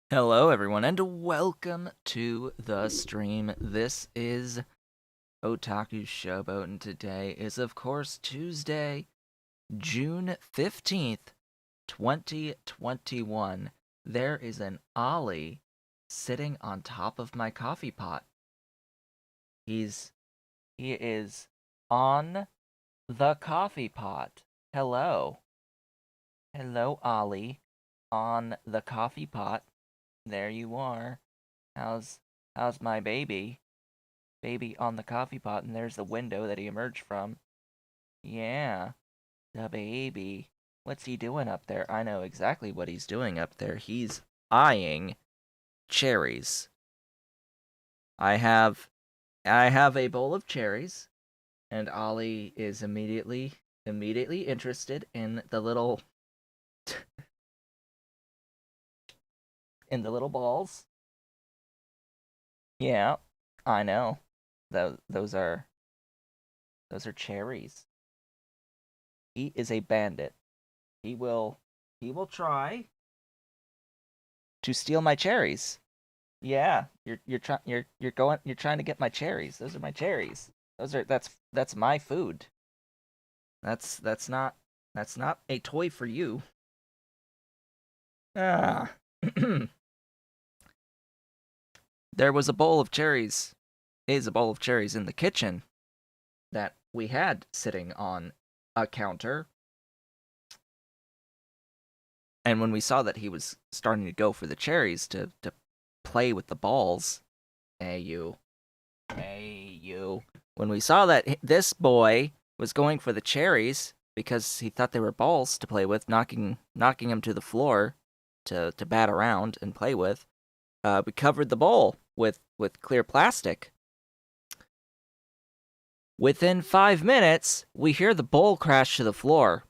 Hello, everyone, and welcome to the stream. This is Otaku Showboat, and today is, of course, Tuesday, June 15th, 2021. There is an Ollie sitting on top of my coffee pot. He is on the coffee pot. Hello. Hello, Ollie, on the coffee pot. There you are. How's my baby? Baby on the coffee pot, and there's the window that he emerged from. Yeah, the baby. What's he doing up there? I know exactly what he's doing up there. He's eyeing cherries. I have a bowl of cherries, and Ollie is immediately interested in the little in the little balls. Yeah, I know. Those are cherries. He is a bandit. He will try to steal my cherries. Yeah, you're trying to get my cherries. Those are my cherries. That's my food. That's not a toy for you. Ah. There was a bowl of cherries. Is a bowl of cherries in the kitchen that we had sitting on a counter. And when we saw that he was starting to go for the cherries to play with the balls, hey you. When we saw that this boy was going for the cherries because he thought they were balls to play with, knocking him to the floor to bat around and play with, we covered the bowl with clear plastic. Within 5 minutes, we hear the bowl crash to the floor.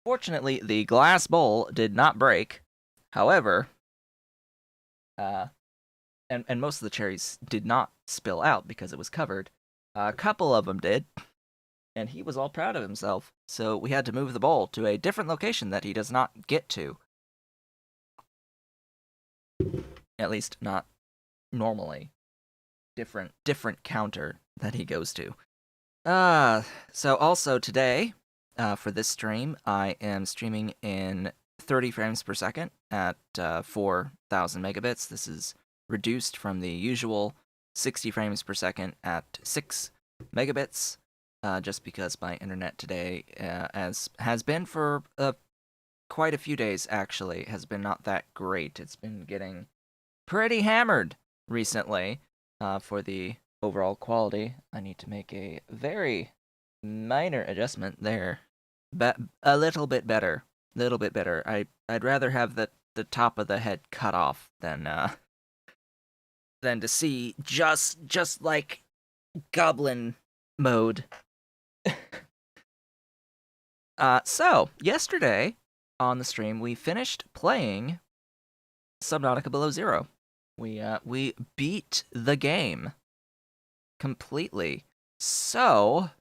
Fortunately, the glass bowl did not break. However, and most of the cherries did not spill out because it was covered. A couple of them did, and he was all proud of himself. So we had to move the bowl to a different location that he does not get to. At least not normally. different counter that he goes to. So also today, for this stream, I am streaming in 30 frames per second at 4,000 megabits. This is reduced from the usual 60 frames per second at 6 megabits, just because my internet today, as has been for quite a few days actually, has been not that great. It's been getting pretty hammered recently for the overall quality. I need to make a very minor adjustment there. But a little bit better. Little bit better. I'd rather have the top of the head cut off than to see just like goblin mode. So yesterday on the stream we finished playing Subnautica Below Zero. We beat the game completely. So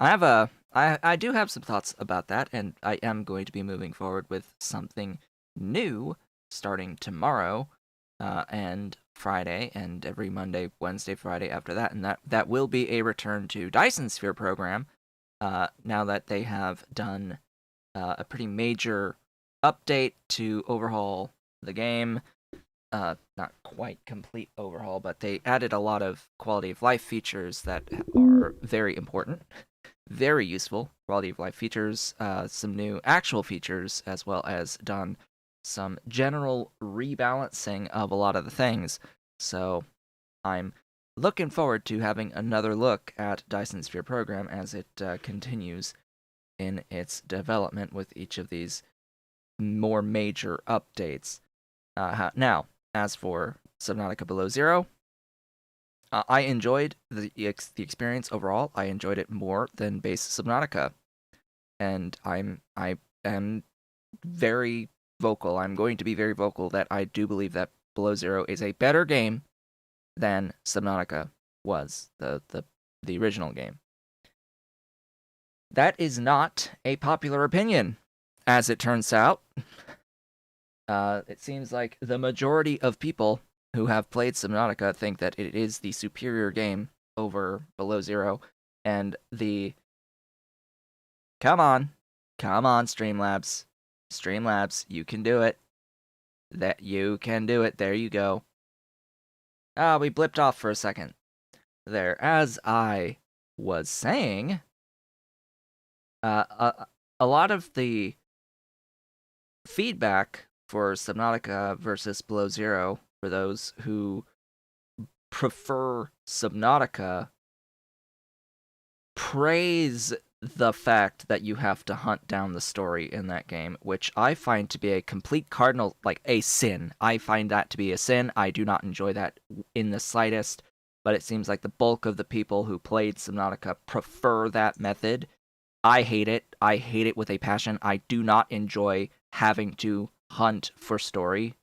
I do have some thoughts about that, and I am going to be moving forward with something new starting tomorrow, and Friday, and every Monday, Wednesday, Friday after that, and that will be a return to Dyson Sphere program. Now that they have done a pretty major update to overhaul the game. Not quite complete overhaul, but they added a lot of quality of life features that are very important, very useful quality of life features, some new actual features, as well as done some general rebalancing of a lot of the things. So I'm looking forward to having another look at Dyson Sphere program as it continues in its development with each of these more major updates. Now, as for Subnautica Below Zero, I enjoyed the experience overall. I enjoyed it more than base Subnautica, and I am very vocal. I'm going to be very vocal that I do believe that Below Zero is a better game than Subnautica was, the original game. That is not a popular opinion, as it turns out. It seems like the majority of people who have played Subnautica think that it is the superior game over Below Zero, and Come on, Streamlabs. Streamlabs, you can do it. That you can do it. There you go. We blipped off for a second. There, as I was saying, a lot of the feedback for Subnautica versus Below Zero, for those who prefer Subnautica, praise the fact that you have to hunt down the story in that game, which I find to be a complete cardinal, like a sin. I find that to be a sin. I do not enjoy that in the slightest, but it seems like the bulk of the people who played Subnautica prefer that method. I hate it. I hate it with a passion. I do not enjoy having to hunt for story.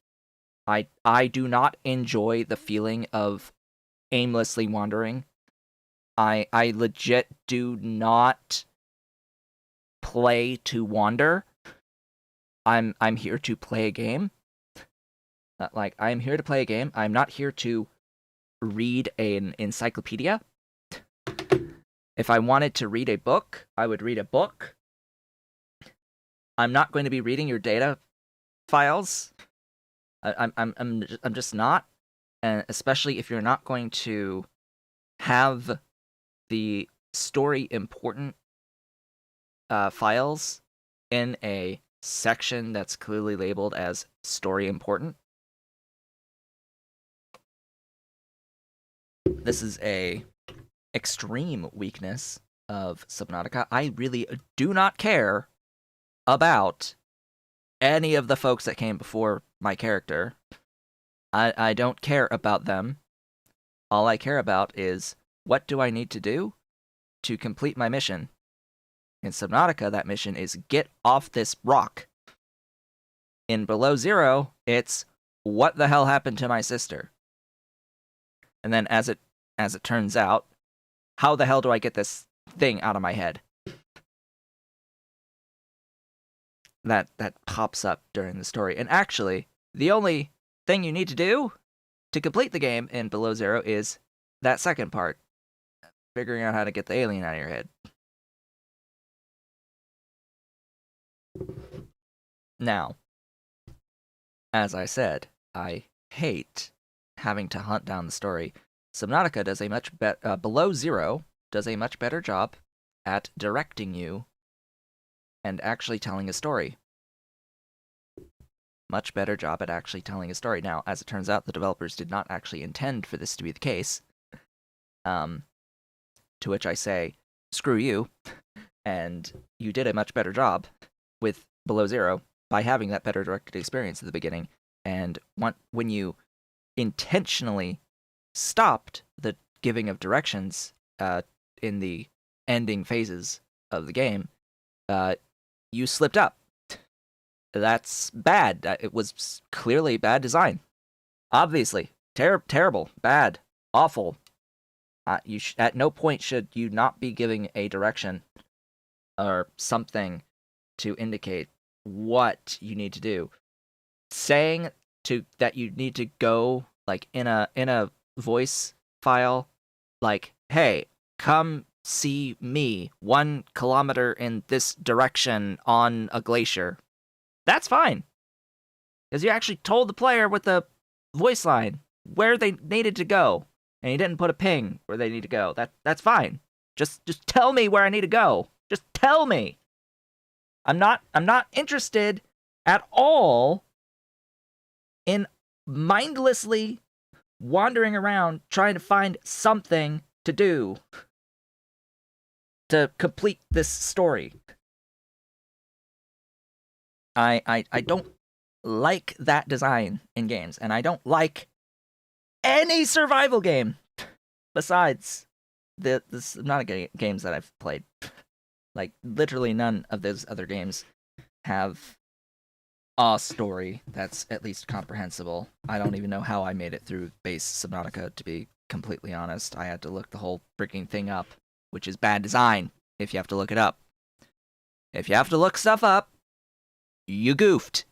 I do not enjoy the feeling of aimlessly wandering. I legit do not play to wander. I'm here to play a game. I'm here to play a game. I'm not here to read an encyclopedia. If I wanted to read a book, I would read a book. I'm not going to be reading your data files. I'm just not, and especially if you're not going to have the story important files in a section that's clearly labeled as story important. This is a extreme weakness of Subnautica. I really do not care about any of the folks that came before my character. I don't care about them. All I care about is, what do I need to do to complete my mission? In Subnautica, that mission is get off this rock. In Below Zero, it's what the hell happened to my sister? And then as it turns out, how the hell do I get this thing out of my head? That pops up during the story. And actually, the only thing you need to do to complete the game in Below Zero is that second part, figuring out how to get the alien out of your head. Now, as I said, I hate having to hunt down the story. Subnautica does a much better, Below Zero does a much better job at directing you and actually telling a story. Much better job at actually telling a story. Now, as it turns out, the developers did not actually intend for this to be the case. To which I say, screw you, and you did a much better job with Below Zero by having that better directed experience at the beginning. And when you intentionally stopped the giving of directions in the ending phases of the game, you slipped up. That's bad. It was clearly bad design. Obviously. Terrible. Bad. Awful. At no point should you not be giving a direction or something to indicate what you need to do. Saying that you need to go like in a voice file, like, hey, come see me 1 kilometer in this direction on a glacier. That's fine. Because you actually told the player with the voice line where they needed to go. And you didn't put a ping where they need to go. That's fine. Just tell me where I need to go. Just tell me. I'm not interested at all in mindlessly wandering around trying to find something to do to complete this story. I don't like that design in games, and I don't like any survival game besides the Subnautica games that I've played. Like, literally none of those other games have a story that's at least comprehensible. I don't even know how I made it through base Subnautica, to be completely honest. I had to look the whole freaking thing up, which is bad design if you have to look it up. If you have to look stuff up, you goofed.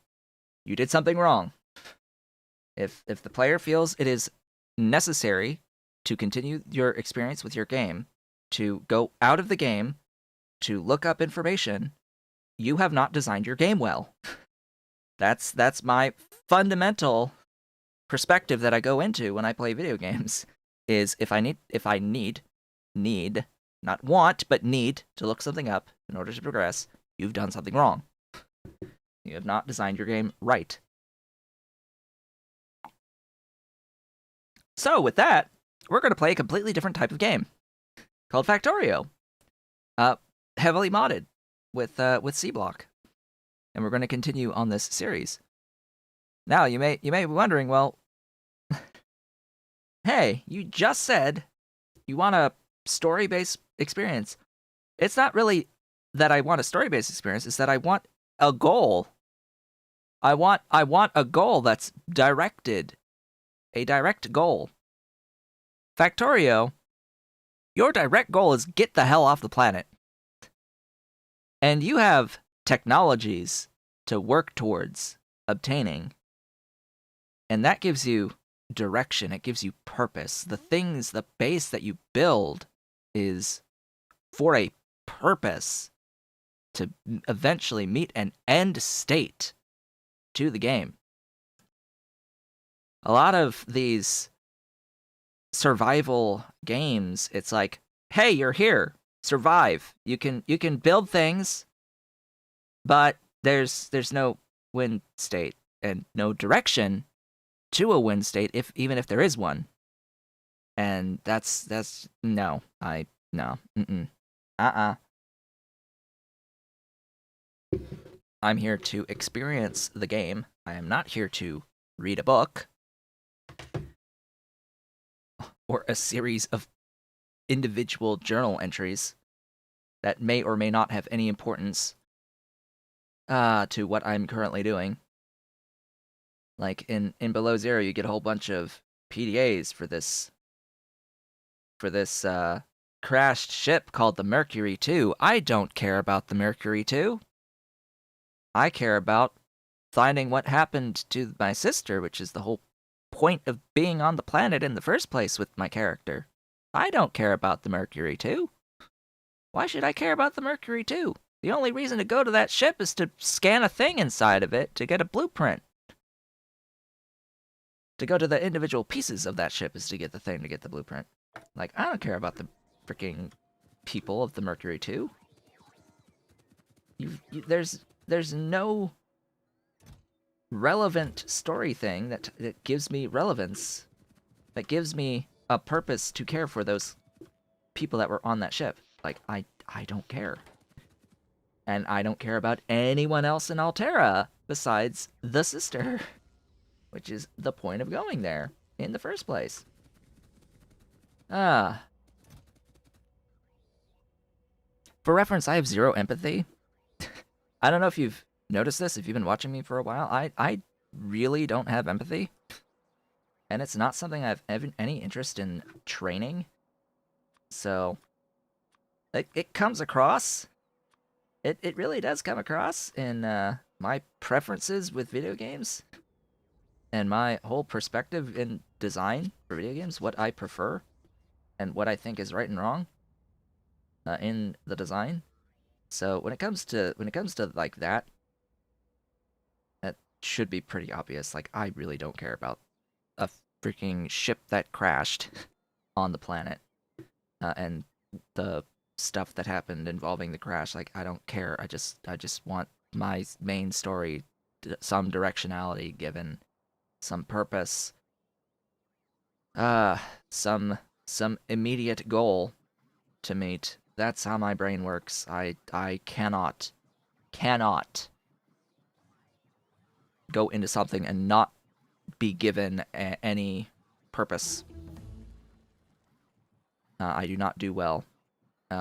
You did something wrong. If the player feels it is necessary to continue your experience with your game, to go out of the game, to look up information, you have not designed your game well. That's my fundamental perspective that I go into when I play video games. Is if I need, not want, but need to look something up in order to progress, you've done something wrong. You have not designed your game right. So with that, we're going to play a completely different type of game called Factorio, heavily modded with Sea Block, and we're going to continue on this series. Now you may be wondering, well, hey, you just said you want a story-based experience. It's not really that I want a story-based experience; it's that I want a goal. I want a goal that's directed. A direct goal. Factorio, your direct goal is get the hell off the planet. And you have technologies to work towards obtaining. And that gives you direction, it gives you purpose. The base that you build is for a purpose to eventually meet an end state to the game. A lot of these survival games, it's like, hey, you're here, survive. You can build things, but there's no win state and no direction to a win state, even if there is one. And that's no. I'm here to experience the game. I am not here to read a book or a series of individual journal entries that may or may not have any importance to what I'm currently doing. Like in Below Zero, you get a whole bunch of PDAs for this crashed ship called the Mercury 2. I don't care about the Mercury 2. I care about finding what happened to my sister, which is the whole point of being on the planet in the first place with my character. I don't care about the Mercury 2. Why should I care about the Mercury 2? The only reason to go to that ship is to scan a thing inside of it to get a blueprint. To go to the individual pieces of that ship is to get the thing to get the blueprint. Like, I don't care about the freaking people of the Mercury 2. There's no relevant story thing that gives me relevance, that gives me a purpose to care for those people that were on that ship. Like, I don't care. And I don't care about anyone else in Altera besides the sister, which is the point of going there in the first place. For reference, I have zero empathy. I don't know if you've noticed this, if you've been watching me for a while. I really don't have empathy. And it's not something I've any interest in training. So, it comes across. It really does come across in my preferences with video games. And my whole perspective in design for video games, what I prefer. And what I think is right and wrong in the design. So when it comes to like that should be pretty obvious. Like, I really don't care about a freaking ship that crashed on the planet and the stuff that happened involving the crash. Like, I don't care. I just want my main story some directionality given, some purpose, some immediate goal to meet. That's how my brain works. I cannot go into something and not be given any purpose. I do not do well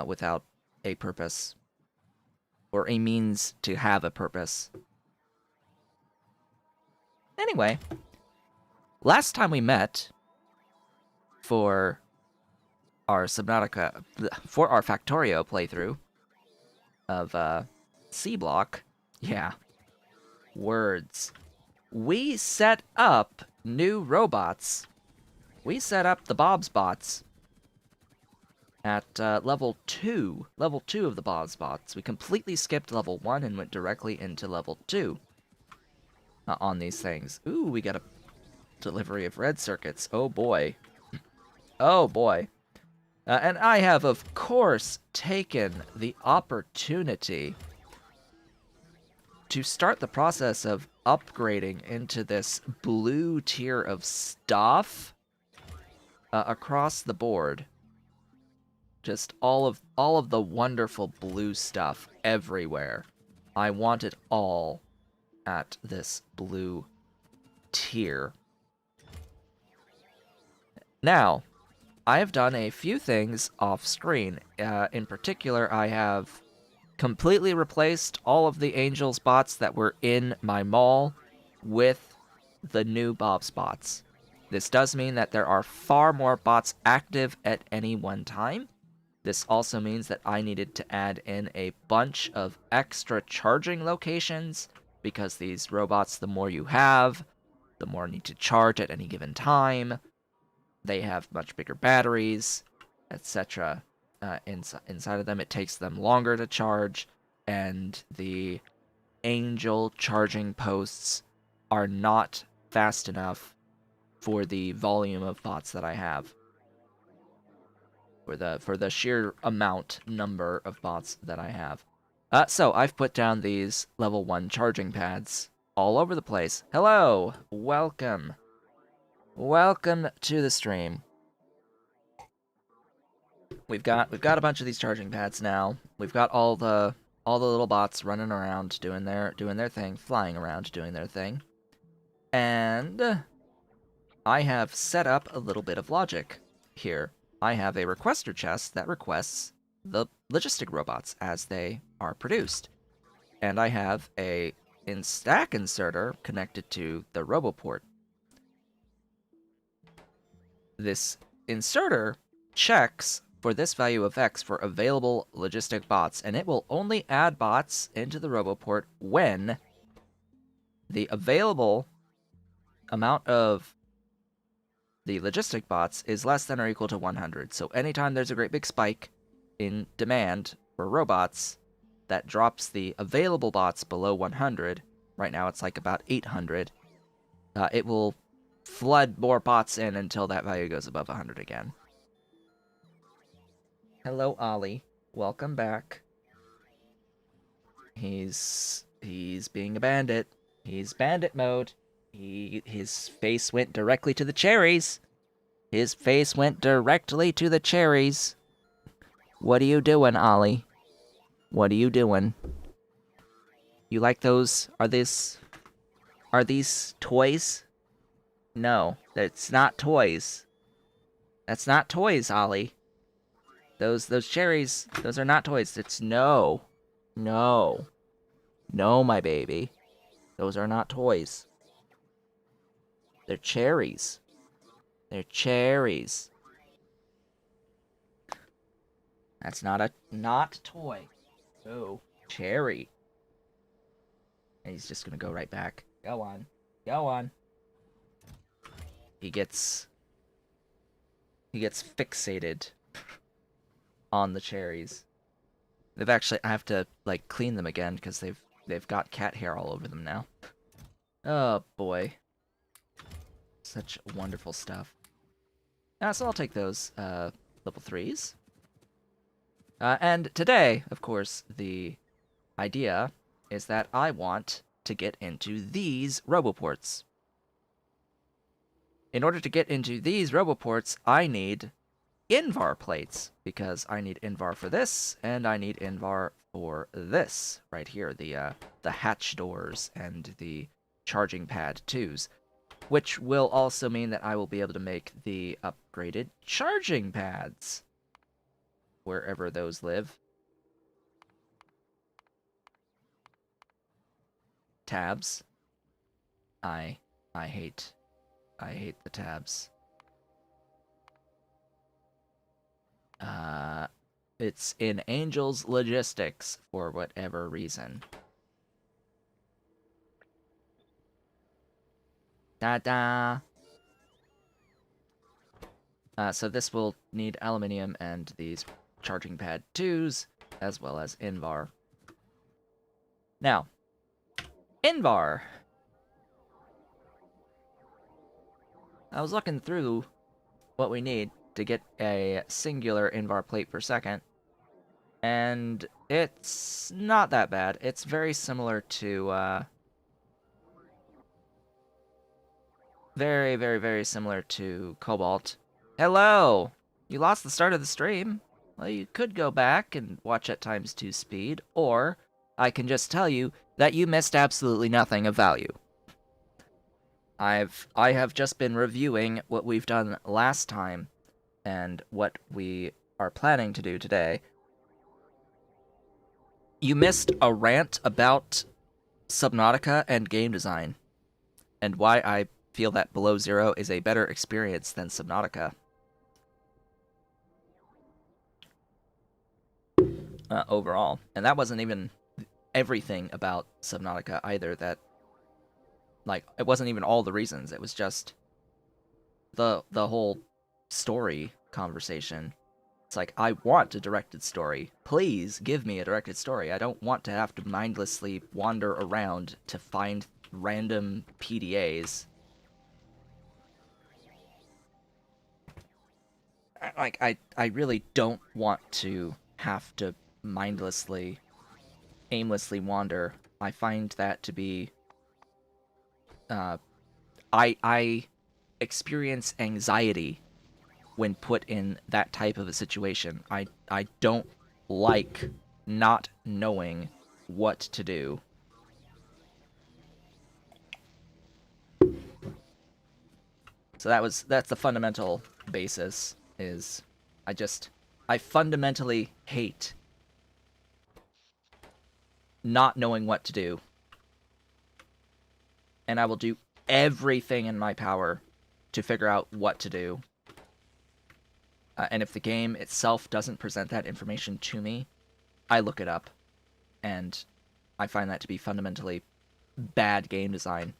without a purpose or a means to have a purpose. Anyway, last time we met for our Subnautica, for our Factorio playthrough of Sea Block, yeah, words. We set up new robots. We set up the Bob's bots at level 2. Level 2 of the Bob's bots. We completely skipped level 1 and went directly into level 2 on these things. Ooh, we got a delivery of red circuits. Oh boy. Oh boy. And I have, of course, taken the opportunity to start the process of upgrading into this blue tier of stuff across the board. Just all of the wonderful blue stuff everywhere. I want it all at this blue tier. Now, I have done a few things off screen. In particular, I have completely replaced all of the Angels bots that were in my mall with the new Bob's bots. This does mean that there are far more bots active at any one time. This also means that I needed to add in a bunch of extra charging locations, because these robots, the more you have, the more need to charge at any given time. They have much bigger batteries, etc. Inside of them. It takes them longer to charge, and the Angel charging posts are not fast enough for the volume of bots that I have. For the sheer number of bots that I have. So I've put down these level 1 charging pads all over the place. Hello! Welcome. Welcome to the stream. We've got a bunch of these charging pads now. We've got all the little bots running around doing their thing, flying around doing their thing. And I have set up a little bit of logic here. I have a requester chest that requests the logistic robots as they are produced. And I have a stack inserter connected to the RoboPort. This inserter checks for this value of X for available logistic bots, and it will only add bots into the RoboPort when the available amount of the logistic bots is less than or equal to 100. So anytime there's a great big spike in demand for robots, that drops the available bots below 100. Right now it's like about 800. It will flood more bots in until that value goes above 100 again. Hello, Ollie. Welcome back. He's being a bandit. He's bandit mode. His face went directly to the cherries. His face went directly to the cherries. What are you doing, Ollie? What are you doing? You like those? Are these toys? No, that's not toys. That's not toys, Ollie. Those cherries, those are not toys. It's no. No. No, my baby. Those are not toys. They're cherries. They're cherries. That's not a toy. Oh, cherry. And he's just gonna go right back. Go on. Go on. He gets fixated on the cherries. They've actually, I have to like clean them again because they've got cat hair all over them now. Oh boy. Such wonderful stuff. So I'll take those level 3s. And today, of course, the idea is that I want to get into these roboports. In order to get into these roboports, I need Invar plates, because I need Invar for this, and I need Invar for this, right here, the hatch doors and the charging pad 2s, which will also mean that I will be able to make the upgraded charging pads, wherever those live. Tabs. I hate the tabs. It's in Angel's Logistics for whatever reason. Ta-da! So this will need aluminium and these charging pad 2s, as well as Invar. Now, Invar. I was looking through what we need to get a singular Invar plate per second, and it's not that bad. It's very similar to, very, very, very similar to Cobalt. Hello! You lost the start of the stream. Well, you could go back and watch at ×2 speed, or I can just tell you that you missed absolutely nothing of value. I have just been reviewing what we've done last time and what we are planning to do today. You missed a rant about Subnautica and game design, and why I feel that Below Zero is a better experience than Subnautica. Overall. And that wasn't even everything about Subnautica either. That, like, it wasn't even all the reasons. It was just the whole story conversation. It's like, I want a directed story. Please give me a directed story. I don't want to have to mindlessly wander around to find random PDAs. Like, I really don't want to have to mindlessly, aimlessly wander. I find that to be... I experience anxiety when put in that type of a situation. I don't like not knowing what to do. So that's the fundamental basis, is I fundamentally hate not knowing what to do. And I will do everything in my power to figure out what to do. And if the game itself doesn't present that information to me, I look it up. And I find that to be fundamentally bad game design.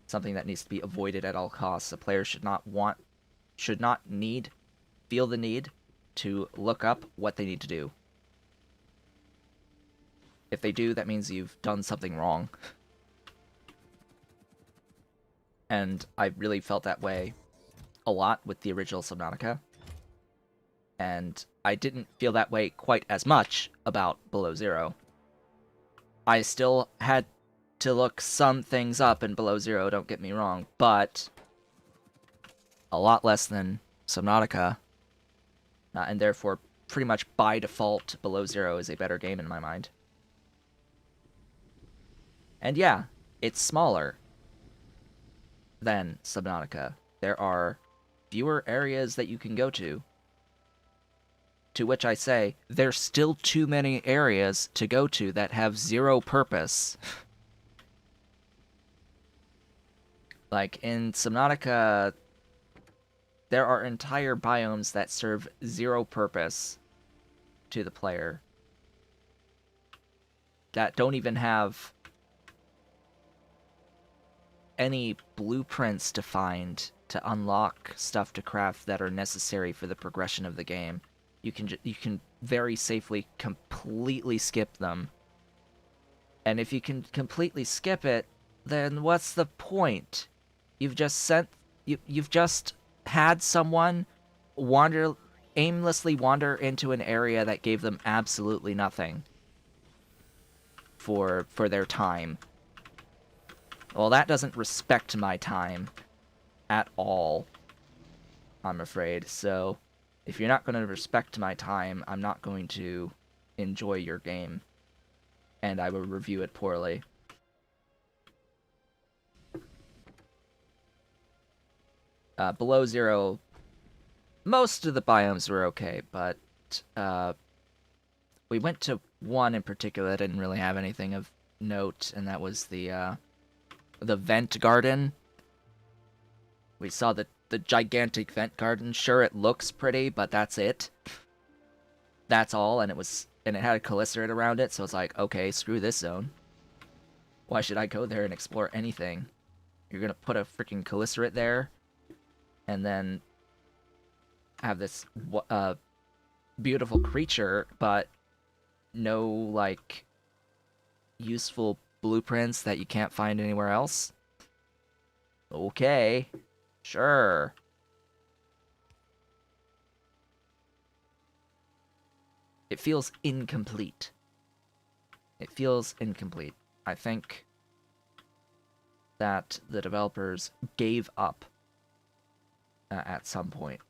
something that needs to be avoided at all costs. A player should not feel the need to look up what they need to do. If they do, that means you've done something wrong. And I really felt that way a lot with the original Subnautica. And I didn't feel that way quite as much about Below Zero. I still had to look some things up in Below Zero, don't get me wrong, but a lot less than Subnautica, and therefore pretty much by default Below Zero is a better game in my mind. And yeah, it's smaller than Subnautica. There are fewer areas that you can go to. To which I say, there's still too many areas to go to that have zero purpose. Like, in Subnautica, there are entire biomes that serve zero purpose to the player. That don't even have any blueprints to find to unlock stuff to craft that are necessary for the progression of the game. You can very safely completely skip them. And if you can completely skip it, then what's the point? You've just had someone aimlessly wander into an area that gave them absolutely nothing for their time. Well, that doesn't respect my time at all, I'm afraid. So, if you're not going to respect my time, I'm not going to enjoy your game, and I will review it poorly. Below Zero, most of the biomes were okay, but we went to one in particular that didn't really have anything of note, and that was the vent garden. We saw the gigantic vent garden. Sure, it looks pretty, but that's it. That's all, and it had a Calycerate around it, so it's like, okay, screw this zone. Why should I go there and explore anything? You're gonna put a freaking Calycerate there, and then have this beautiful creature, but no, like, useful blueprints that you can't find anywhere else? Okay. Sure. It feels incomplete. It feels incomplete. I think that the developers gave up at some point.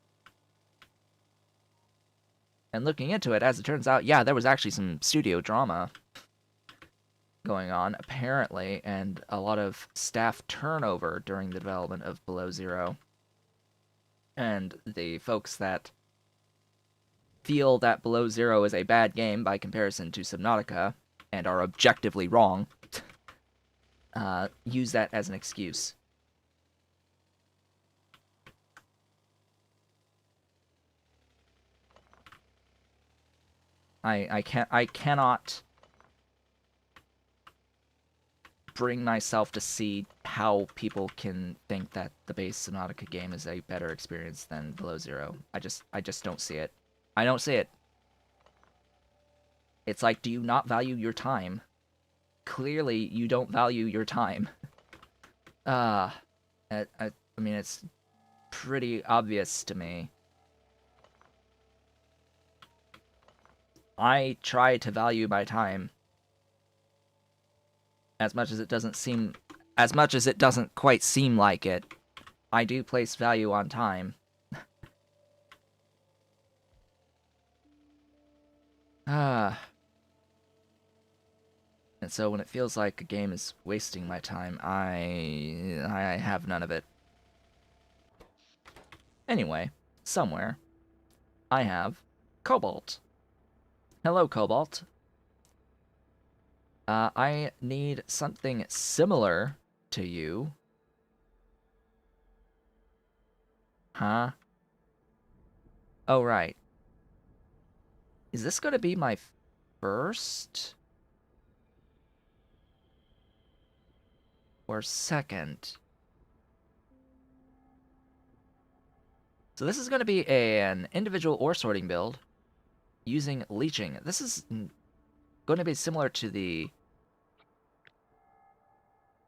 And looking into it, as it turns out, yeah, there was actually some studio drama going on, apparently, and a lot of staff turnover during the development of Below Zero. And the folks that feel that Below Zero is a bad game by comparison to Subnautica, and are objectively wrong, use that as an excuse. I cannot bring myself to see how people can think that the base Subnautica game is a better experience than Below Zero. I just don't see it. I don't see it. It's like, do you not value your time? Clearly, you don't value your time. I mean, it's pretty obvious to me. I try to value my time as much as it doesn't quite seem like it. I do place value on time. And so when it feels like a game is wasting my time, I have none of it. Anyway, somewhere, I have Cobalt. Hello, Cobalt. I need something similar to you. Huh? Oh, right. Is this going to be my first? Or second? So this is going to be an individual ore sorting build using leaching. This is going to be similar to the...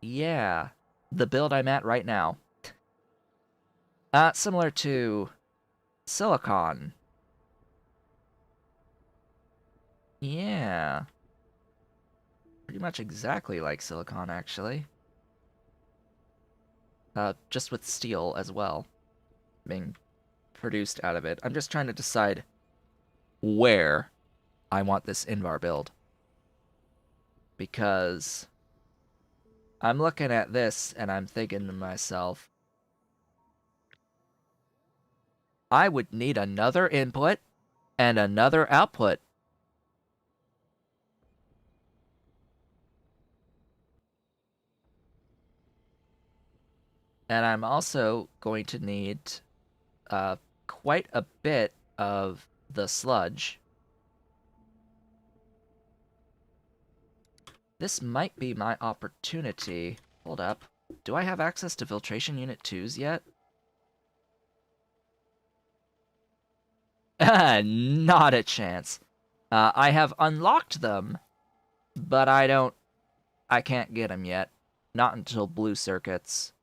Yeah, the build I'm at right now. Similar to silicon. Yeah. Pretty much exactly like silicon, actually. Just with steel as well, being produced out of it. I'm just trying to decide where I want this Invar build. Because I'm looking at this and I'm thinking to myself, I would need another input and another output. And I'm also going to need quite a bit of the sludge. This might be my opportunity. Hold up. Do I have access to filtration unit 2s yet? Not a chance. I have unlocked them, but I can't get them yet. Not until blue circuits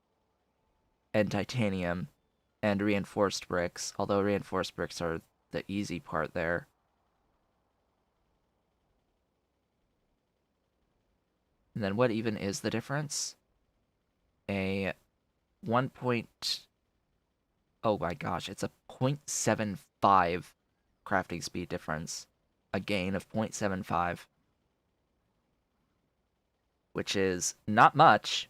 and titanium and reinforced bricks, although reinforced bricks are the easy part there. And then what even is the difference? A 1 point... Oh my gosh, it's a 0.75 crafting speed difference. A gain of 0.75. Which is not much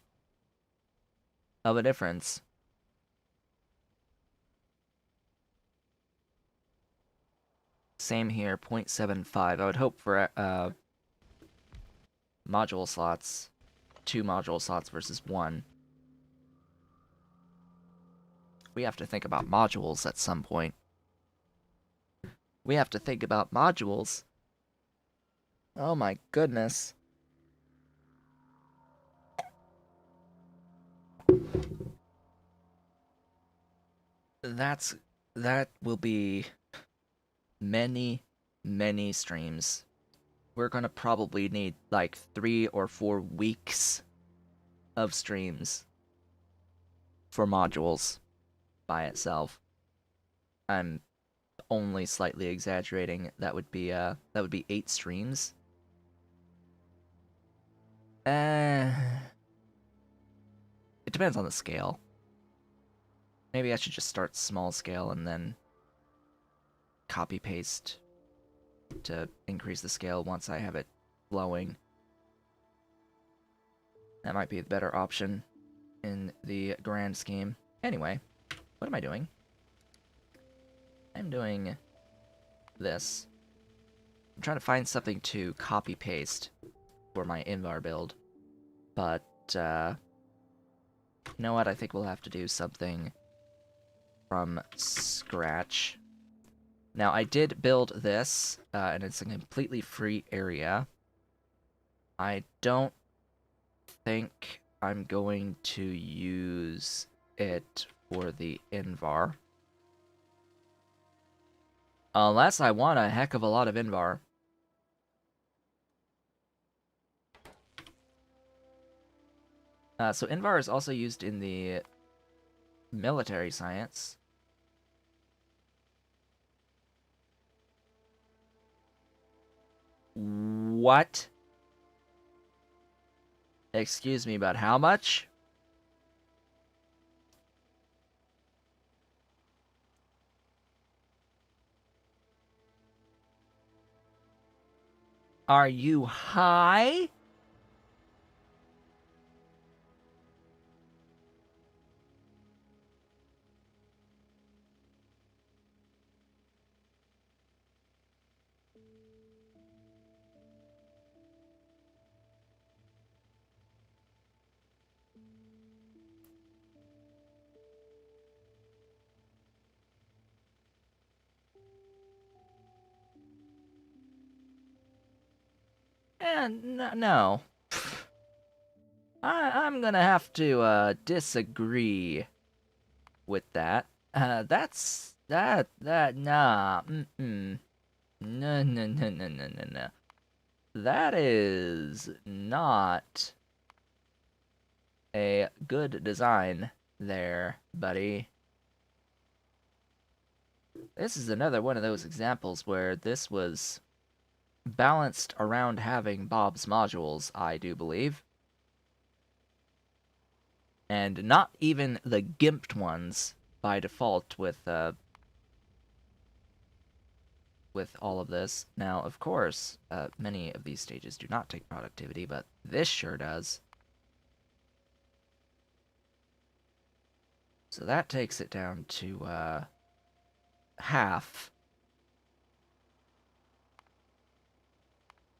of a difference. Same here, 0.75. I would hope for module slots. 2 module slots versus 1. We have to think about modules at some point. We have to think about modules. Oh my goodness. That will be many, many streams. We're gonna probably need like 3 or 4 weeks of streams for modules by itself. I'm only slightly exaggerating. That would be 8 streams. It depends on the scale. Maybe I should just start small scale and then copy paste to increase the scale once I have it flowing. That might be the better option in the grand scheme. Anyway, what am I doing? I'm doing this. I'm trying to find something to copy paste for my Invar build. But, you know what? I think we'll have to do something from scratch. Now, I did build this, and it's a completely free area. I don't think I'm going to use it for the Invar. Unless I want a heck of a lot of Invar. So Invar is also used in the military science. What? Excuse me, but how much? Are you high? No. I'm gonna have to disagree with that. Nah. Mm-mm. No, no, no, no, no, no, no. That is not a good design there, buddy. This is another one of those examples where this was balanced around having Bob's modules, I do believe. And not even the gimped ones by default with all of this. Now, of course, many of these stages do not take productivity, but this sure does. So that takes it down to half.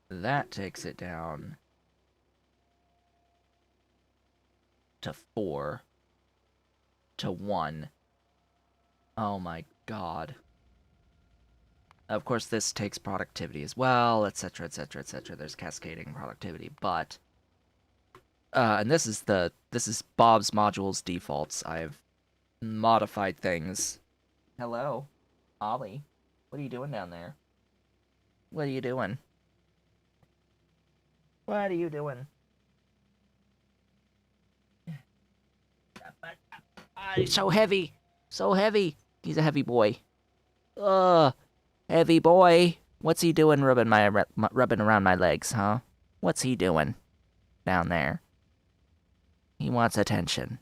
That takes it down to 4 to 1. Oh my god. Of course, this takes productivity as well, etc., etc., etc. There's cascading productivity, but and this is Bob's modules defaults. I've modified things. Hello, Ollie. What are you doing down there? What are you doing? What are you doing? He's so heavy. So heavy. He's a heavy boy. Ugh. Heavy boy. What's he doing rubbing around my legs, huh? What's he doing down there? He wants attention.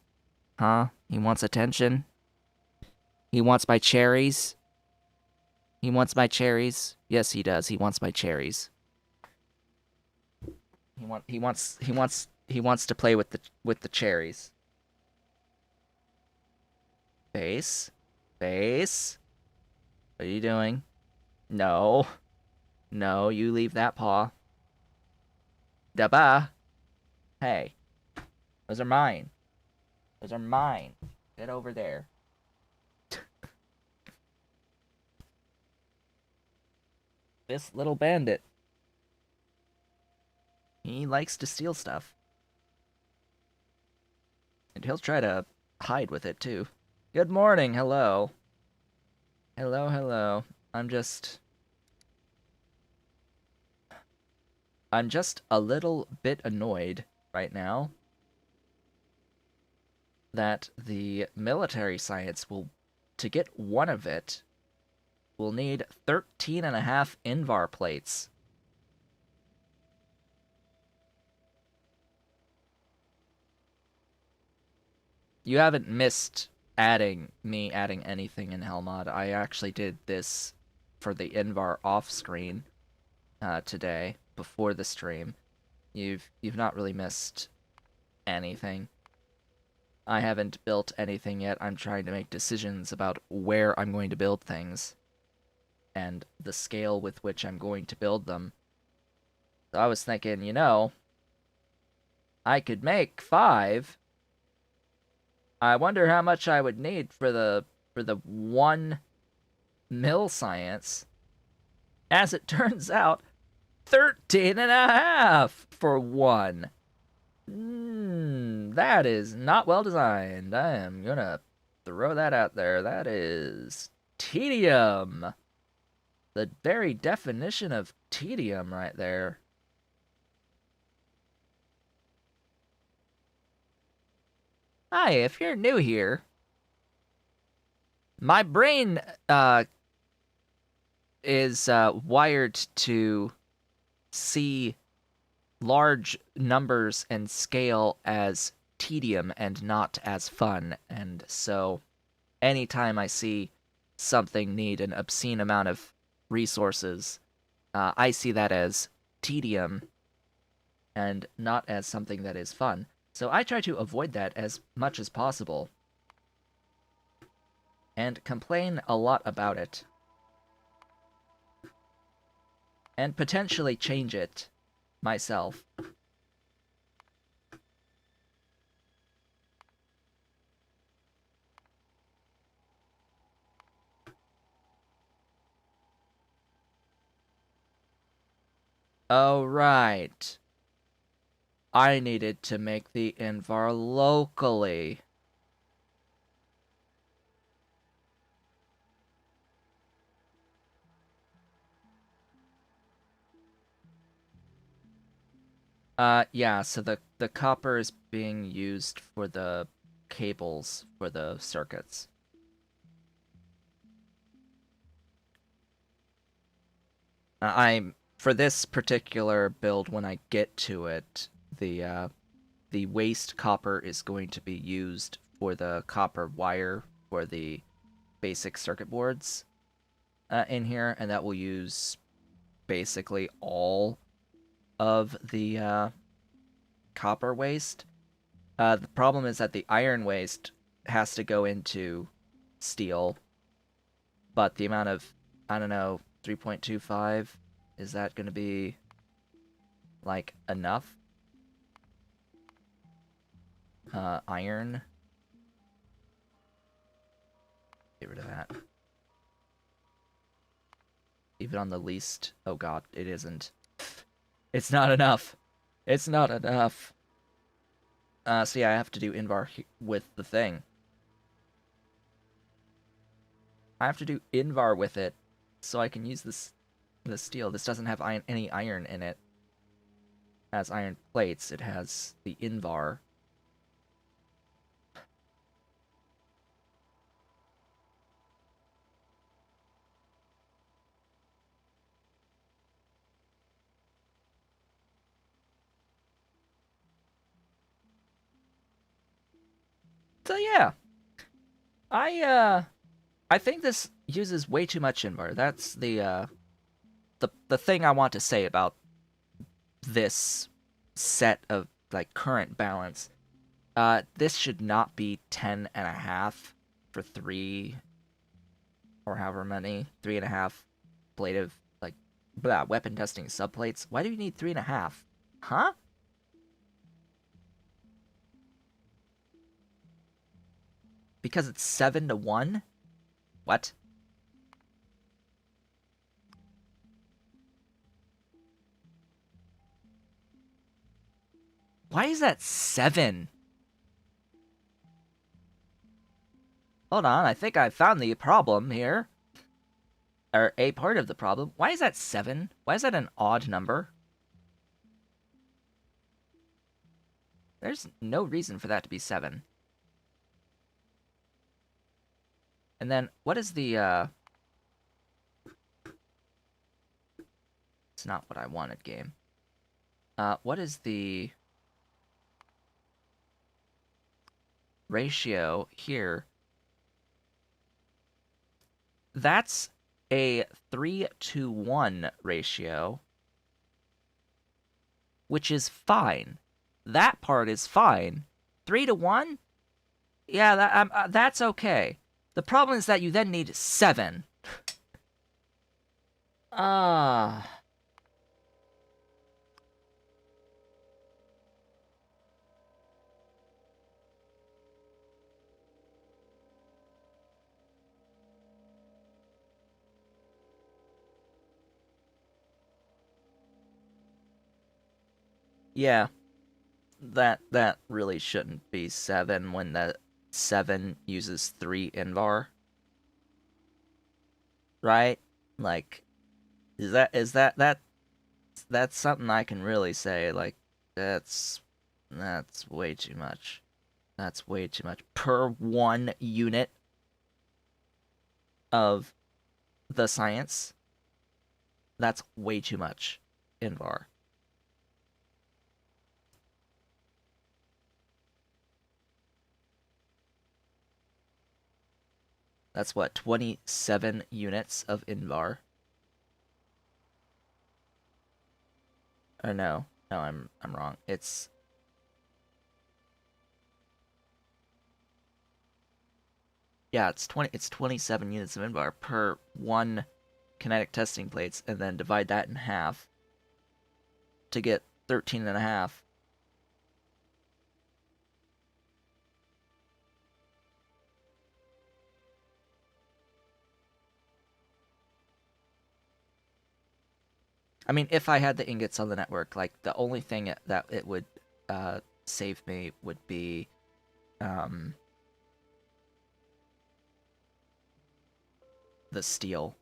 Huh? He wants attention? He wants my cherries? He wants my cherries? Yes, he does. He wants my cherries. He wants to play with the cherries. Face? Face? What are you doing? No. No, you leave that paw. Da-ba. Hey. Those are mine. Those are mine. Get over there. This little bandit. He likes to steal stuff. And he'll try to hide with it, too. Good morning, hello. Hello, hello. I'm just a little bit annoyed right now that the military science to get one of it, will need 13.5 Invar plates. You haven't missed adding anything in Hellmod. I actually did this for the Invar off screen today before the stream. You've not really missed anything. I haven't built anything yet. I'm trying to make decisions about where I'm going to build things and the scale with which I'm going to build them. So I was thinking, I could make 5. I wonder how much I would need for the 1 mill science. As it turns out, 13.5 for 1. That is not well designed. I am gonna throw that out there. That is tedium. The very definition of tedium right there. Hi, if you're new here, my brain is wired to see large numbers and scale as tedium and not as fun. And so anytime I see something need an obscene amount of resources, I see that as tedium and not as something that is fun. So I try to avoid that as much as possible and complain a lot about it. And potentially change it myself. Oh, right. I needed to make the Invar locally. Yeah, so the copper is being used for the cables for the circuits. I'm for this particular build when I get to it, the waste copper is going to be used for the copper wire for the basic circuit boards in here, and that will use basically all of the copper waste. The problem is that the iron waste has to go into steel, but the amount of, I don't know, 3.25, is that going to be like enough? Iron. Get rid of that. Even on the least. Oh god, it isn't. It's not enough. It's not enough. So yeah, I have to do invar with the thing. I have to do invar with it so I can use the steel. This doesn't have any iron in it. It has iron plates. It has the invar. So yeah, I I think this uses way too much invar. That's the thing I want to say about this set of like current balance. This should not be 10.5 for 3 or however many, 3.5 blade of like weapon testing subplates. Why do you need 3.5? Huh? Because it's 7 to 1? What? Why is that 7? Hold on, I think I found the problem here. Or a part of the problem. Why is that 7? Why is that an odd number? There's no reason for that to be 7. And then, what is the, It's not what I wanted, game. What is the ratio here? That's a 3-to-1 ratio, which is fine. That part is fine. 3-to-1? Yeah, that's okay. The problem is that you then need 7. Ah. Yeah, that really shouldn't be 7 when the 7 uses 3 invar. Right? Like, that's something I can really say, like, that's way too much. That's way too much. Per 1 unit of the science, that's way too much invar. That's what, 27 units of invar? Or no. No, I'm wrong. Yeah, it's 27 units of invar per 1 kinetic testing plates, and then divide that in half to get 13 and a half. I mean, if I had the ingots on the network, like, the only thing that it would save me would be the steel.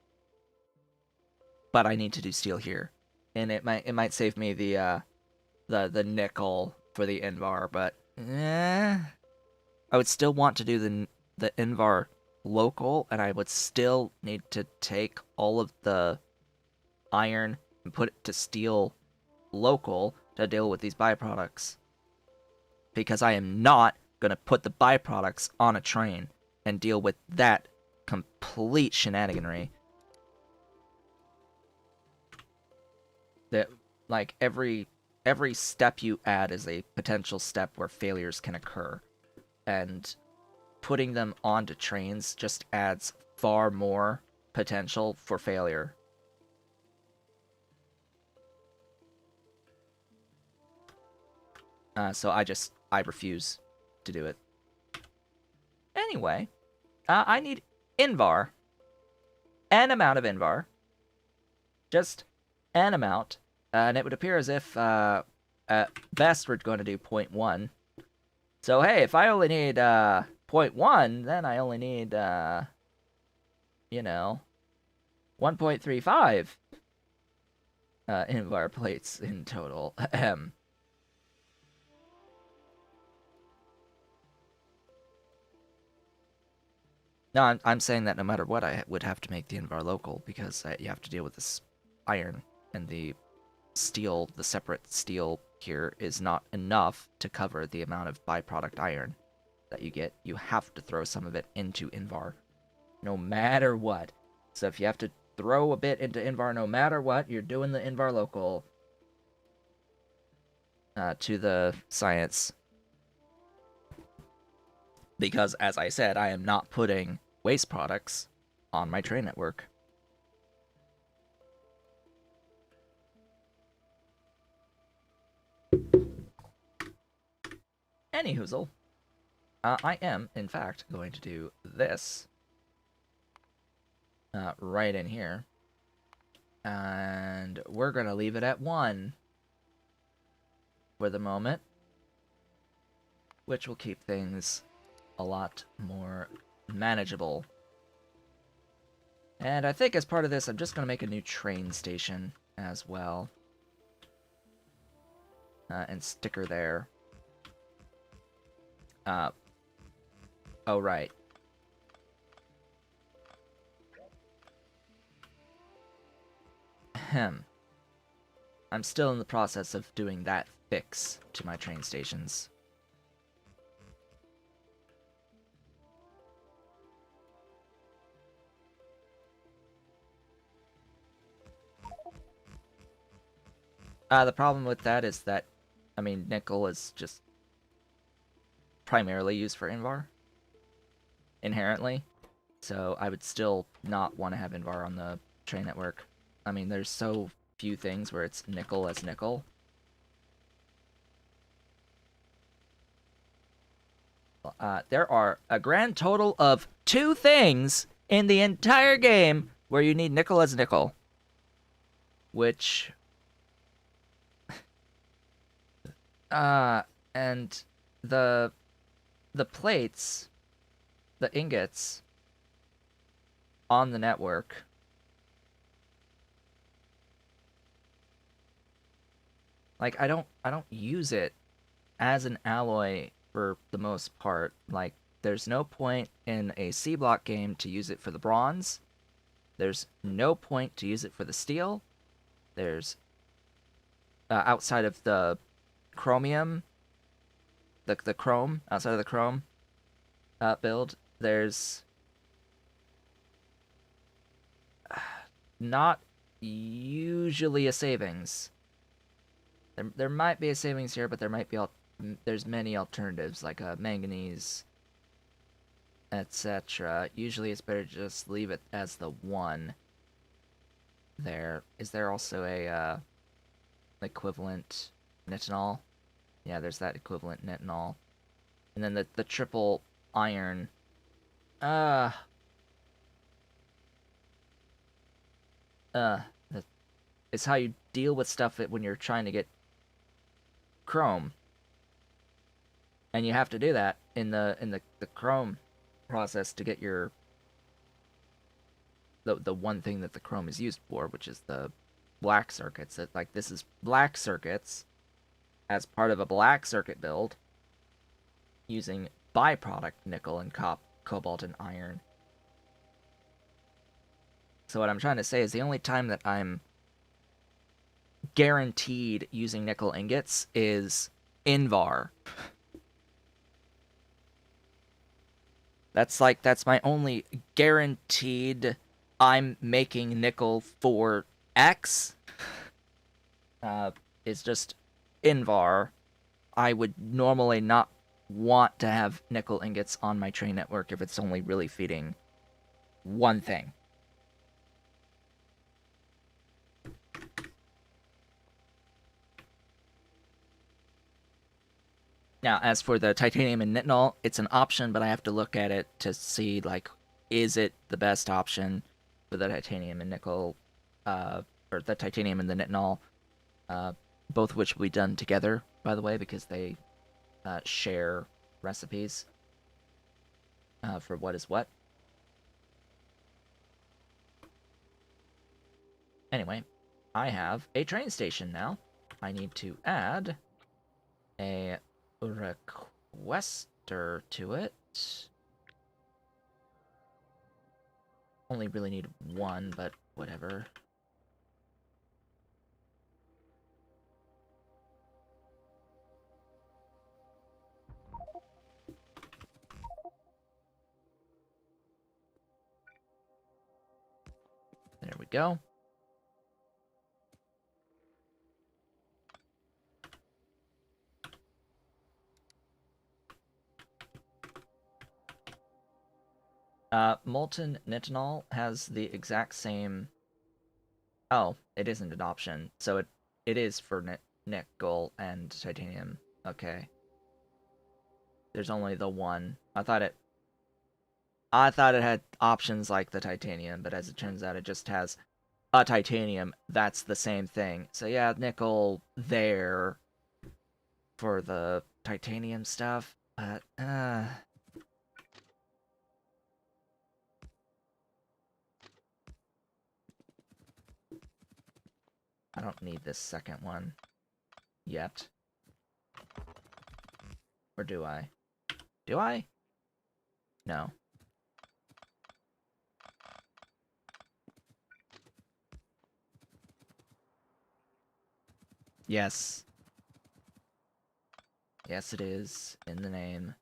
But I need to do steel here. And it might save me the nickel for the Invar, but I would still want to do the Invar local, and I would still need to take all of the iron and put it to steel local to deal with these byproducts. Because I am not going to put the byproducts on a train and deal with that complete shenaniganry. That, like, every step you add is a potential step where failures can occur. And putting them onto trains just adds far more potential for failure. So I refuse to do it. Anyway, I need Invar. An amount of Invar. Just an amount. And it would appear as if, at best, we're going to do 0.1. So, hey, if I only need, 0.1, then I only need, 1.35, Invar plates in total. No, I'm saying that no matter what, I would have to make the Invar local, because you have to deal with this iron, and the steel, the separate steel here is not enough to cover the amount of byproduct iron that you get. You have to throw some of it into Invar, no matter what. So if you have to throw a bit into Invar no matter what, you're doing the Invar local to the science. Because, as I said, I am not putting waste products on my train network. Anyhoozle, I am, in fact, going to do this right in here. And we're going to leave it at 1 for the moment, which will keep things a lot more manageable. And I think as part of this, I'm just going to make a new train station as well. And stick her there. Oh, right. Ahem. I'm still in the process of doing that fix to my train stations. The problem with that is that, I mean, nickel is just primarily used for Invar, inherently. So I would still not want to have Invar on the train network. I mean, there's so few things where it's nickel as nickel. There are a grand total of 2 things in the entire game where you need nickel as nickel. Which... and the plates, the ingots on the network, like, I don't use it as an alloy for the most part. Like, there's no point in a Sea Block game to use it for the bronze. There's no point to use it for the steel. There's outside of the chromium, the chrome, outside of the chrome build, there's not usually a savings. There might be a savings here, but there might be there's many alternatives, like manganese, etc. Usually it's better to just leave it as the 1 there. Is there also a equivalent nitinol? Yeah, there's that equivalent nitinol. And then the triple iron. It's how you deal with stuff when you're trying to get chrome. And you have to do that in the chrome process to get your the one thing that the chrome is used for, which is the black circuits. Like, this is black circuits, as part of a black circuit build using byproduct nickel and cobalt and iron. So what I'm trying to say is the only time that I'm guaranteed using nickel ingots is in VAR. That's my only guaranteed I'm making nickel for X. Is just in VAR. I would normally not want to have nickel ingots on my train network if it's only really feeding one thing. Now, as for the titanium and nitinol, it's an option, but I have to look at it to see, like, is it the best option for the titanium and nickel, or the titanium and the nitinol, both of which will be done together, by the way, because they share recipes for what is what. Anyway, I have a train station now. I need to add a requester to it. Only really need one, but whatever. There we go. Molten nitinol has the exact same... Oh, it isn't an option. So it is for nickel and titanium. Okay. There's only the one. I thought it had options like the titanium, but as it turns out, it just has a titanium. That's the same thing. So yeah, nickel there for the titanium stuff, but I don't need this second one yet. Or do I? Do I? No. Yes. Yes, it is in the name.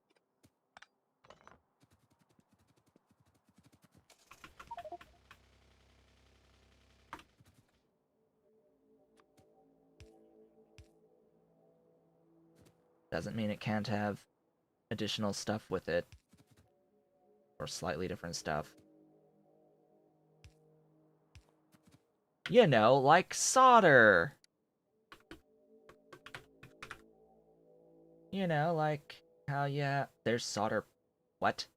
Doesn't mean it can't have additional stuff with it. Or slightly different stuff. You know, like solder! You know, like how, yeah, there's solder... What?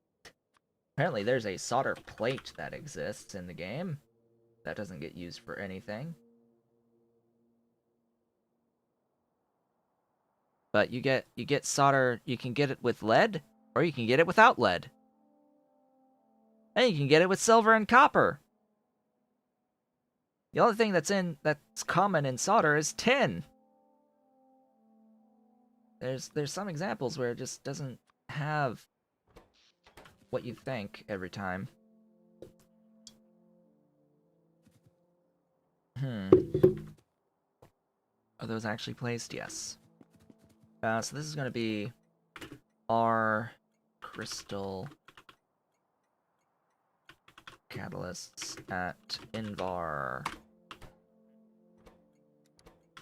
Apparently there's a solder plate that exists in the game. That doesn't get used for anything. But you get solder, you can get it with lead, or you can get it without lead. And you can get it with silver and copper. The only thing that's common in solder is tin. There's some examples where it just doesn't have what you think every time. Are those actually placed? Yes. So this is going to be our crystal catalysts at Invar.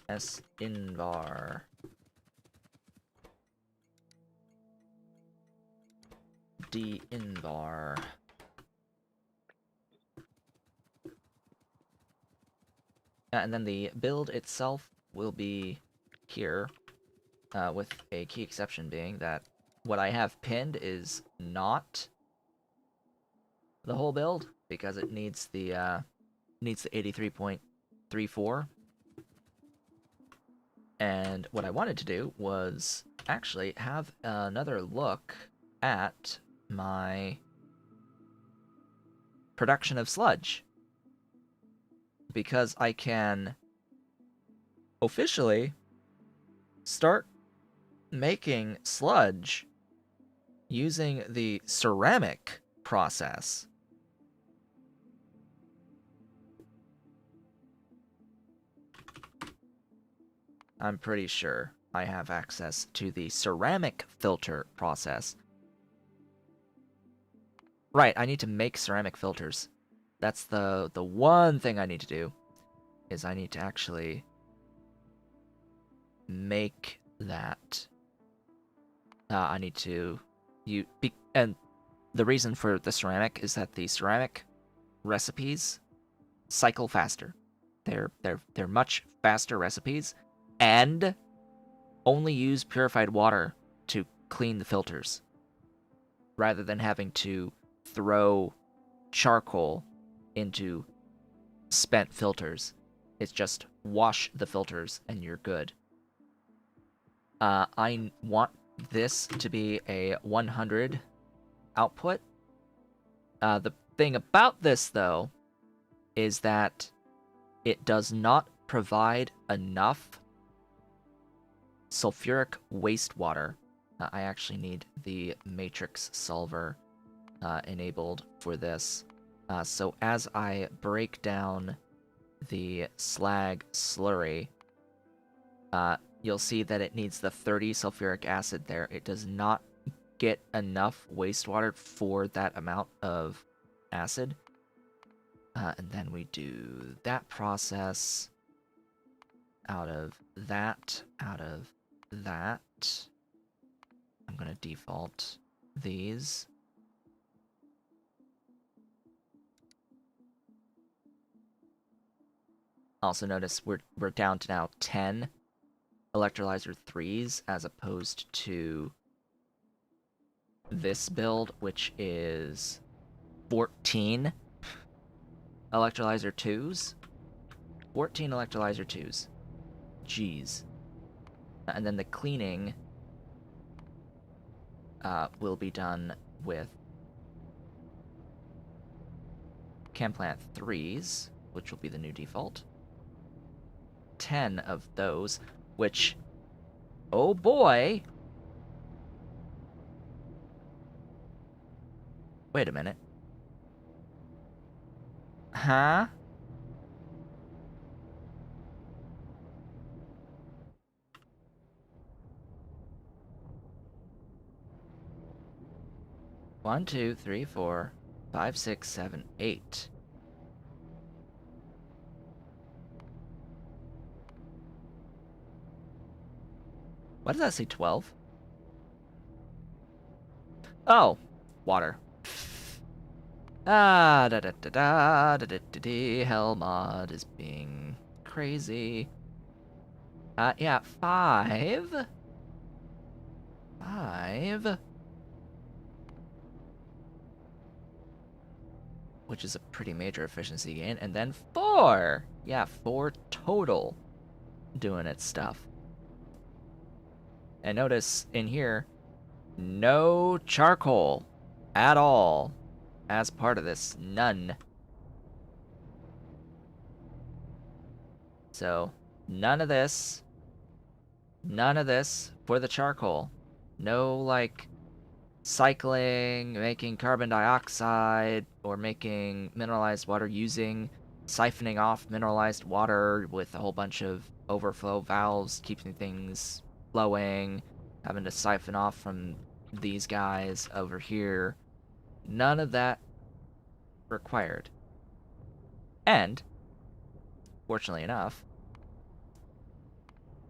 S Invar. D Invar. And then the build itself will be here, with a key exception being that what I have pinned is not the whole build, because it needs the 83.34. And what I wanted to do was actually have another look at my production of sludge, because I can officially start making sludge using the ceramic process. I'm pretty sure I have access to the ceramic filter process. Right, I need to make ceramic filters. That's the one thing I need to do, is I need to actually make that. I need to and the reason for the ceramic is that the ceramic recipes cycle faster. They're much faster recipes, and only use purified water to clean the filters, rather than having to throw charcoal into spent filters. It's just wash the filters and you're good. I want this to be a 100 output. The thing about this, though, is that it does not provide enough sulfuric wastewater. I actually need the matrix solver enabled for this. So as I break down the slag slurry, you'll see that it needs the 30 sulfuric acid there. It does not get enough wastewater for that amount of acid. And then we do that process out of that, I'm going to default these. Also notice we're down to now 10 electrolyzer 3s as opposed to this build, which is 14 electrolyzer 2s. 14 electrolyzer 2s. Jeez. And then the cleaning will be done with Camplant 3s, which will be the new default. 10 of those, which, oh boy! Wait a minute. Huh? One, two, three, 4, 5, 6, 7, 8. Why does that say 12? Oh, water. Da da da da da da da. Hell mod is being crazy. Yeah, 5. 5. Which is a pretty major efficiency gain. And then 4. Yeah, 4 total doing its stuff. And notice in here, no charcoal at all as part of this. None. So, none of this for the charcoal. No, like, cycling, making carbon dioxide, or making mineralized water using siphoning off mineralized water with a whole bunch of overflow valves, keeping things flowing, having to siphon off from these guys over here. None of that required. And, fortunately enough,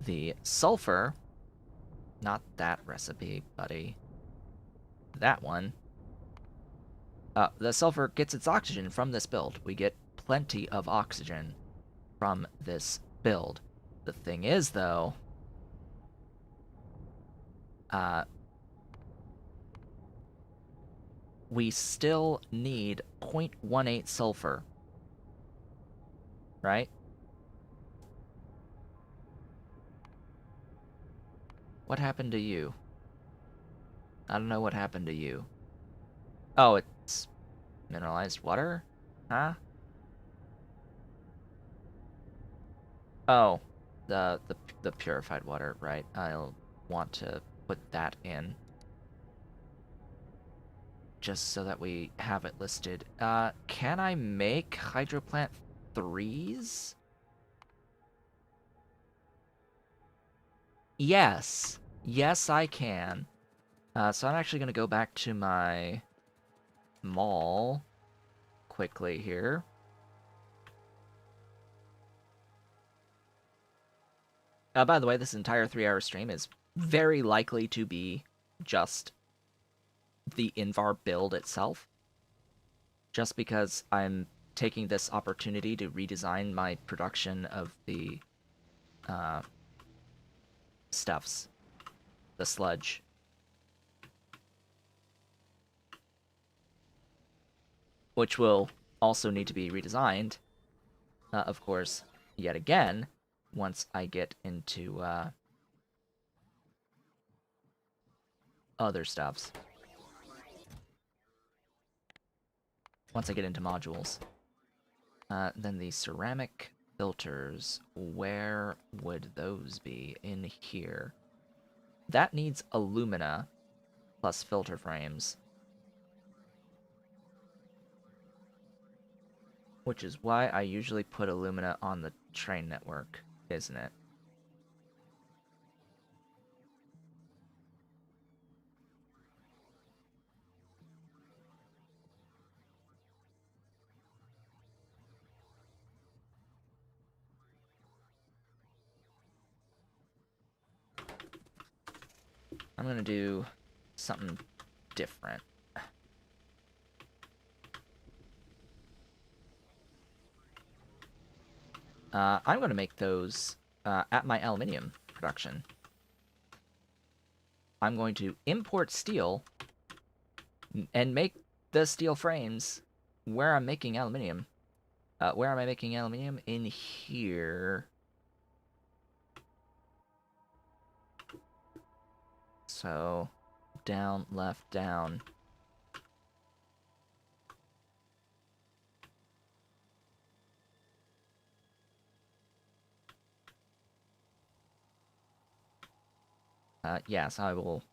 the sulfur, not that recipe, buddy, that one, the sulfur gets its oxygen from this build. We get plenty of oxygen from this build. The thing is, though, we still need 0.18 sulfur, right? What happened to you? I don't know what happened to you. Oh, it's mineralized water? Huh? Oh, the purified water, right? I'll want to put that in just so that we have it listed. Can I make hydroplant 3s? Yes. Yes, I can. So I'm actually going to go back to my mall quickly here. By the way, this entire 3-hour stream is very likely to be just the Invar build itself. Just because I'm taking this opportunity to redesign my production of the stuffs. The sludge. Which will also need to be redesigned, of course, yet again, once I get into other stuffs. Once I get into modules. Then the ceramic filters, where would those be? In here. That needs alumina plus filter frames. Which is why I usually put alumina on the train network, isn't it? I'm gonna do something different. I'm gonna make those at my aluminium production. I'm going to import steel and make the steel frames where I'm making aluminium. Where am I making aluminium? In here. So, down, left, down. Yes, I will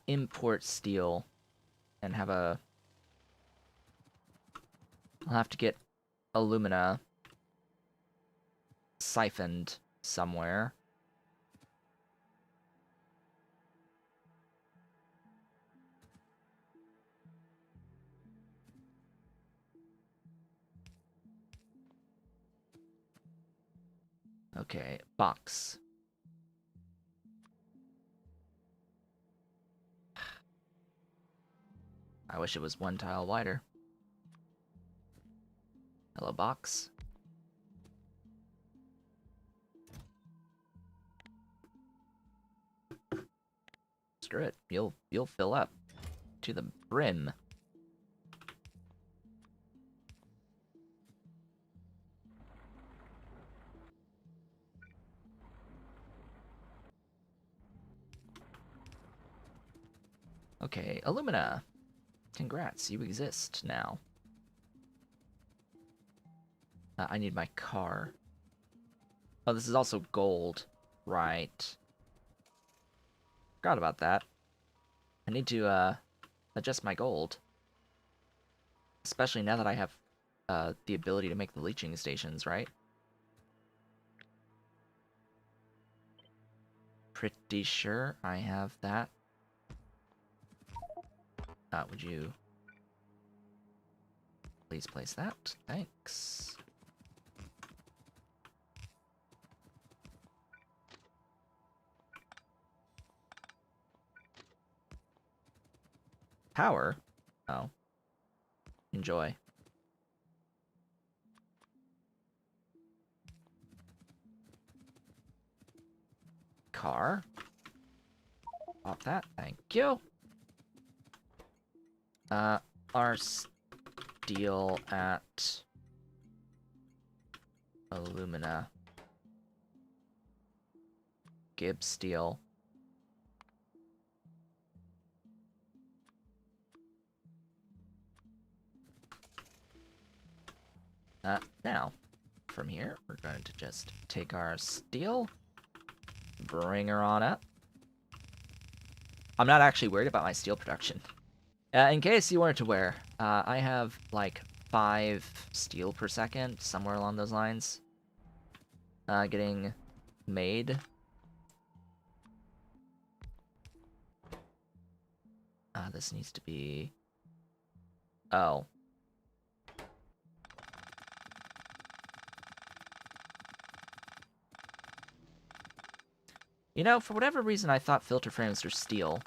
import steel and have a... I'll have to get alumina siphoned somewhere. Okay, box. I wish it was one tile wider. Hello, box. Screw it. You'll fill up to the brim. Okay, alumina. Congrats, you exist now. I need my car. Oh, this is also gold. Right. Forgot about that. I need to, adjust my gold. Especially now that I have, the ability to make the leaching stations, right? Pretty sure I have that. Would you please place that? Thanks. Power? Oh. Enjoy. Car? Pop that. Thank you. Our steel at alumina. Gibbs steel. Now. from here. We're going to just take our steel, bring her on up. I'm not actually worried about my steel production. In case you weren't aware, I have like 5 steel per second, somewhere along those lines, getting made. This needs to be... Oh. You know, for whatever reason, I thought filter frames were steel.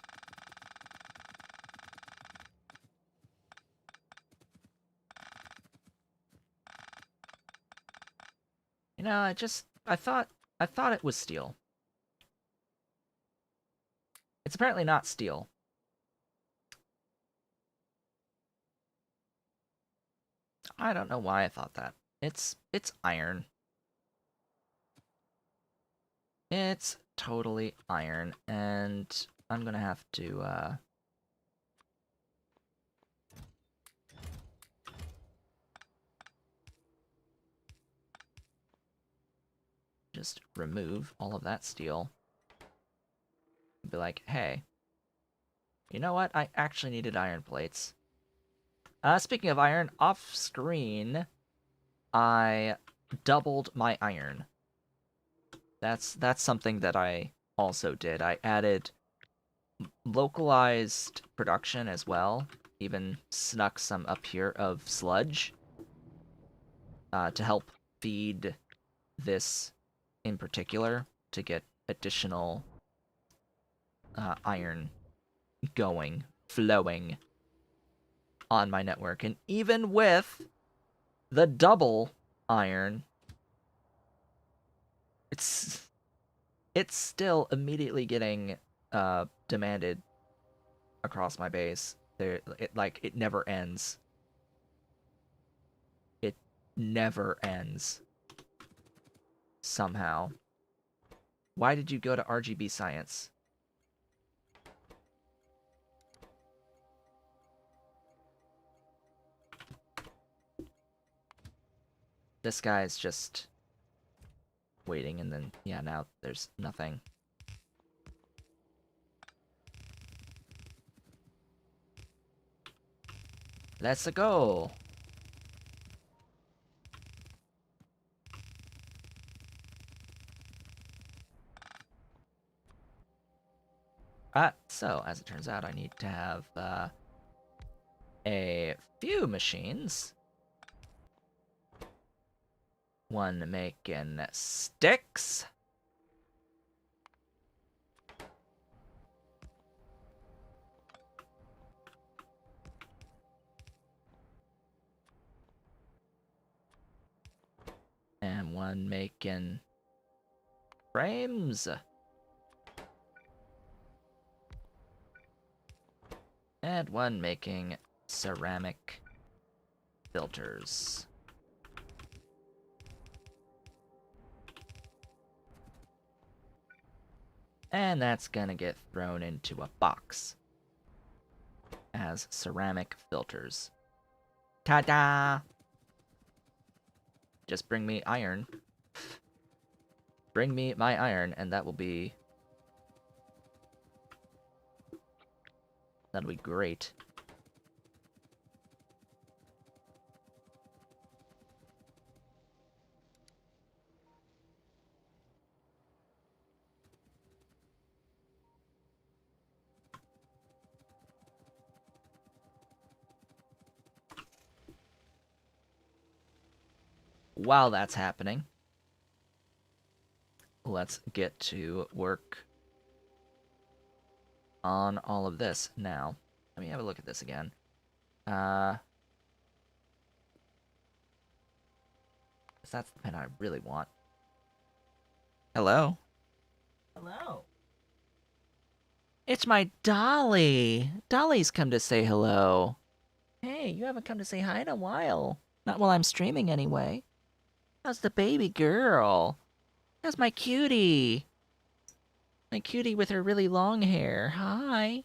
You know, I thought it was steel. It's apparently not steel. I don't know why I thought that. It's iron. It's totally iron, and I'm gonna have to, just remove all of that steel. Be like, hey, you know what? I actually needed iron plates. Speaking of iron, off screen, I doubled my iron. That's something that I also did. I added localized production as well. Even snuck some up here of sludge to help feed this in particular to get additional iron going, flowing on my network. And even with the double iron, it's still immediately getting demanded across my base. It never ends. It never ends. Somehow. Why did you go to RGB science? This guy's just waiting, and then, yeah, now there's nothing. Let's go! So, as it turns out, I need to have, a few machines. One making sticks. And one making frames. And one making ceramic filters. And that's gonna get thrown into a box as ceramic filters. Ta-da! Just bring me iron. Bring me my iron, and that'll be great. While that's happening, let's get to work on all of this now. Let me have a look at this again. That's the pen I really want. Hello? Hello. It's my Dolly. Dolly's come to say hello. Hey, you haven't come to say hi in a while. Not while I'm streaming, anyway. How's the baby girl? How's my cutie? My cutie with her really long hair. Hi.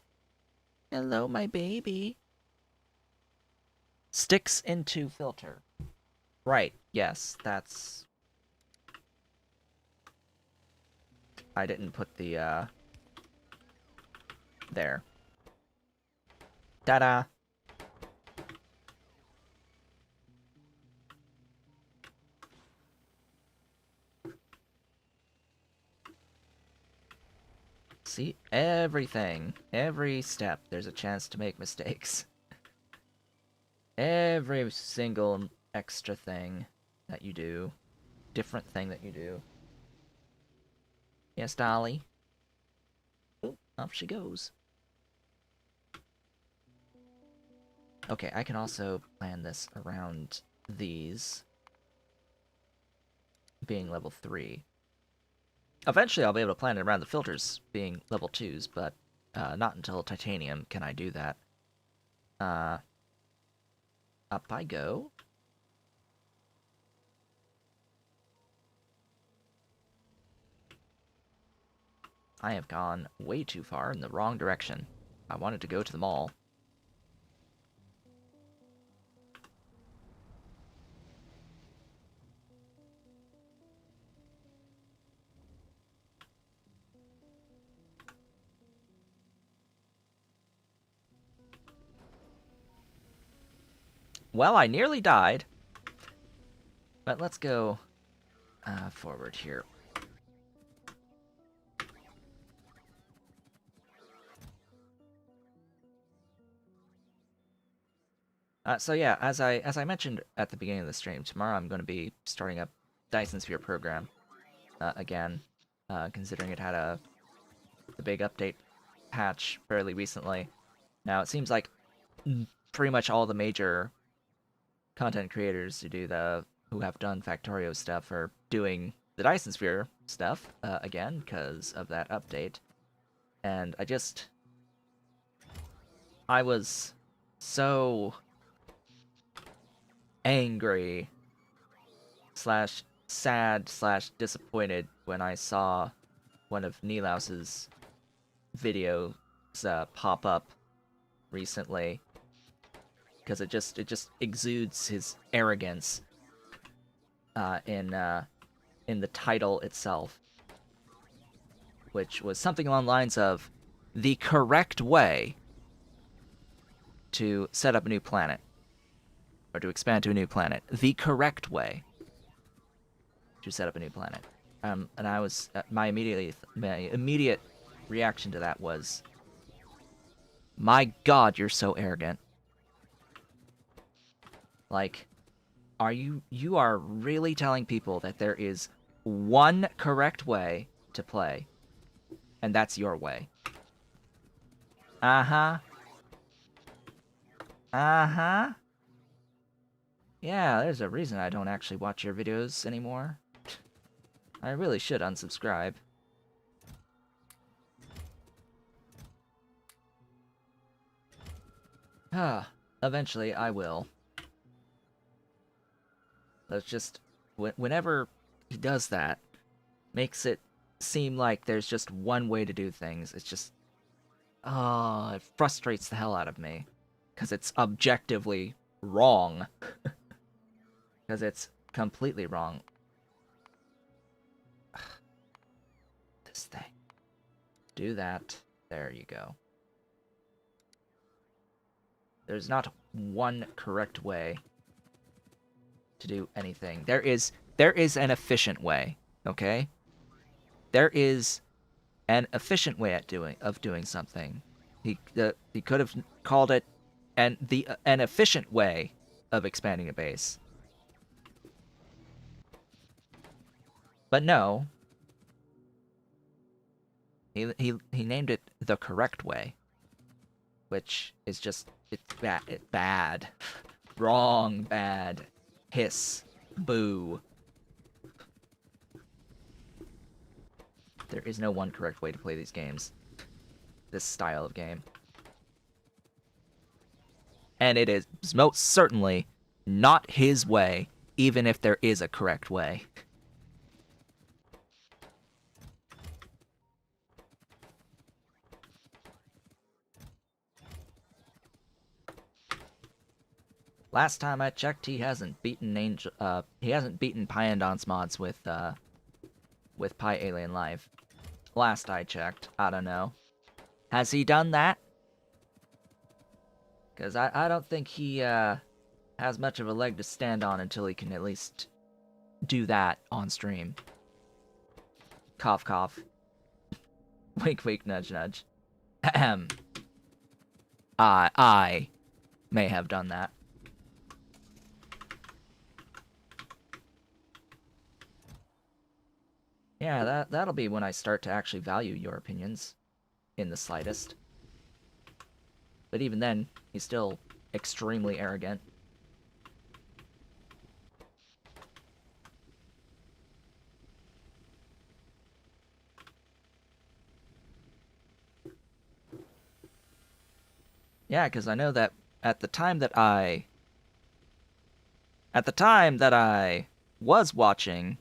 Hello, my baby. Sticks into filter. Right, yes, that's I didn't put the, there. Ta-da! See, everything, every step, there's a chance to make mistakes. Every single extra thing that you do, different thing that you do. Yes, Dolly. Oop, off she goes. Okay, I can also plan this around these being level 3. Eventually, I'll be able to plan it around the filters being level 2s, but not until titanium can I do that. Up I go. I have gone way too far in the wrong direction. I wanted to go to the mall. Well, I nearly died. But let's go forward here. So yeah, as I mentioned at the beginning of the stream, tomorrow I'm going to be starting up Dyson Sphere program again, considering it had the big update patch fairly recently. Now it seems like pretty much all the major content creators who have done Factorio stuff are doing the Dyson Sphere stuff again because of that update, and I was so angry slash sad slash disappointed when I saw one of Nilaus's videos pop up recently, because it just exudes his arrogance in the title itself, which was something along the lines of the correct way to set up a new planet or to expand to a new planet. The correct way to set up a new planet. And I was my immediate reaction to that was, my God, you're so arrogant. Like, you are really telling people that there is one correct way to play, and that's your way. Uh-huh. Uh-huh. Yeah, there's a reason I don't actually watch your videos anymore. I really should unsubscribe. Eventually I will. That's just... whenever he does that, makes it seem like there's just one way to do things. It's just... it frustrates the hell out of me. Because it's objectively wrong. Because it's completely wrong. This thing. Do that. There you go. There's not one correct way to do anything. There is an efficient way, okay? There is an efficient way of doing something. He could have called it an efficient way of expanding a base. But no. He named it the correct way, which is just bad. Wrong, bad. Hiss. Boo. There is no one correct way to play these games. This style of game. And it is most certainly not his way, even if there is a correct way. Last time I checked, he hasn't beaten Pyandon's mods with Pi Alien Live. Last I checked. I don't know. Has he done that? Because I don't think he has much of a leg to stand on until he can at least do that on stream. Cough, cough. Wink, wink, nudge, nudge. Ahem. I may have done that. Yeah, that'll be when I start to actually value your opinions in the slightest. But even then, he's still extremely arrogant. Yeah, because I know that at the time that I was watching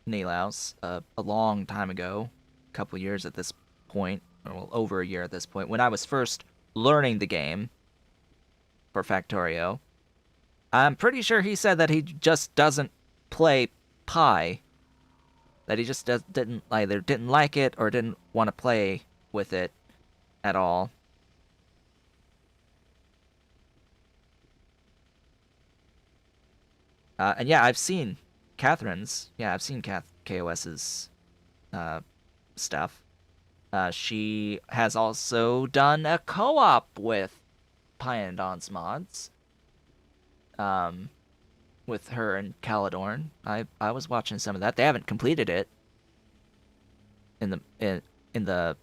Nilaus a long time ago, a couple years at this point, or well, over a year at this point, when I was first learning the game for Factorio, I'm pretty sure he said that he just doesn't play Pi. That he just didn't either didn't like it or didn't want to play with it at all. And yeah, I've seen Catherine's. Yeah, I've seen KOS's stuff. She has also done a co-op with Pyandon's mods. With her and Caladorn. I was watching some of that. They haven't completed it in the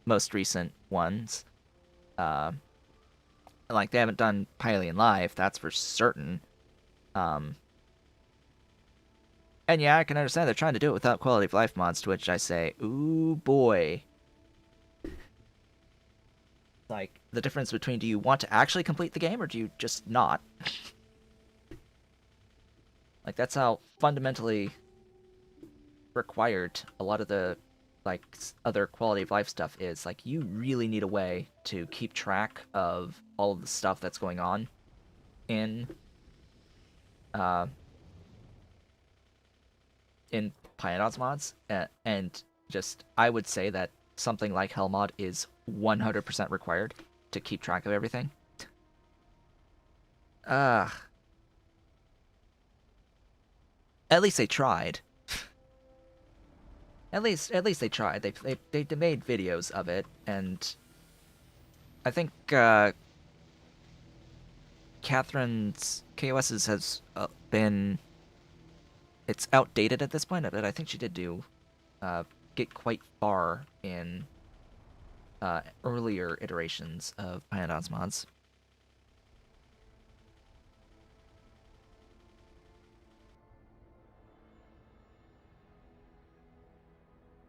most recent ones. Like they haven't done Pylean Live, that's for certain. And yeah, I can understand they're trying to do it without quality of life mods, to which I say, ooh boy. Like, the difference between do you want to actually complete the game or do you just not? Like, that's how fundamentally required a lot of the, like, other quality of life stuff is. Like, you really need a way to keep track of all of the stuff that's going on in Pyandon's mods, and just, I would say that something like Hellmod is 100% required to keep track of everything. At least they tried. At least they tried. They made videos of it, and I think Catherine's KOS's has been, it's outdated at this point, but I think she did get quite far in earlier iterations of Pyandon's mods.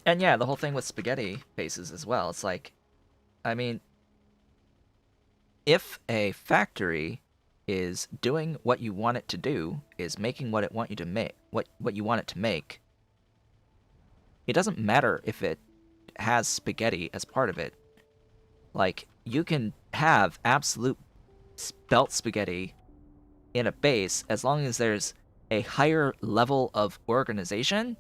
And yeah, the whole thing with spaghetti faces as well. It's like, I mean, if a factory is doing what you want it to do, is making what it want you to make, what you want it to make, it doesn't matter if it has spaghetti as part of it. Like, you can have absolute belt spaghetti in a base as long as there's a higher level of organization.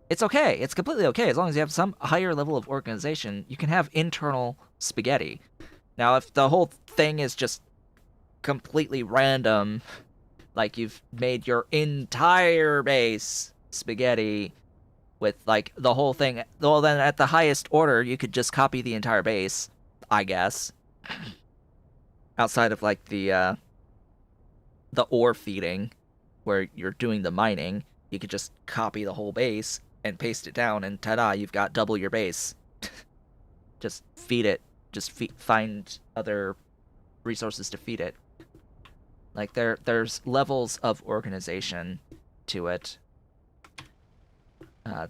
It's okay. It's completely okay. As long as you have some higher level of organization, you can have internal spaghetti. Now, if the whole thing is just completely random, like you've made your entire base spaghetti with, like, the whole thing, well, then at the highest order, you could just copy the entire base, I guess. Outside of, like, the ore feeding, where you're doing the mining, you could just copy the whole base and paste it down, and ta-da, you've got double your base. Just feed it. Just find other resources to feed it. Like, there's levels of organization to it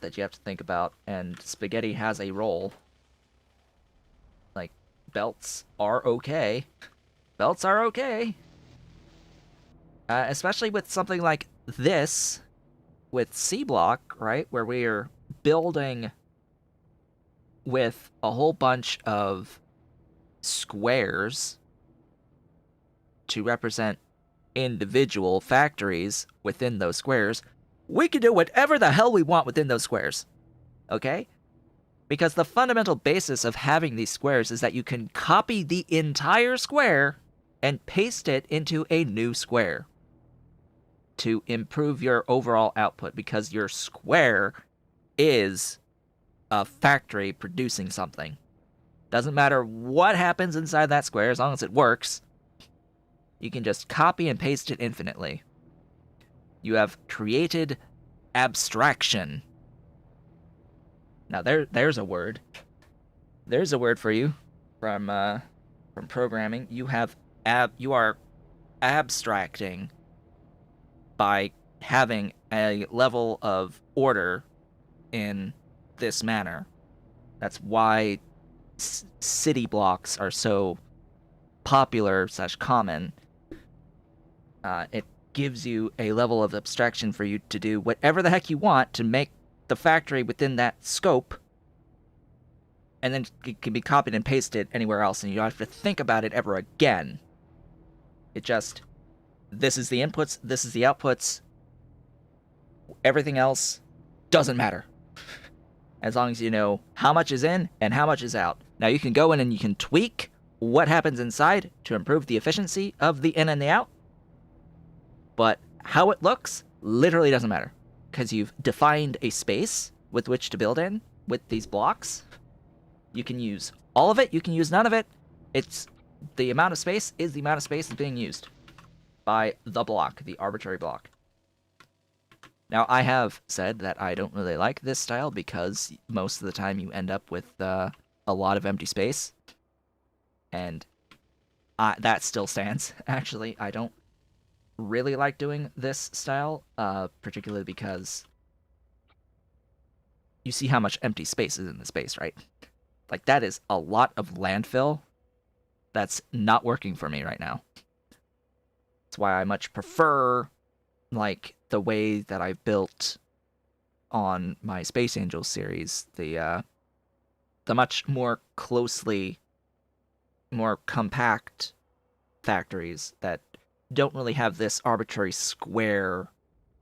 that you have to think about, and spaghetti has a role. Like, belts are okay. Belts are okay. Especially with something like this, with Sea Block, right, where we are building with a whole bunch of squares to represent individual factories within those squares. We can do whatever the hell we want within those squares. Okay? Because the fundamental basis of having these squares is that you can copy the entire square and paste it into a new square to improve your overall output, because your square is a factory producing something. Doesn't matter what happens inside that square, as long as it works, you can just copy and paste it infinitely. You have created abstraction. Now there's a word. There's a word for you from programming. You are abstracting by having a level of order in this manner. That's why city blocks are so popular / common. It gives you a level of abstraction for you to do whatever the heck you want to make the factory within that scope, and then it can be copied and pasted anywhere else, and you don't have to think about it ever again. It just, this is the inputs, this is the outputs, everything else doesn't matter. As long as you know how much is in and how much is out. Now you can go in and you can tweak what happens inside to improve the efficiency of the in and the out, but how it looks literally doesn't matter, because you've defined a space with which to build in with these blocks. You can use all of it, you can use none of it. It's the amount of space is the amount of space that's being used by the block, the arbitrary block. Now, I have said that I don't really like this style because most of the time you end up with a lot of empty space. And that still stands, actually. I don't really like doing this style, particularly because you see how much empty space is in the space, right? Like, that is a lot of landfill that's not working for me right now. That's why I much prefer, like, the way that I've built on my Space Angels series, the much more closely, more compact factories that don't really have this arbitrary square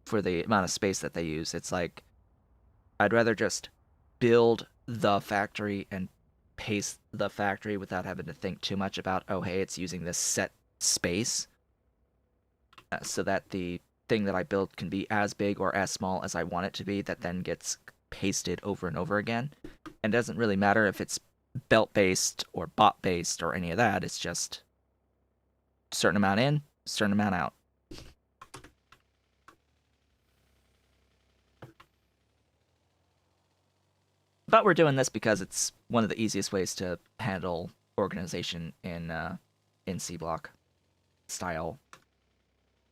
for the amount of space that they use. It's like, I'd rather just build the factory and paste the factory without having to think too much about, oh, hey, it's using this set space, so that the thing that I build can be as big or as small as I want it to be, that then gets pasted over and over again. And it doesn't really matter if it's belt-based or bot-based or any of that. It's just certain amount in, certain amount out. But we're doing this because it's one of the easiest ways to handle organization in Sea Block style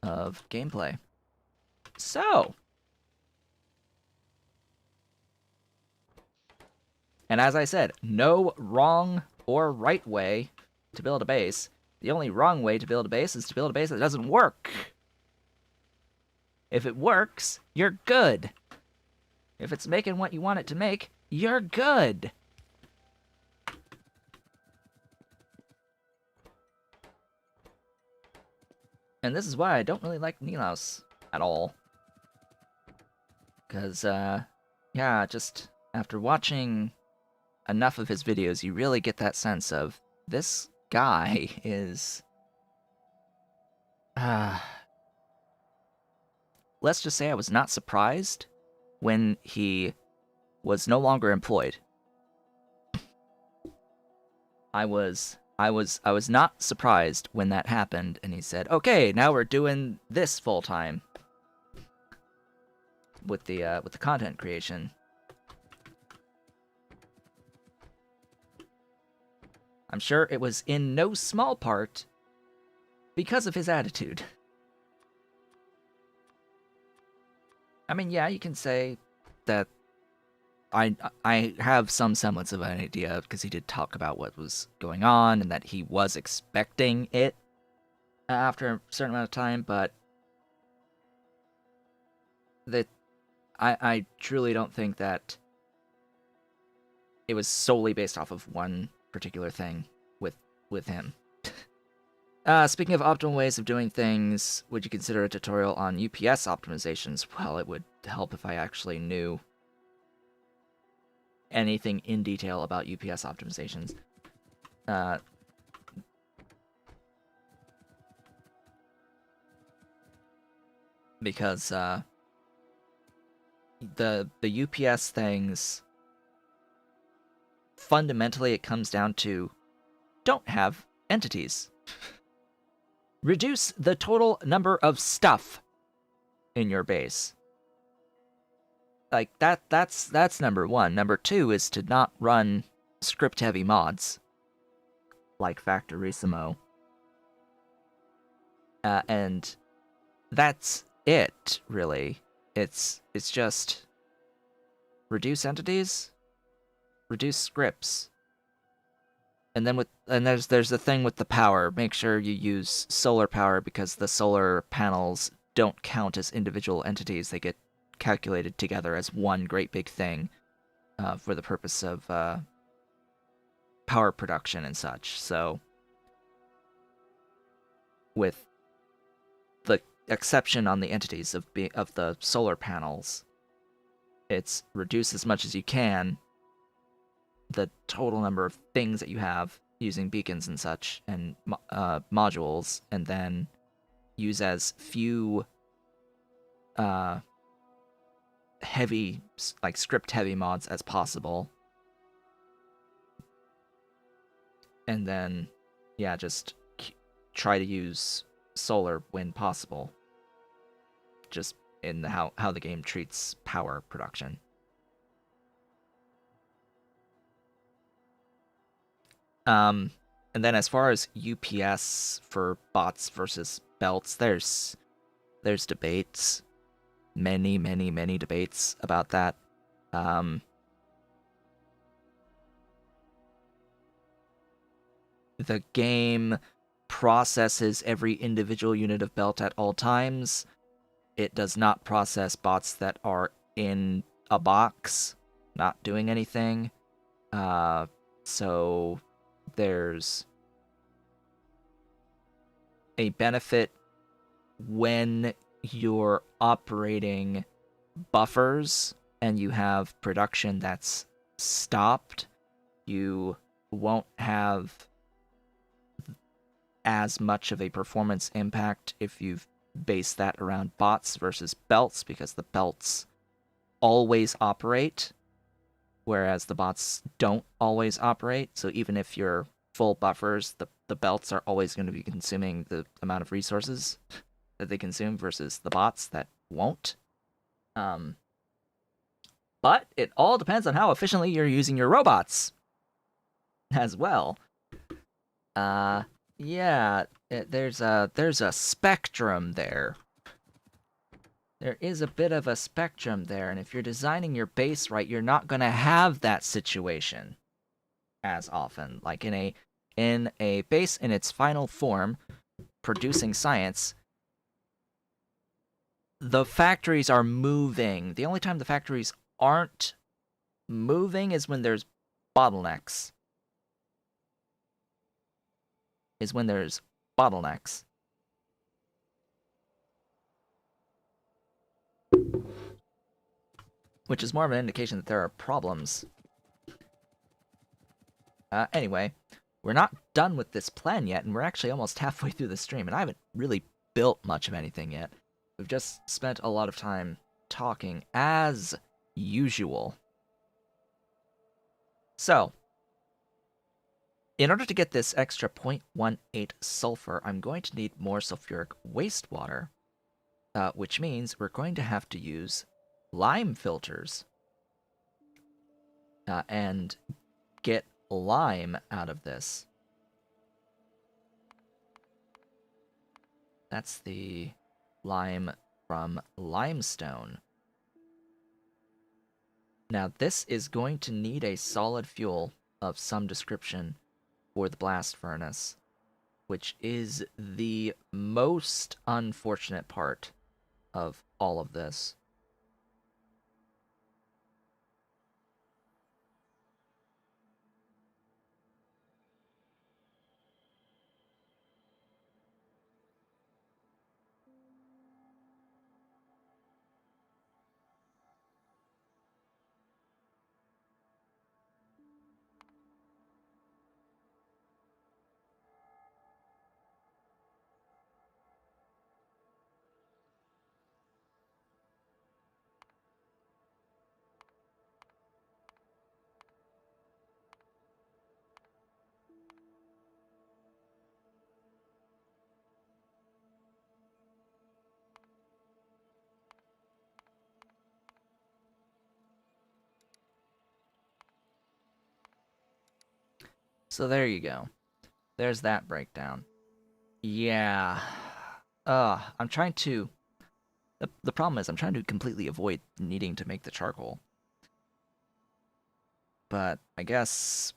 of gameplay. So, and as I said, no wrong or right way to build a base. The only wrong way to build a base is to build a base that doesn't work. If it works, you're good. If it's making what you want it to make, you're good. And this is why I don't really like Nilaus at all. Because, yeah, just after watching enough of his videos, you really get that sense of, this guy is... let's just say I was not surprised when he was no longer employed. I was not surprised when that happened, and he said, "Okay, now we're doing this full time with the content creation." I'm sure it was in no small part because of his attitude. I mean, yeah, you can say that I have some semblance of an idea, because he did talk about what was going on and that he was expecting it after a certain amount of time, but that I truly don't think that it was solely based off of one particular thing with him. Speaking of optimal ways of doing things, would you consider a tutorial on UPS optimizations? Well, it would help if I actually knew anything in detail about UPS optimizations. Because the UPS things, fundamentally it comes down to don't have entities. Reduce the total number of stuff in your base. Like that's number one. Number two is to not run script heavy mods like Factorissimo. And that's it, really. It's just reduce entities, reduce scripts. And then there's the thing with the power. Make sure you use solar power because the solar panels don't count as individual entities. They get calculated together as one great big thing for the purpose of power production and such. So, with the exception on the entities of the solar panels, it's reduce as much as you can the total number of things that you have using beacons and such and modules, and then use as few heavy, like script heavy mods as possible. And then, yeah, just try to use solar when possible. Just in how the game treats power production. And then as far as UPS for bots versus belts, there's debates. Many debates about that. The game processes every individual unit of belt at all times. It does not process bots that are in a box, not doing anything. So there's a benefit when you're operating buffers and you have production that's stopped. You won't have as much of a performance impact if you've based that around bots versus belts, because the belts always operate, whereas the bots don't always operate. So even if you're full buffers, the belts are always going to be consuming the amount of resources that they consume versus the bots that won't. But it all depends on how efficiently you're using your robots as well. Yeah, there's a spectrum there. There is a bit of a spectrum there, and if you're designing your base right, you're not going to have that situation as often. Like in a base in its final form, producing science, the factories are moving. The only time the factories aren't moving is when there's bottlenecks. Which is more of an indication that there are problems. Anyway, we're not done with this plan yet, and we're actually almost halfway through the stream, and I haven't really built much of anything yet. We've just spent a lot of time talking, as usual. So, in order to get this extra 0.18 sulfur, I'm going to need more sulfuric wastewater, which means we're going to have to use lime filters and get lime out of this. That's the lime from limestone. Now this is going to need a solid fuel of some description for the blast furnace, which is the most unfortunate part of all of this. So there you go. There's that breakdown. Yeah. I'm trying to. The problem is, I'm trying to completely avoid needing to make the charcoal. But I guess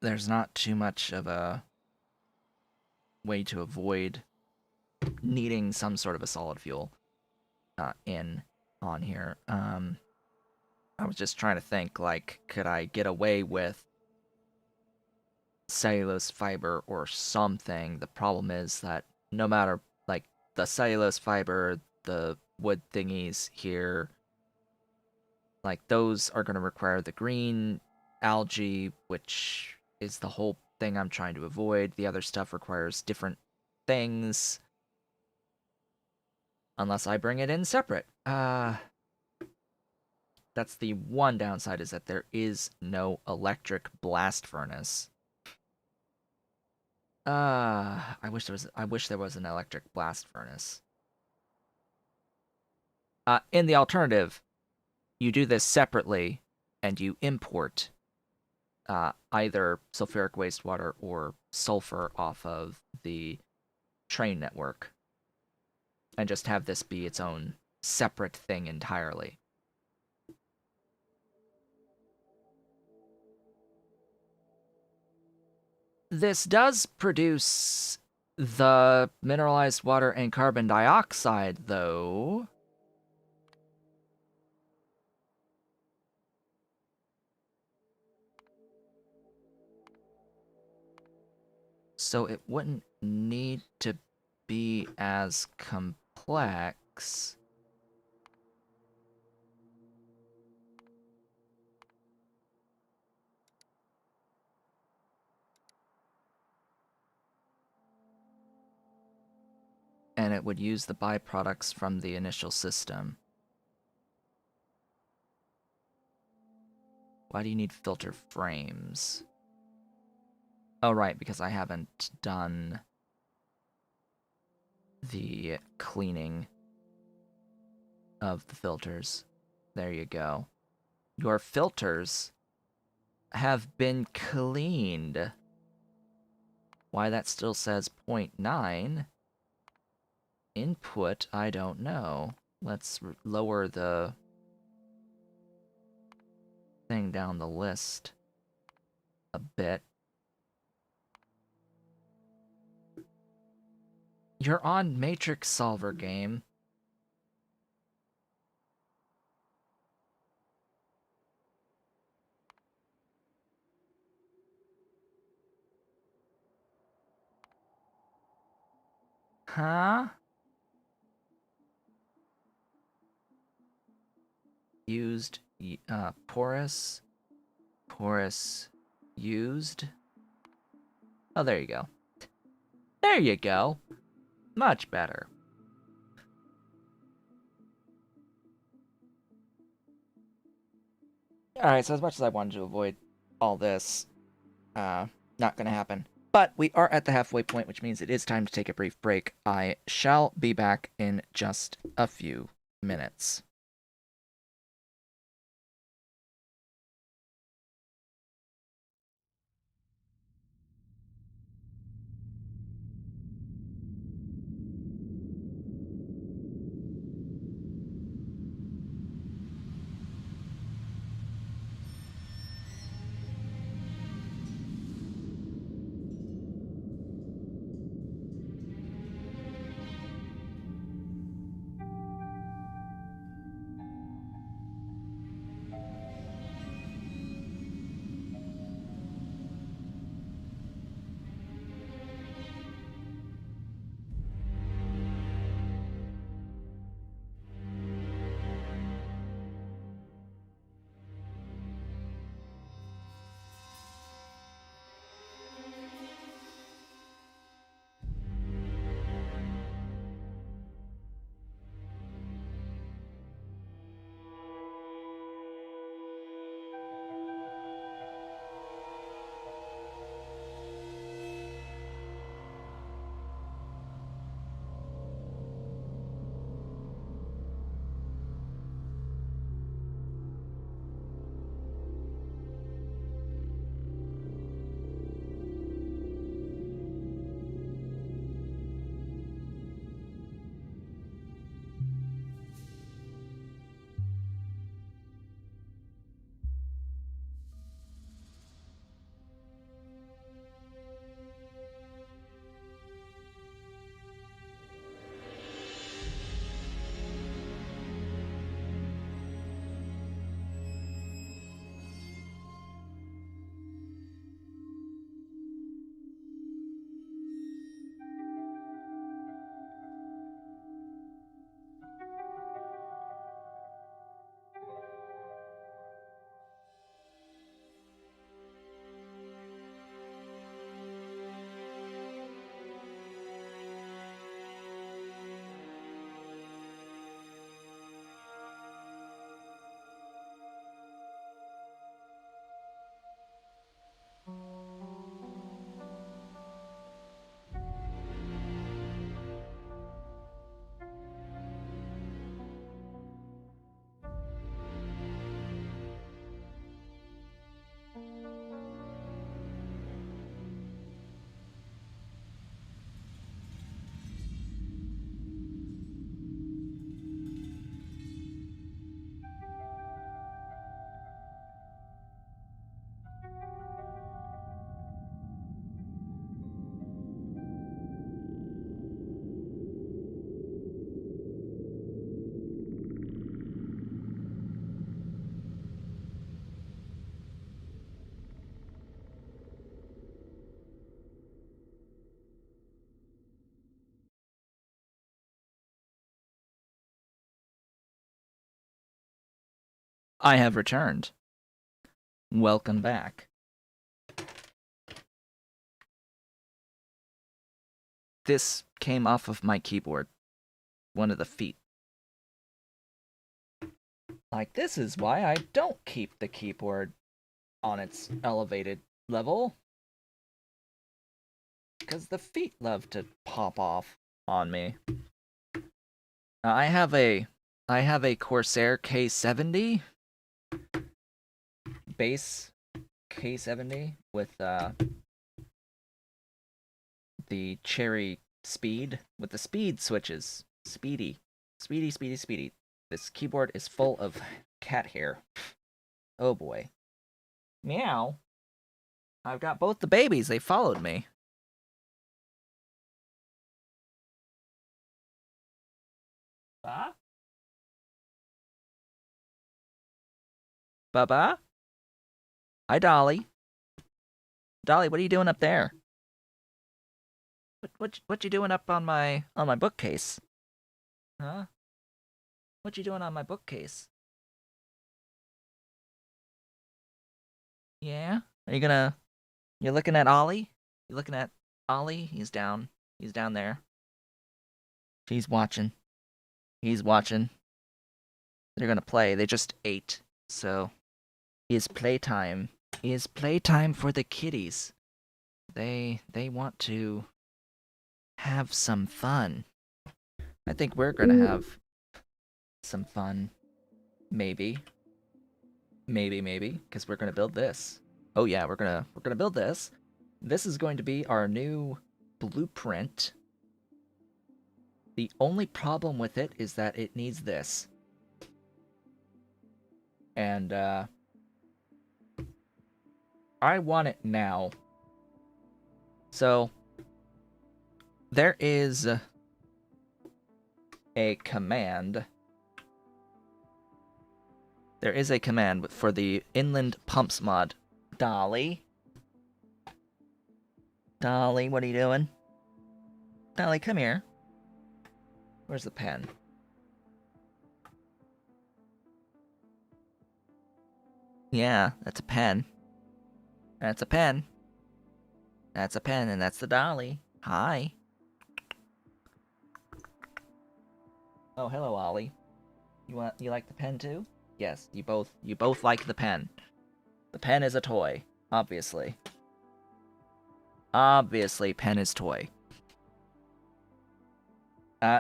there's not too much of a way to avoid needing some sort of a solid fuel in on here. I was just trying to think, like, could I get away with cellulose fiber or something? The problem is that no matter, like, the cellulose fiber, the wood thingies here, like, those are going to require the green algae, which is the whole thing I'm trying to avoid. The other stuff requires different things, unless I bring it in separate. That's the one downside, is that there is no electric blast furnace. I wish there was an electric blast furnace. In the alternative, you do this separately and you import either sulfuric wastewater or sulfur off of the train network and just have this be its own separate thing entirely. This does produce the mineralized water and carbon dioxide, though. So it wouldn't need to be as complex. And it would use the byproducts from the initial system. Why do you need filter frames? Oh, right, because I haven't done the cleaning of the filters. There you go. Your filters have been cleaned. Why that still says 0.9 input, I don't know. Let's lower the thing down the list a bit. You're on Matrix Solver game. Huh? Used, porous, used. Oh, there you go. There you go. Much better. Alright, so as much as I wanted to avoid all this, not gonna happen. But we are at the halfway point, which means it is time to take a brief break. I shall be back in just a few minutes. I have returned. Welcome back. This came off of my keyboard. One of the feet. Like, this is why I don't keep the keyboard on its elevated level. Because the feet love to pop off on me. I have a Corsair K70 base K70 with the cherry speed with the speed switches. Speedy. This keyboard is full of cat hair. Oh boy. Meow. I've got both the babies. They followed me. Ba? Baba? Hi, Dolly. Dolly, what are you doing up there? What you doing up on my bookcase? Huh? What you doing on my bookcase? Yeah? You're looking at Ollie? You looking at Ollie? He's down there. He's watching. He's watching. They're gonna play. They just ate, so it's playtime. It's playtime for the kitties. They want to have some fun. I think we're gonna have some fun. Maybe, because we're gonna build this. Oh yeah, we're gonna build this. This is going to be our new blueprint. The only problem with it is that it needs this. And I want it now. So there is a command. There is a command for the inland pumps mod. Dolly? Dolly, what are you doing? Dolly, come here. Where's the pen? Yeah, that's a pen. That's a pen. That's a pen, and that's the Dolly. Hi. Oh, hello, Ollie. You like the pen too? Yes, you both like the pen. The pen is a toy, obviously. Obviously, pen is toy.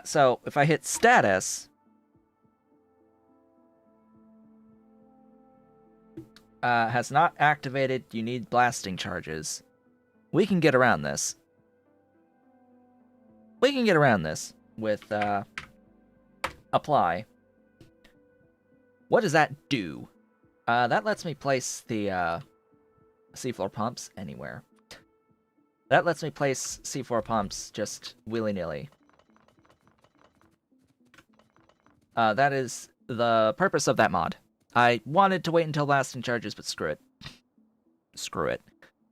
So if I hit status, has not activated. You need blasting charges. We can get around this. We can get around this with apply. What does that do? That lets me place the seafloor pumps anywhere. That lets me place seafloor pumps just willy-nilly. That is the purpose of that mod. I wanted to wait until blasting charges, but screw it. Screw it.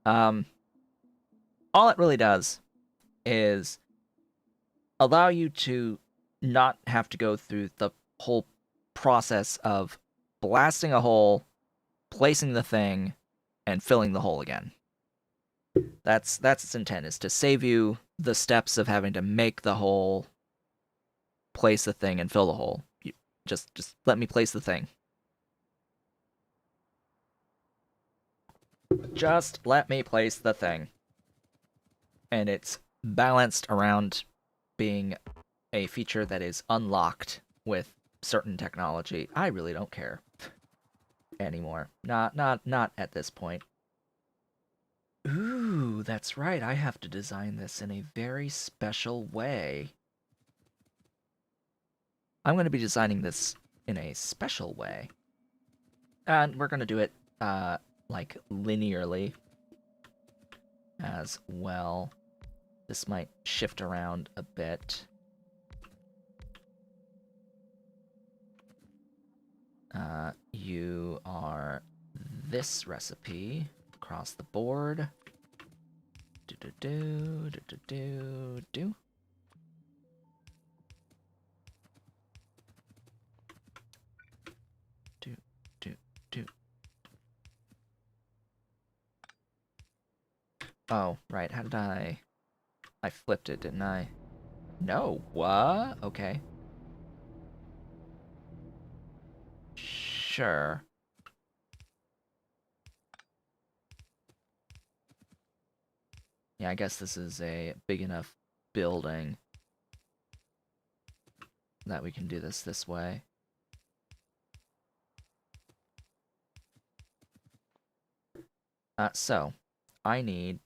All it really does is allow you to not have to go through the whole process of blasting a hole, placing the thing, and filling the hole again. That's its intent, is to save you the steps of having to make the hole, place the thing, and fill the hole. Just let me place the thing. Just let me place the thing. And it's balanced around being a feature that is unlocked with certain technology. I really don't care anymore. Not at this point. Ooh, that's right. I have to design this in a very special way. I'm going to be designing this in a special way. And we're going to do it, like, linearly as well. This might shift around a bit. You are this recipe across the board. Do. Oh, right, how did I flipped it, didn't I? No, what? Okay. Sure. Yeah, I guess this is a big enough building that we can do this way. So, I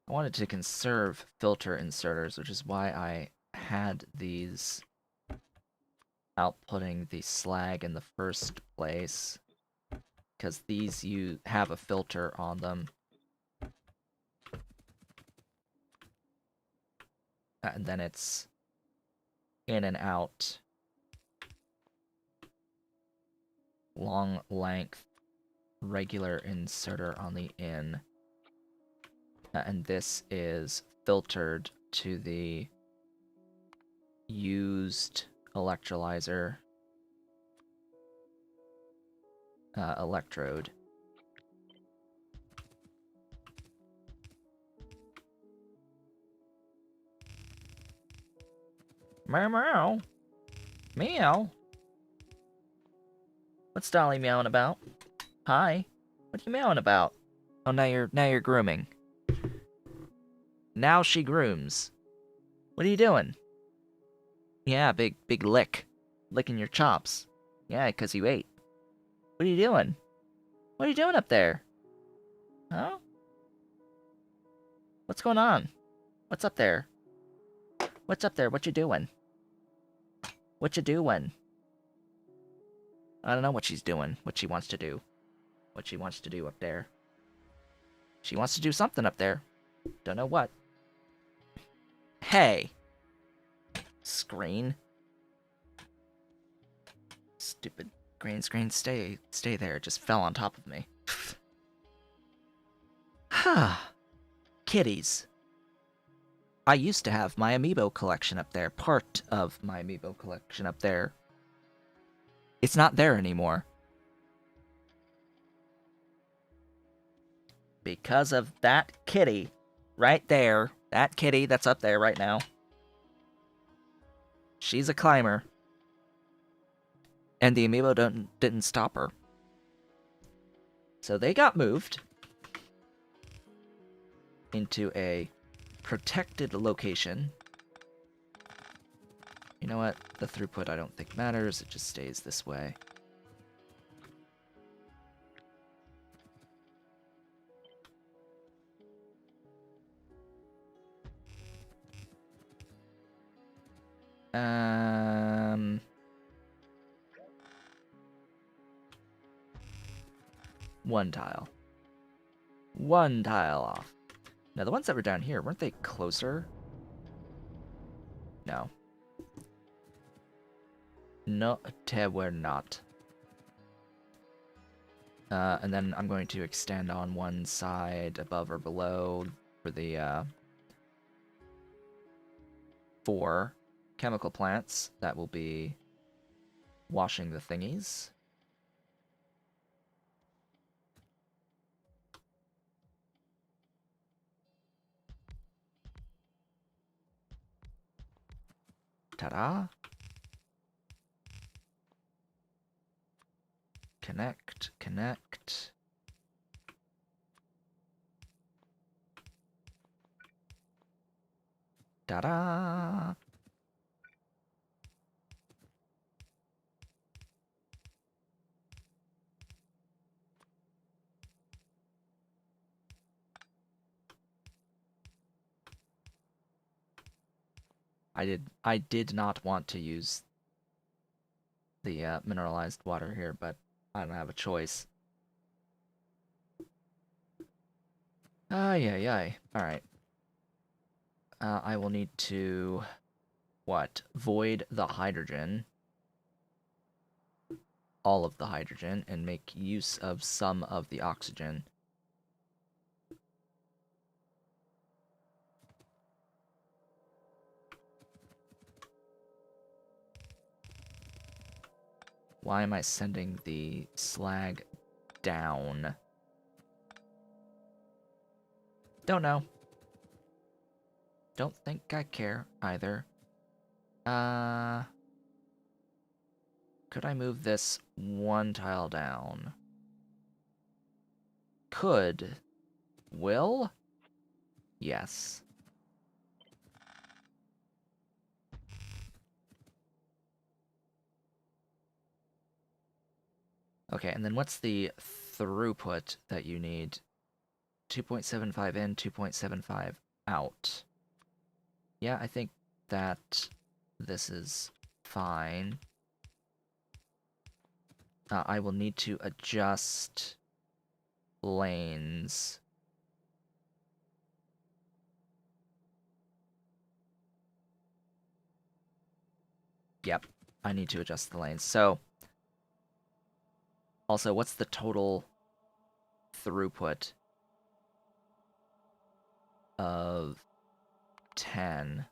wanted to conserve filter inserters, which is why I had these outputting the slag in the first place, because these you have a filter on them. And then it's in and out, long length, regular inserter on the in. And this is filtered to the used electrolyzer electrode. Meow meow. Meow. What's Dolly meowing about? Hi. What are you meowing about? Oh, now you're grooming. Now she grooms. What are you doing? Yeah, big lick. Licking your chops. Yeah, 'cause you ate. What are you doing? What are you doing up there? Huh? What's going on? What's up there? What's up there? What you doing? What you doing? I don't know what she's doing. What she wants to do. What she wants to do up there. She wants to do something up there. Don't know what. Hey! Screen. Stupid green screen. Stay there. It just fell on top of me. Ha! Kitties. I used to have my amiibo collection up there. Part of my amiibo collection up there. It's not there anymore. Because of that kitty. Right there. That kitty that's up there right now. She's a climber. And the amiibo didn't stop her. So they got moved into a protected location. You know what? The throughput I don't think matters. It just stays this way. One tile. One tile off. Now, the ones that were down here, weren't they closer? No. No, they were not. And then I'm going to extend on one side above or below for the 4 chemical plants that will be washing the thingies. Ta-da! Connect, connect. Ta-da! I did not want to use the mineralized water here, but I don't have a choice. Ay, ay, ay. Alright. I will need to... What? Void the hydrogen. All of the hydrogen, and make use of some of the oxygen. Why am I sending the slag down? Don't know. Don't think I care either. Could I move this one tile down? Could. Will? Yes. Okay, and then what's the throughput that you need? 2.75 in, 2.75 out. Yeah, I think that this is fine. I will need to adjust lanes. Yep, I need to adjust the lanes. So, also, what's the total throughput of 10?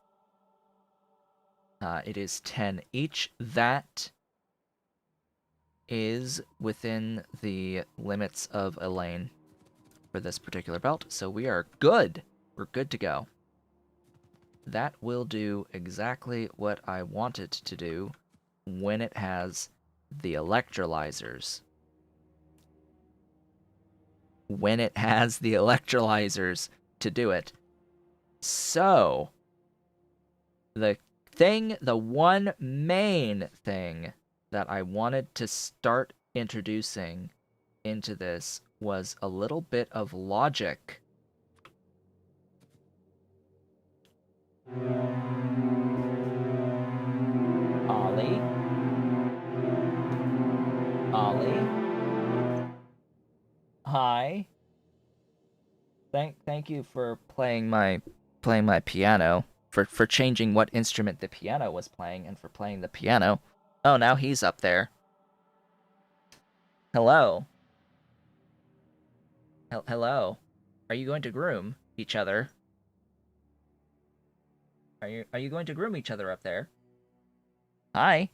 It is 10 each. That is within the limits of a lane for this particular belt, so we are good. We're good to go. That will do exactly what I want it to do when it has the electrolyzers. When it has the electrolyzers to do it. So, the one main thing that I wanted to start introducing into this was a little bit of logic. Ollie? Ollie? Hi. Thank you for playing my piano, for changing what instrument the piano was playing and for playing the piano. Oh, now he's up there. Hello. Hello. Are you going to groom each other? Are you going to groom each other up there? Hi.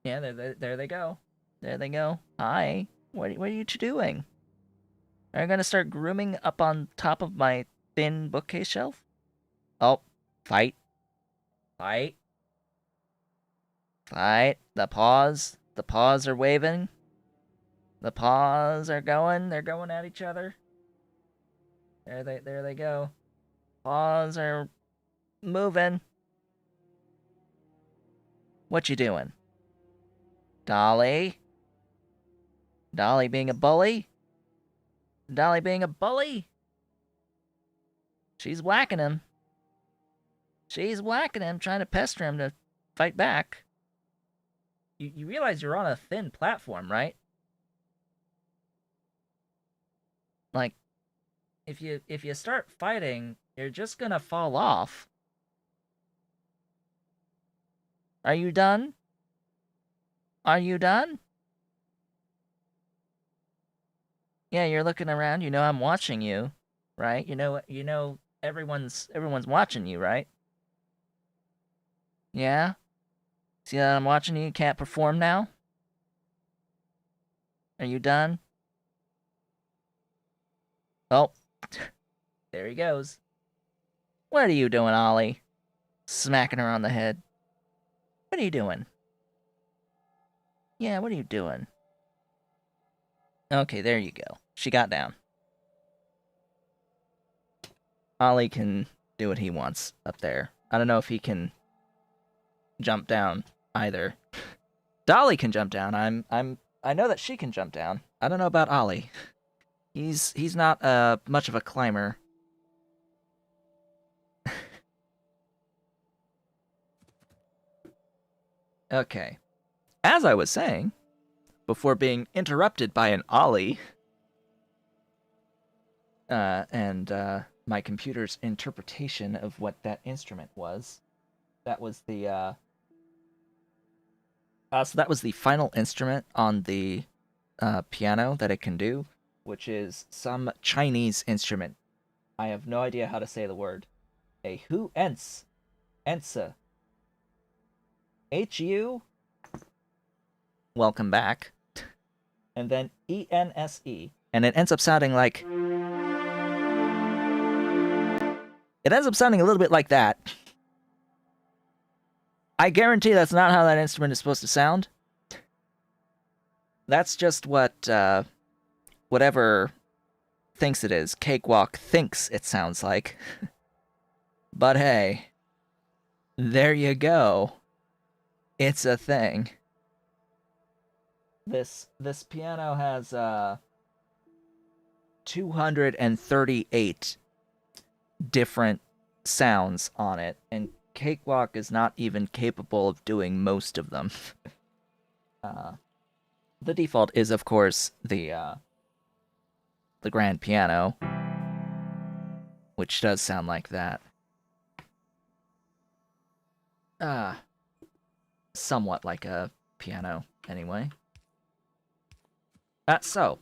Yeah, there they go. There they go. Hi. What are you two doing? Are you gonna start grooming up on top of my thin bookcase shelf? Oh, fight. Fight. Fight. The paws. The paws are waving. The paws are going. They're going at each other. There they go. Paws are moving. What you doing? Dolly? Dolly being a bully? Dolly being a bully? She's whacking him. She's whacking him, trying to pester him to fight back. You realize you're on a thin platform, right? Like, if you start fighting, you're just gonna fall off. Are you done? Are you done? Yeah, you're looking around. You know I'm watching you, right? You know everyone's watching you, right? Yeah? See that I'm watching you? You can't perform now? Are you done? Oh, there he goes. What are you doing, Ollie? Smacking her on the head. What are you doing? Yeah, what are you doing? Okay, there you go. She got down. Ollie can do what he wants up there. I don't know if he can jump down either. Dolly can jump down. I know that she can jump down. I don't know about Ollie. He's not much of a climber. Okay. As I was saying, before being interrupted by an Ollie, and my computer's interpretation of what that instrument was, that was the so that was the final instrument on the piano that it can do, which is some Chinese instrument. I have no idea how to say the word. A hu ents, ensa, hu. Welcome back. and then E-N-S-E. And it ends up sounding like... It ends up sounding a little bit like that. I guarantee that's not how that instrument is supposed to sound. That's just what, whatever thinks it is, Cakewalk thinks it sounds like. But hey, there you go. It's a thing. This piano has 238 different sounds on it, and Cakewalk is not even capable of doing most of them. The default is, of course, the grand piano, which does sound like that. Somewhat like a piano, anyway. So,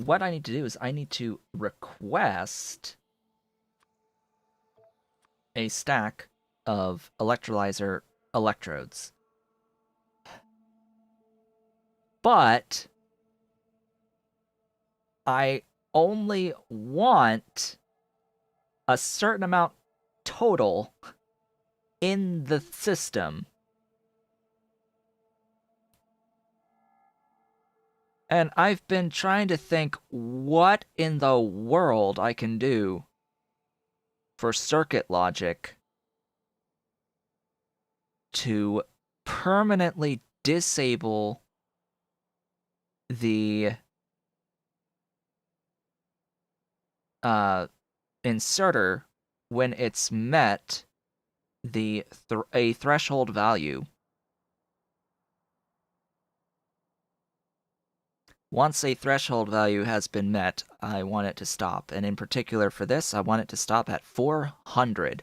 what I need to do is I need to request a stack of electrolyzer electrodes. But I only want a certain amount total in the system. And I've been trying to think what in the world I can do for circuit logic to permanently disable the inserter when it's met a threshold value. Once a threshold value has been met, I want it to stop. And in particular for this, I want it to stop at 400.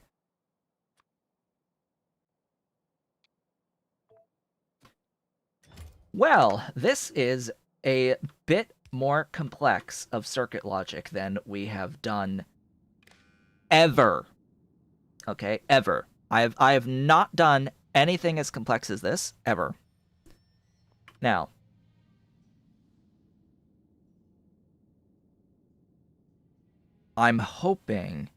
Well, this is a bit more complex of circuit logic than we have done ever. Okay, ever. I have not done anything as complex as this, ever. Now, I'm hoping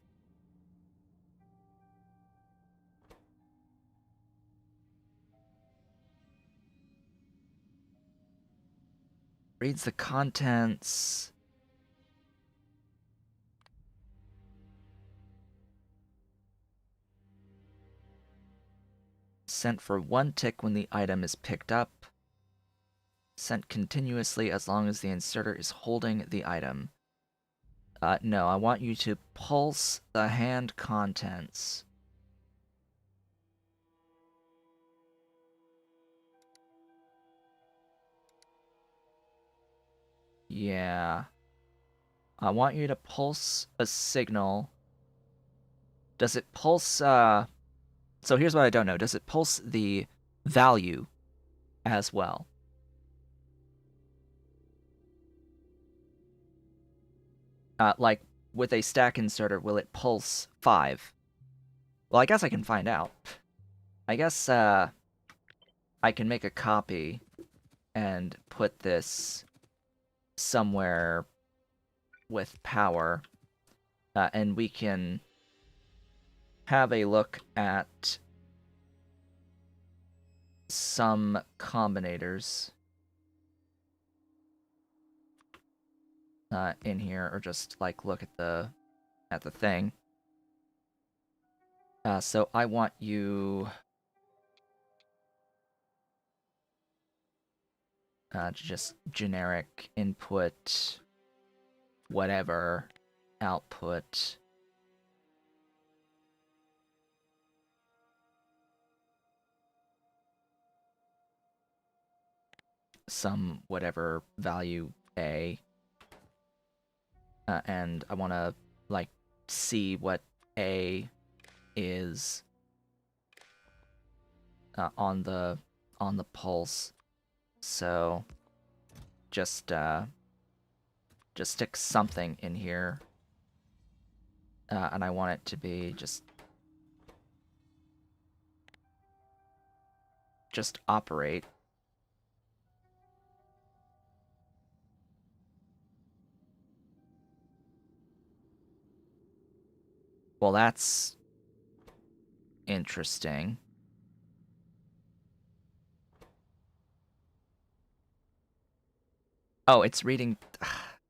reads the contents. Sent for 1 tick when the item is picked up. Sent continuously as long as the inserter is holding the item. No, I want you to pulse the hand contents. Yeah. I want you to pulse a signal. Does it pulse, So here's what I don't know. Does it pulse the value as well? Like, with a stack inserter, will it pulse 5? Well, I guess I can find out. I guess, I can make a copy and put this somewhere with power, and we can have a look at some combinators in here, or just like look at the thing. So I want you just generic input, whatever, output. Some whatever value A. And I want to, like, see what A is on the pulse. So just stick something in here, and I want it to be just operate. Well, that's interesting. Oh, it's reading.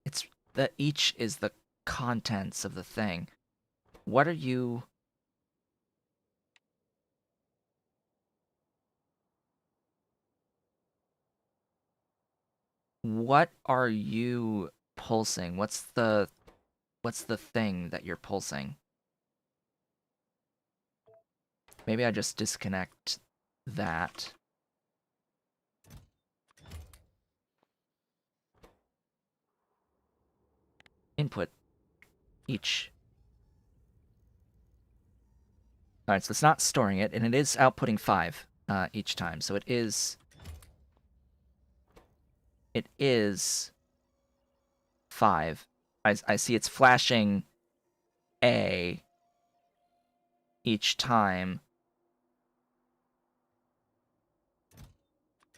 It's the each is the contents of the thing. What are you? What are you pulsing? What's the thing that you're pulsing? Maybe I just disconnect that. Input each. Alright, so it's not storing it, and it is outputting 5 each time. So it is 5. I see it's flashing A each time.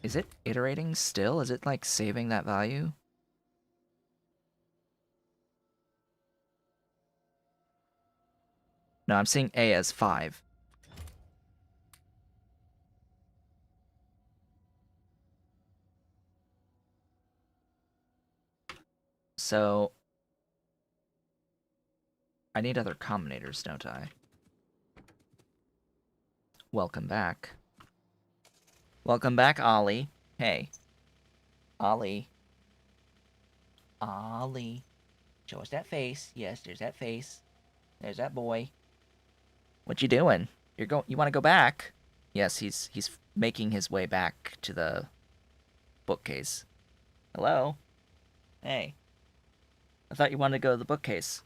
Is it iterating still? Is it, like, saving that value? No, I'm seeing A as 5. So I need other combinators, don't I? Welcome back. Welcome back, Ollie. Hey. Ollie. Ollie. Show us that face. Yes, there's that face. There's that boy. What you doing? You want to go back? Yes, he's making his way back to the bookcase. Hello? Hey. I thought you wanted to go to the bookcase.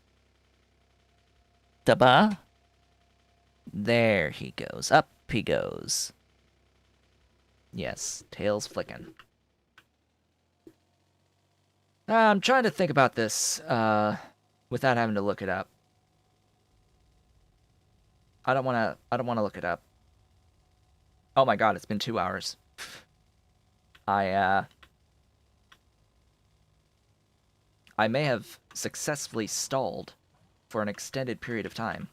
Daba? There he goes. Up he goes. Yes, tails flicking. I'm trying to think about this without having to look it up. I don't want to look it up. Oh my god, it's been 2 hours. I may have successfully stalled for an extended period of time.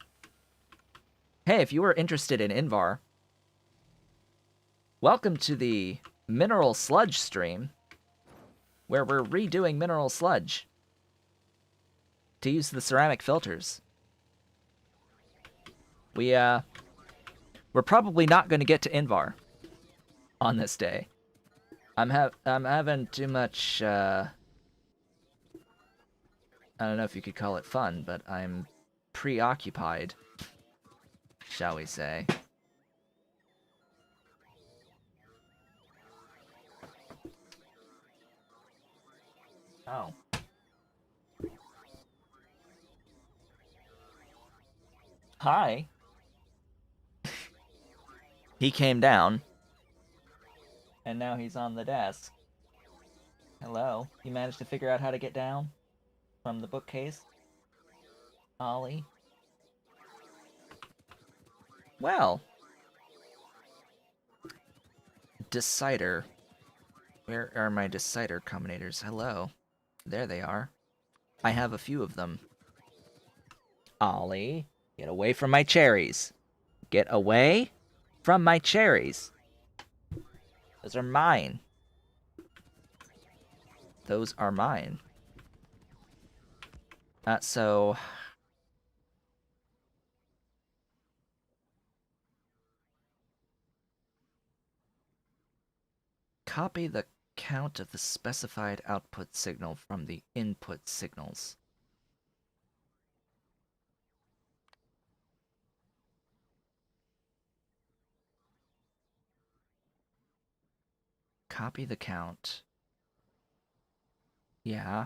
Hey, if you were interested in Invar, welcome to the Mineral Sludge stream, where we're redoing Mineral Sludge to use the ceramic filters. We're probably not going to get to Invar on this day. I'm having too much, I don't know if you could call it fun, but I'm preoccupied, shall we say. Oh. Hi. He came down. And now he's on the desk. Hello. You managed to figure out how to get down from the bookcase? Ollie? Well. Decider. Where are my decider combinators? Hello. There they are. I have a few of them. Ollie, get away from my cherries. Get away from my cherries. Those are mine. Those are mine. So... Copy the count of the specified output signal from the input signals. Copy the count. Yeah.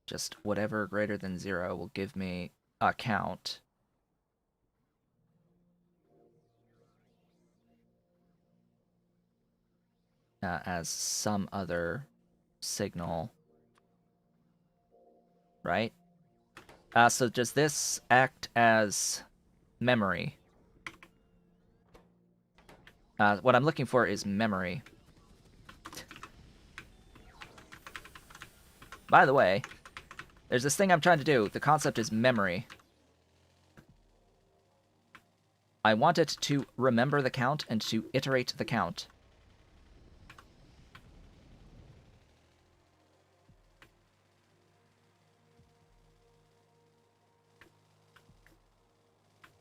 Just whatever greater than 0 will give me a count. As some other signal. Right? So does this act as memory? What I'm looking for is memory. By the way, there's this thing I'm trying to do. The concept is memory. I want it to remember the count and to iterate the count.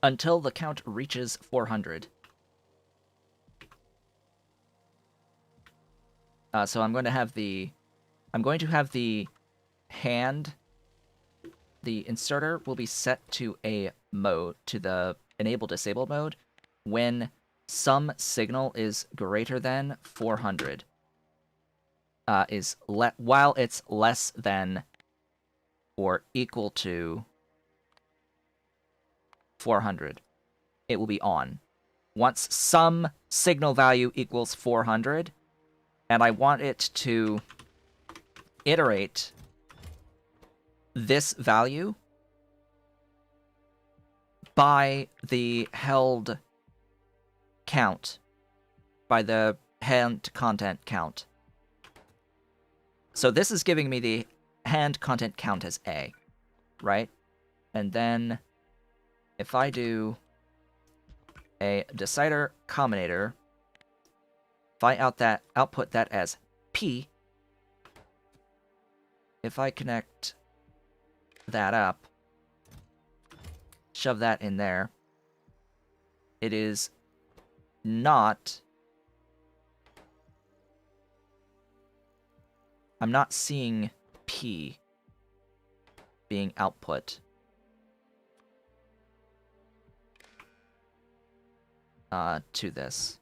Until the count reaches 400. So I'm going to have the hand, the inserter will be set to a mode, to the enable disable mode, when some signal is greater than 400. While it's less than or equal to 400, it will be on. Once some signal value equals 400, and I want it to iterate this value by the held count, by the hand content count. So this is giving me the hand content count as A, right? And then if I do a decider combinator, if I output that as P, if I connect that up, shove that in there, it is not... I'm not seeing P being output. To this.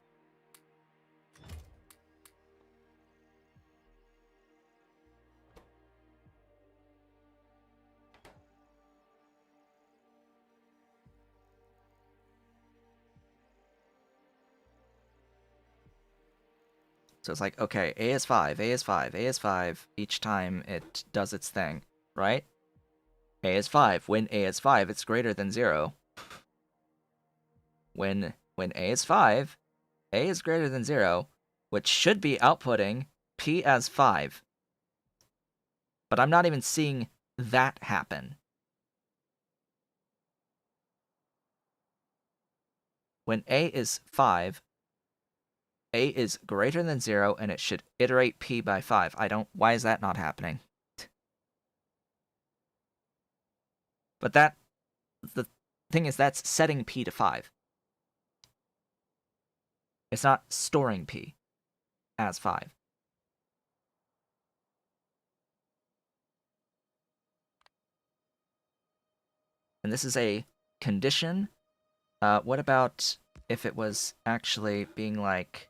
So it's like, okay, A is 5, A is 5, A is 5, each time it does its thing, right? A is 5. When A is 5, it's greater than 0. When A is 5, A is greater than 0, which should be outputting P as 5. But I'm not even seeing that happen. When A is 5, A is greater than 0, and it should iterate P by 5. Why is that not happening? But the thing is, that's setting P to 5. It's not storing P as 5. And this is a condition. What about if it was actually being like...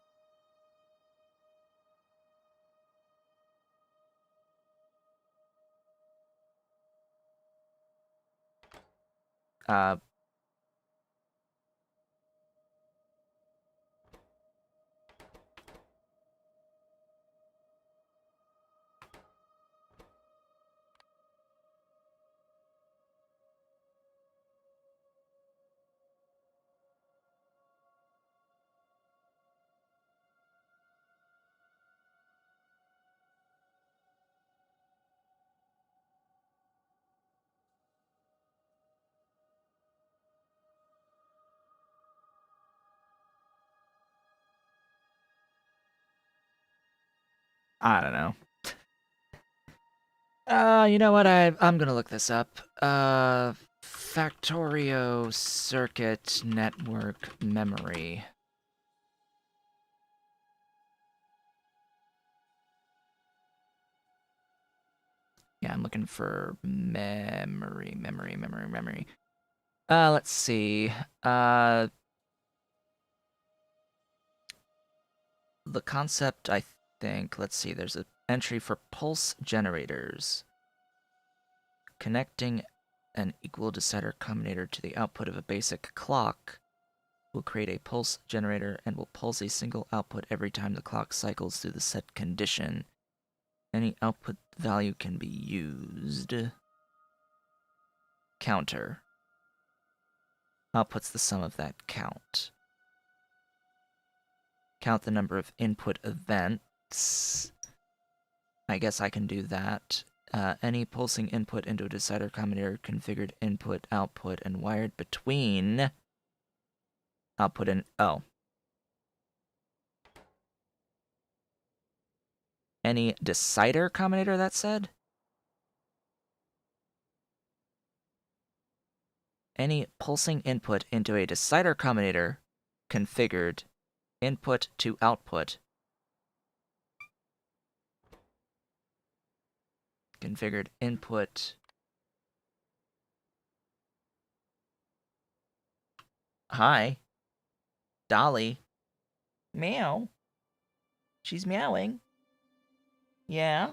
I don't know. You know what? I'm gonna look this up. Factorio circuit network memory. Yeah, I'm looking for memory. Let's see. The concept, I think, let's see, there's an entry for pulse generators. Connecting an equal decider combinator to the output of a basic clock will create a pulse generator and will pulse a single output every time the clock cycles through the set condition. Any output value can be used. Counter. Outputs the sum of that count. Count the number of input events. I guess I can do that. Any pulsing input into a decider combinator configured input, output, and wired between output and... Oh. Any decider combinator, that said? Any pulsing input into a decider combinator configured input to output. Configured input. Hi. Dolly. Meow. She's meowing. Yeah?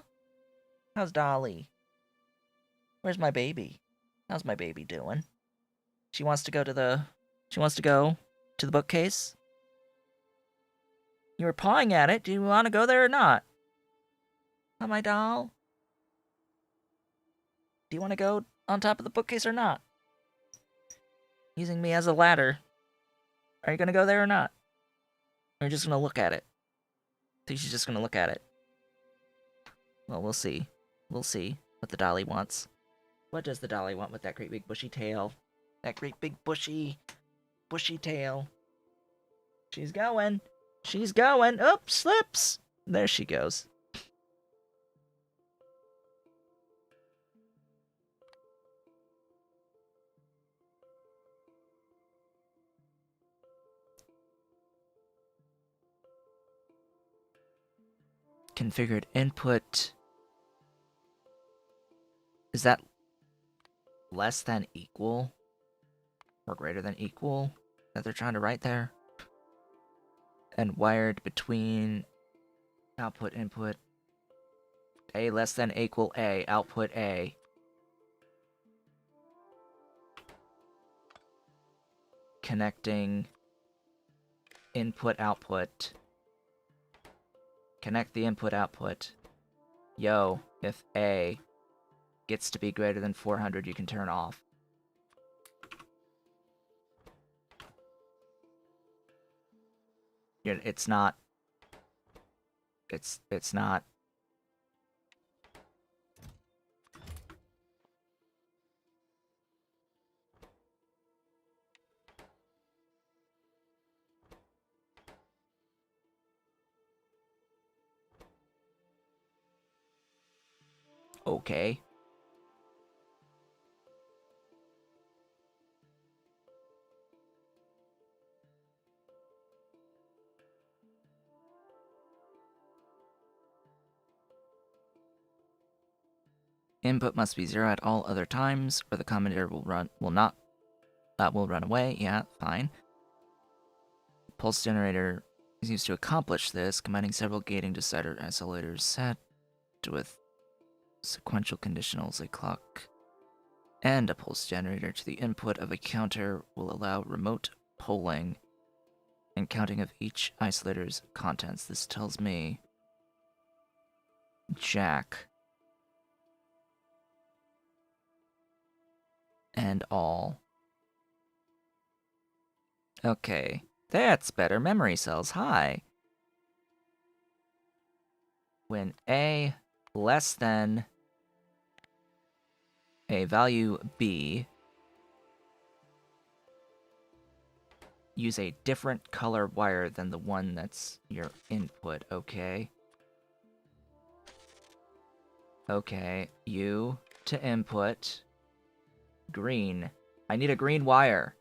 How's Dolly? Where's my baby? How's my baby doing? She wants to go to the bookcase? You were pawing at it. Do you want to go there or not? Huh, my doll? Do you want to go on top of the bookcase or not? Using me as a ladder. Are you gonna go there or not? Or are you just gonna look at it? I think she's just gonna look at it. Well, we'll see. We'll see what the dolly wants. What does the dolly want with that great big bushy tail? That great big bushy tail. She's going. She's going. Oops, slips. There she goes. Configured input. Is that less than equal? Or greater than equal that they're trying to write there? And wired between output, input. A less than equal A, output A. Connecting input, output. Connect the input, output. Yo, if A gets to be greater than 400, you can turn off. It's not... It's not... Okay. Input must be 0 at all other times, or the combinator will run away. Yeah, fine. Pulse generator is used to accomplish this, combining several gating decider isolators set with sequential conditionals. A clock and a pulse generator to the input of a counter will allow remote polling and counting of each isolator's contents. This tells me Jack and all. Okay, that's better. Memory cells, hi. When A less than a value B, use a different color wire than the one that's your input, okay? Okay, U to input. Green. I need a green wire.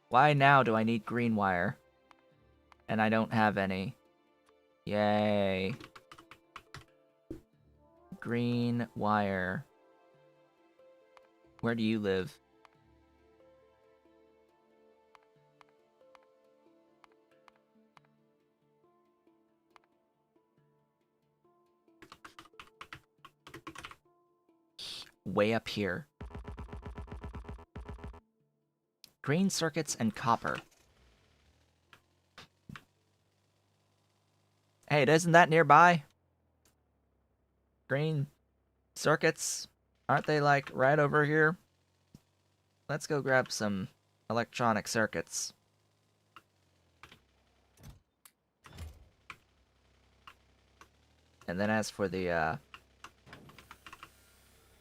Why now do I need green wire? And I don't have any. Yay. Green wire. Where do you live? Way up here. Green circuits and copper. Hey, isn't that nearby? Green circuits? Aren't they, like, right over here? Let's go grab some electronic circuits. And then as for the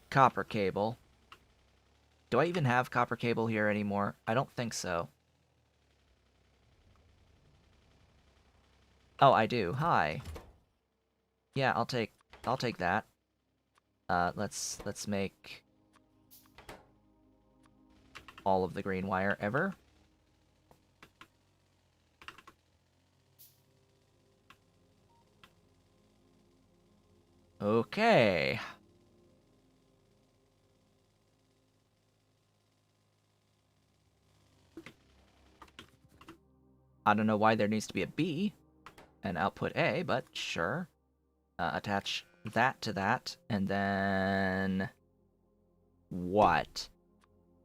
copper cable, do I even have copper cable here anymore? I don't think so. Oh, I do. Hi. Yeah, I'll take that. Let's make all of the green wire ever. Okay. I don't know why there needs to be a B and output A, but sure. Attach that to that, and then... what?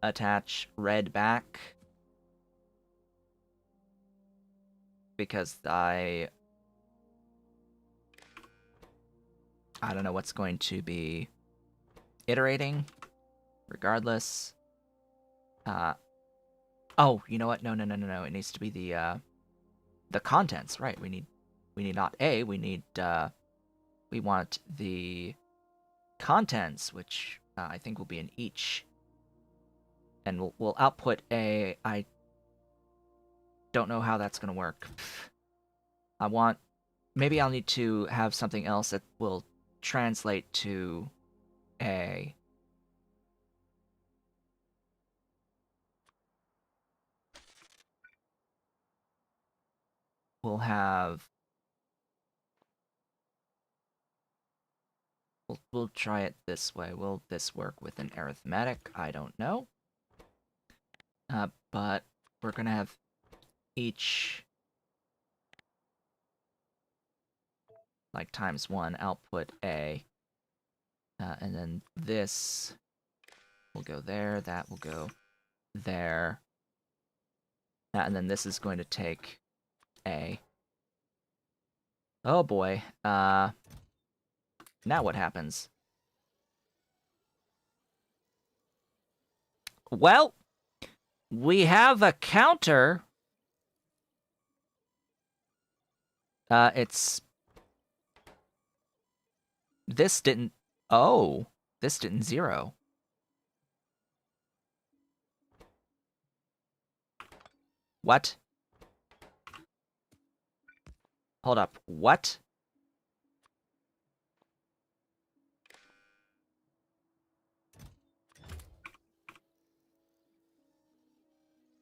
Attach red back. Because I don't know what's going to be iterating. Regardless. Oh, you know what? No. It needs to be the contents, right? We need not A, we want the contents, which I think will be in each. And we'll output A. I don't know how that's going to work. Maybe I'll need to have something else that will translate to A. We'll try it this way. Will this work with an arithmetic? I don't know. But we're gonna have each like ×1 output A. And then this will go there, that will go there. And then this is going to take A. Oh boy. Now what happens? Well, we have a counter. It's... this didn't... oh, this didn't zero. What? Hold up. What?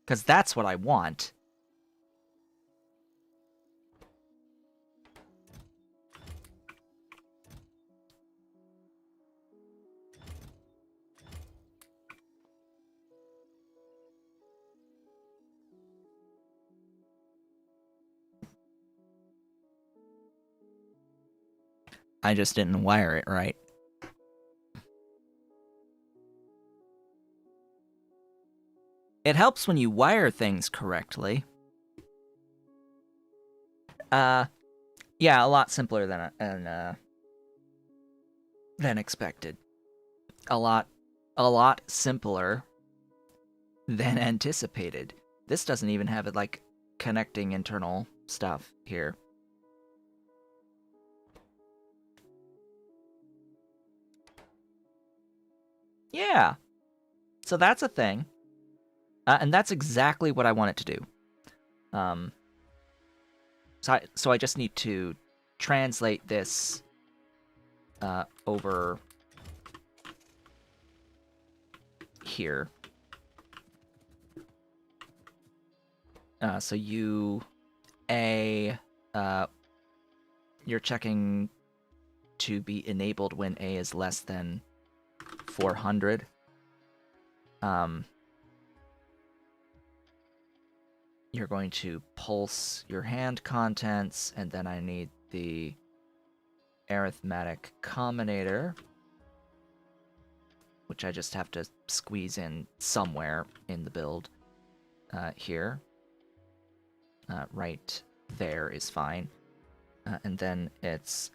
Because that's what I want. I just didn't wire it right. It helps when you wire things correctly. Yeah, a lot simpler than expected. A lot simpler than anticipated. This doesn't even have it like connecting internal stuff here. Yeah. So that's a thing. And that's exactly what I want it to do. So I just need to translate this over here. So you're checking to be enabled when A is less than 400. You're going to pulse your hand contents, and then I need the arithmetic combinator, which I just have to squeeze in somewhere in the build. Here. Right there is fine. And then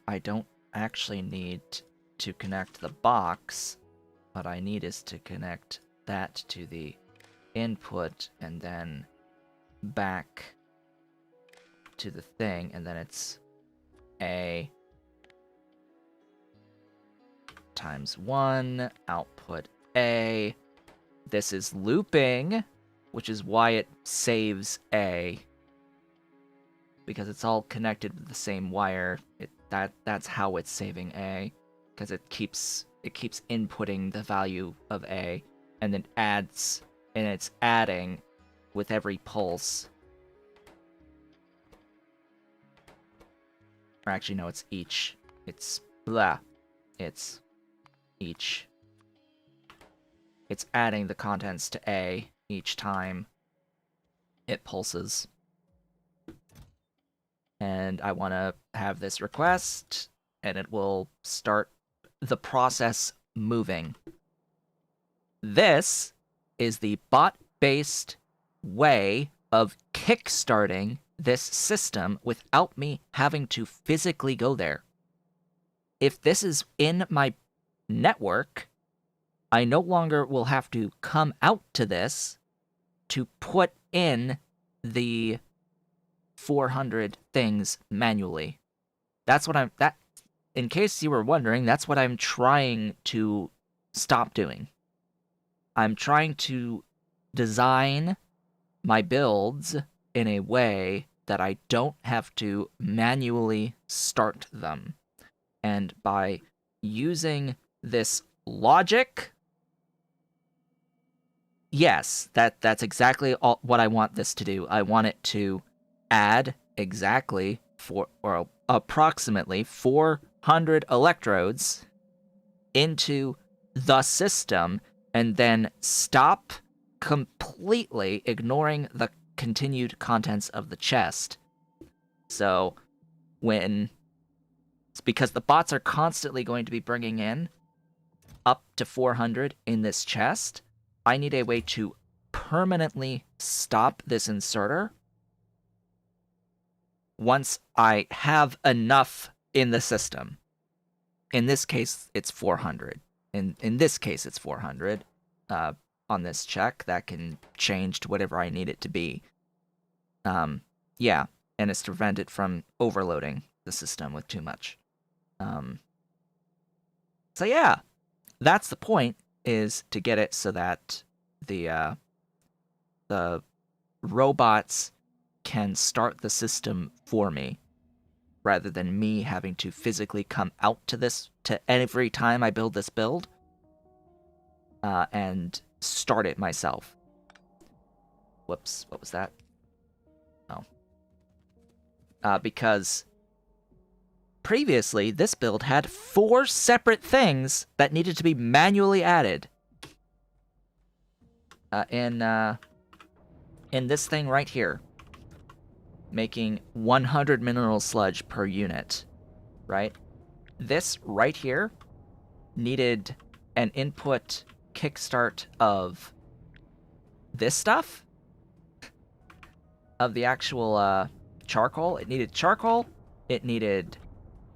I don't actually need to connect the box. What I need is to connect that to the input and then back to the thing, and then it's A, times 1, output A. This is looping, which is why it saves A. Because it's all connected with the same wire. That's how it's saving A. Because it keeps inputting the value of A, and then it's adding with every pulse. Or actually, no, it's each. It's each. It's adding the contents to A each time it pulses. And I want to have this request, and it will start the process moving. This is the bot-based way of kickstarting this system without me having to physically go there. If this is in my network, I no longer will have to come out to this to put in the 400 things manually. In case you were wondering, that's what I'm trying to stop doing. I'm trying to design my builds in a way that I don't have to manually start them. And by using this logic, yes, that's exactly what I want this to do. I want it to add exactly approximately 400 electrodes into the system, and then stop completely ignoring the continued contents of the chest. So it's because the bots are constantly going to be bringing in up to 400 in this chest, I need a way to permanently stop this inserter once I have enough in the system. In this case, it's 400. In this case, it's 400. On this check, that can change to whatever I need it to be. Yeah, and it's to prevent it from overloading the system with too much. So yeah, that's the point, is to get it so that the robots can start the system for me, rather than me having to physically come out to every time I build this build, and start it myself. Whoops, what was that? Oh. Because previously, this build had 4 separate things that needed to be manually added. In this thing right here, making 100 mineral sludge per unit, right? This right here needed an input kickstart of this stuff, of the actual charcoal. It needed charcoal, it needed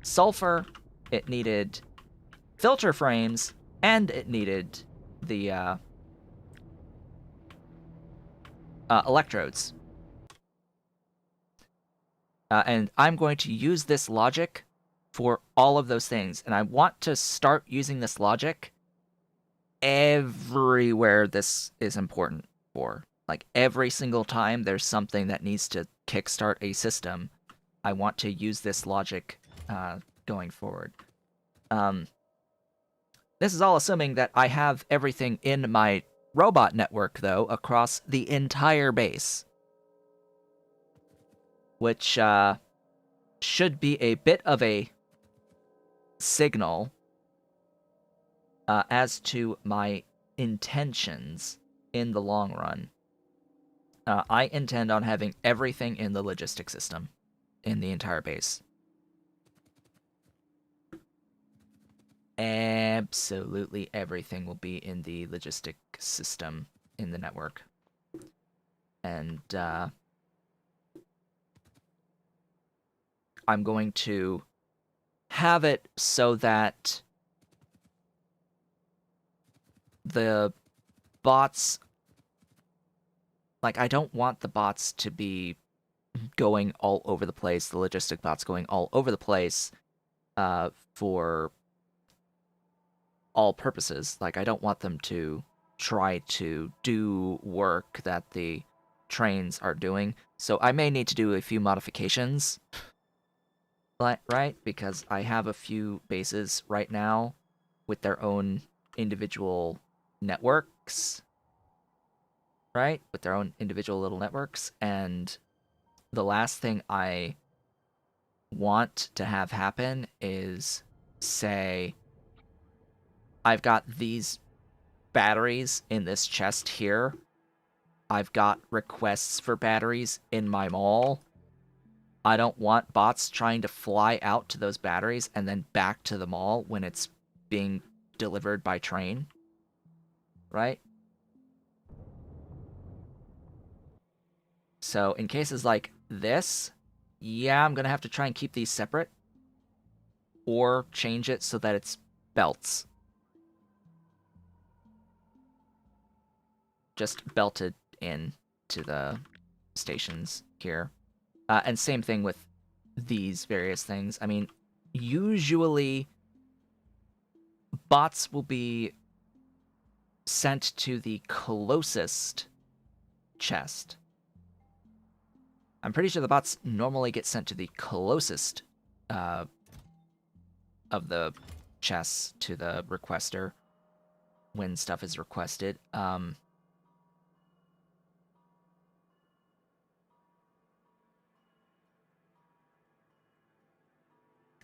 sulfur, it needed filter frames, and it needed the electrodes. And I'm going to use this logic for all of those things. And I want to start using this logic everywhere this is important for. Like, every single time there's something that needs to kickstart a system, I want to use this logic going forward. This is all assuming that I have everything in my robot network, though, across the entire base. Which should be a bit of a signal as to my intentions in the long run. I intend on having everything in the logistic system in the entire base. Absolutely everything will be in the logistic system in the network. And I'm going to have it so that the bots, like, I don't want the bots to be going all over the place, the logistic bots going all over the place for all purposes. Like, I don't want them to try to do work that the trains are doing. So I may need to do a few modifications, right? Because I have a few bases right now with their own individual networks, right? With their own individual little networks. And the last thing I want to have happen is, say, I've got these batteries in this chest here. I've got requests for batteries in my mall. I don't want bots trying to fly out to those batteries and then back to the mall when it's being delivered by train. Right? So in cases like this, yeah, I'm going to have to try and keep these separate. Or change it so that it's belts. Just belted in to the stations here. And same thing with these various things. I mean, usually bots will be sent to the closest chest. I'm pretty sure the bots normally get sent to the closest of the chests to the requester when stuff is requested.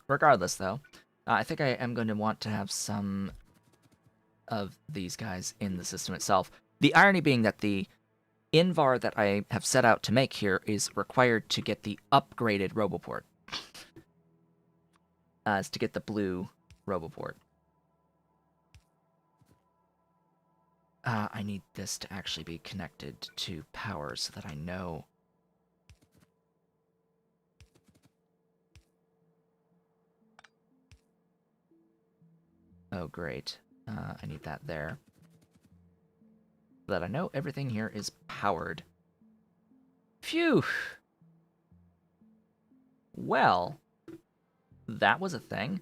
Regardless, though, I think I am going to want to have some of these guys in the system itself. The irony being that the Invar that I have set out to make here is required to get the upgraded Roboport. Is to get the blue Roboport. I need this to actually be connected to power so that I know. Oh, great. I need that there. So that I know everything here is powered. Phew! Well, that was a thing.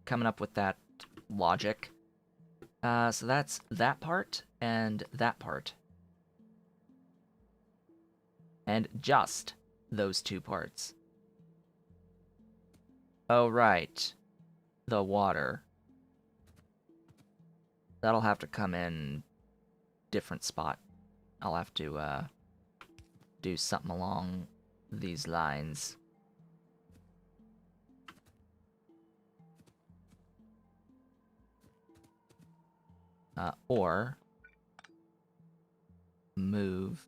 Coming up with that logic. So that's that part and that part. And just those two parts. Oh, right. The water. That'll have to come in different spot. I'll have to do something along these lines. Or move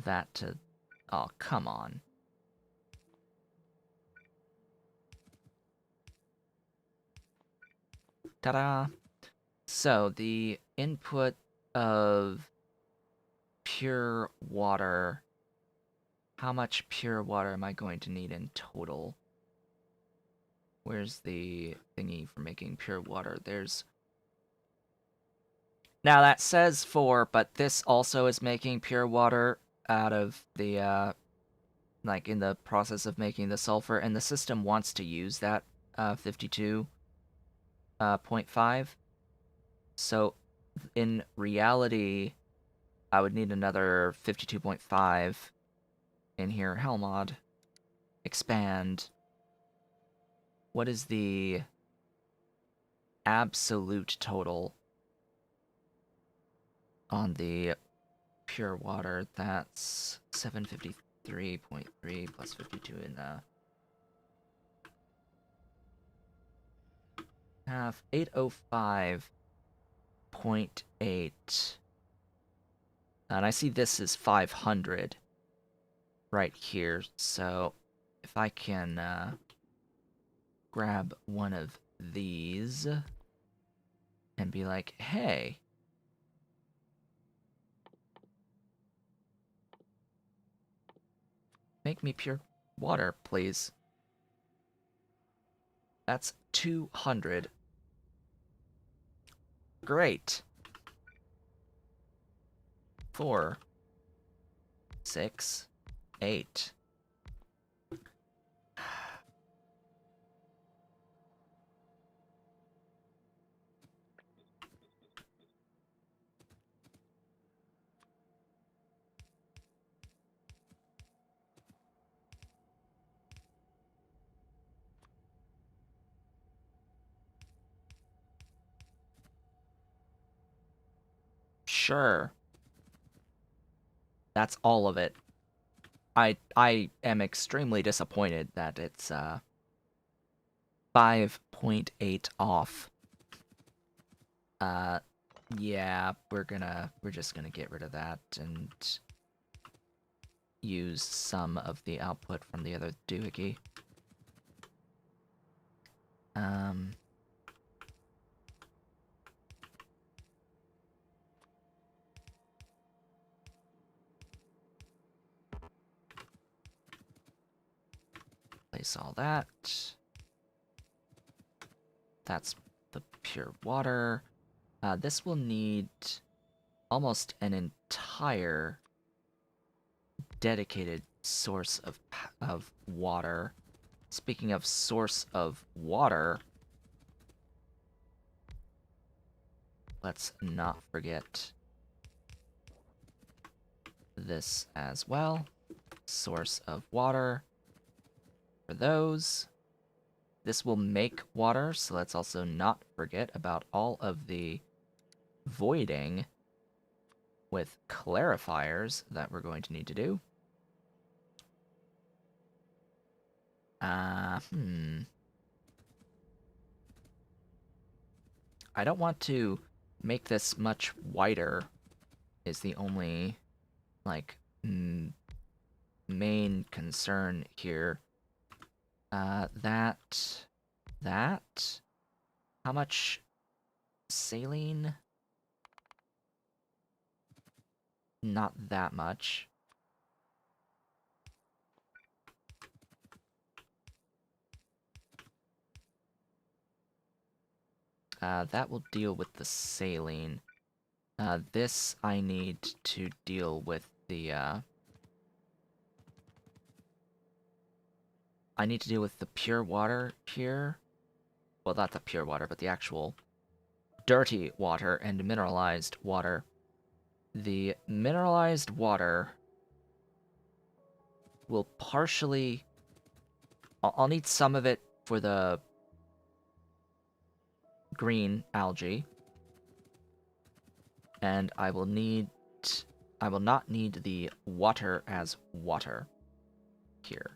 that to... Oh, come on. Ta-da! So, the input of pure water... How much pure water am I going to need in total? Where's the thingy for making pure water? There's... Now, that says 4, but this also is making pure water out of the, like, in the process of making the sulfur, and the system wants to use that 52.5. So, in reality, I would need another 52.5 in here. Hellmod. Expand. What is the absolute total on the pure water? That's 753.3 plus 52 in half. 805.8. And I see this is 500 right here, so if I can grab one of these and be like, hey, make me pure water, please. That's 200. Great. 4, 6, 8. Sure. That's all of it. I am extremely disappointed that it's 5.8 off. Uh yeah, we're just gonna get rid of that and use some of the output from the other doohickey. Um Place all that. That's the pure water. This will need almost an entire dedicated source of water. Speaking of source of water, let's not forget this as well. Source of water for those. This will make water, so let's also not forget about all of the voiding with clarifiers that we're going to need to do. I don't want to make this much wider is the only, like, main concern here. That... How much saline? Not that much. That will deal with the saline. This I need to deal with the, I need to deal with the pure water here. Well, not the pure water, but the actual dirty water and mineralized water. The mineralized water will partially... I'll need some of it for the green algae. And I will not need the water as water here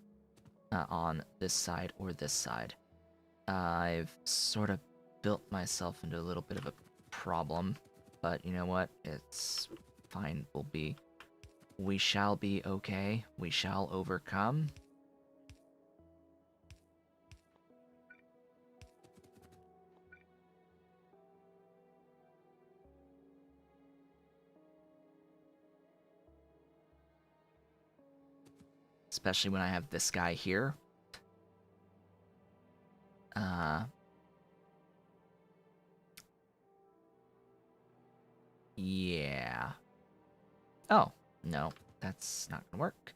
on this side or this side. I've sort of built myself into a little bit of a problem, but you know what? It's fine. We shall be okay. We shall overcome. Especially when I have this guy here. Yeah. Oh, no. That's not gonna work.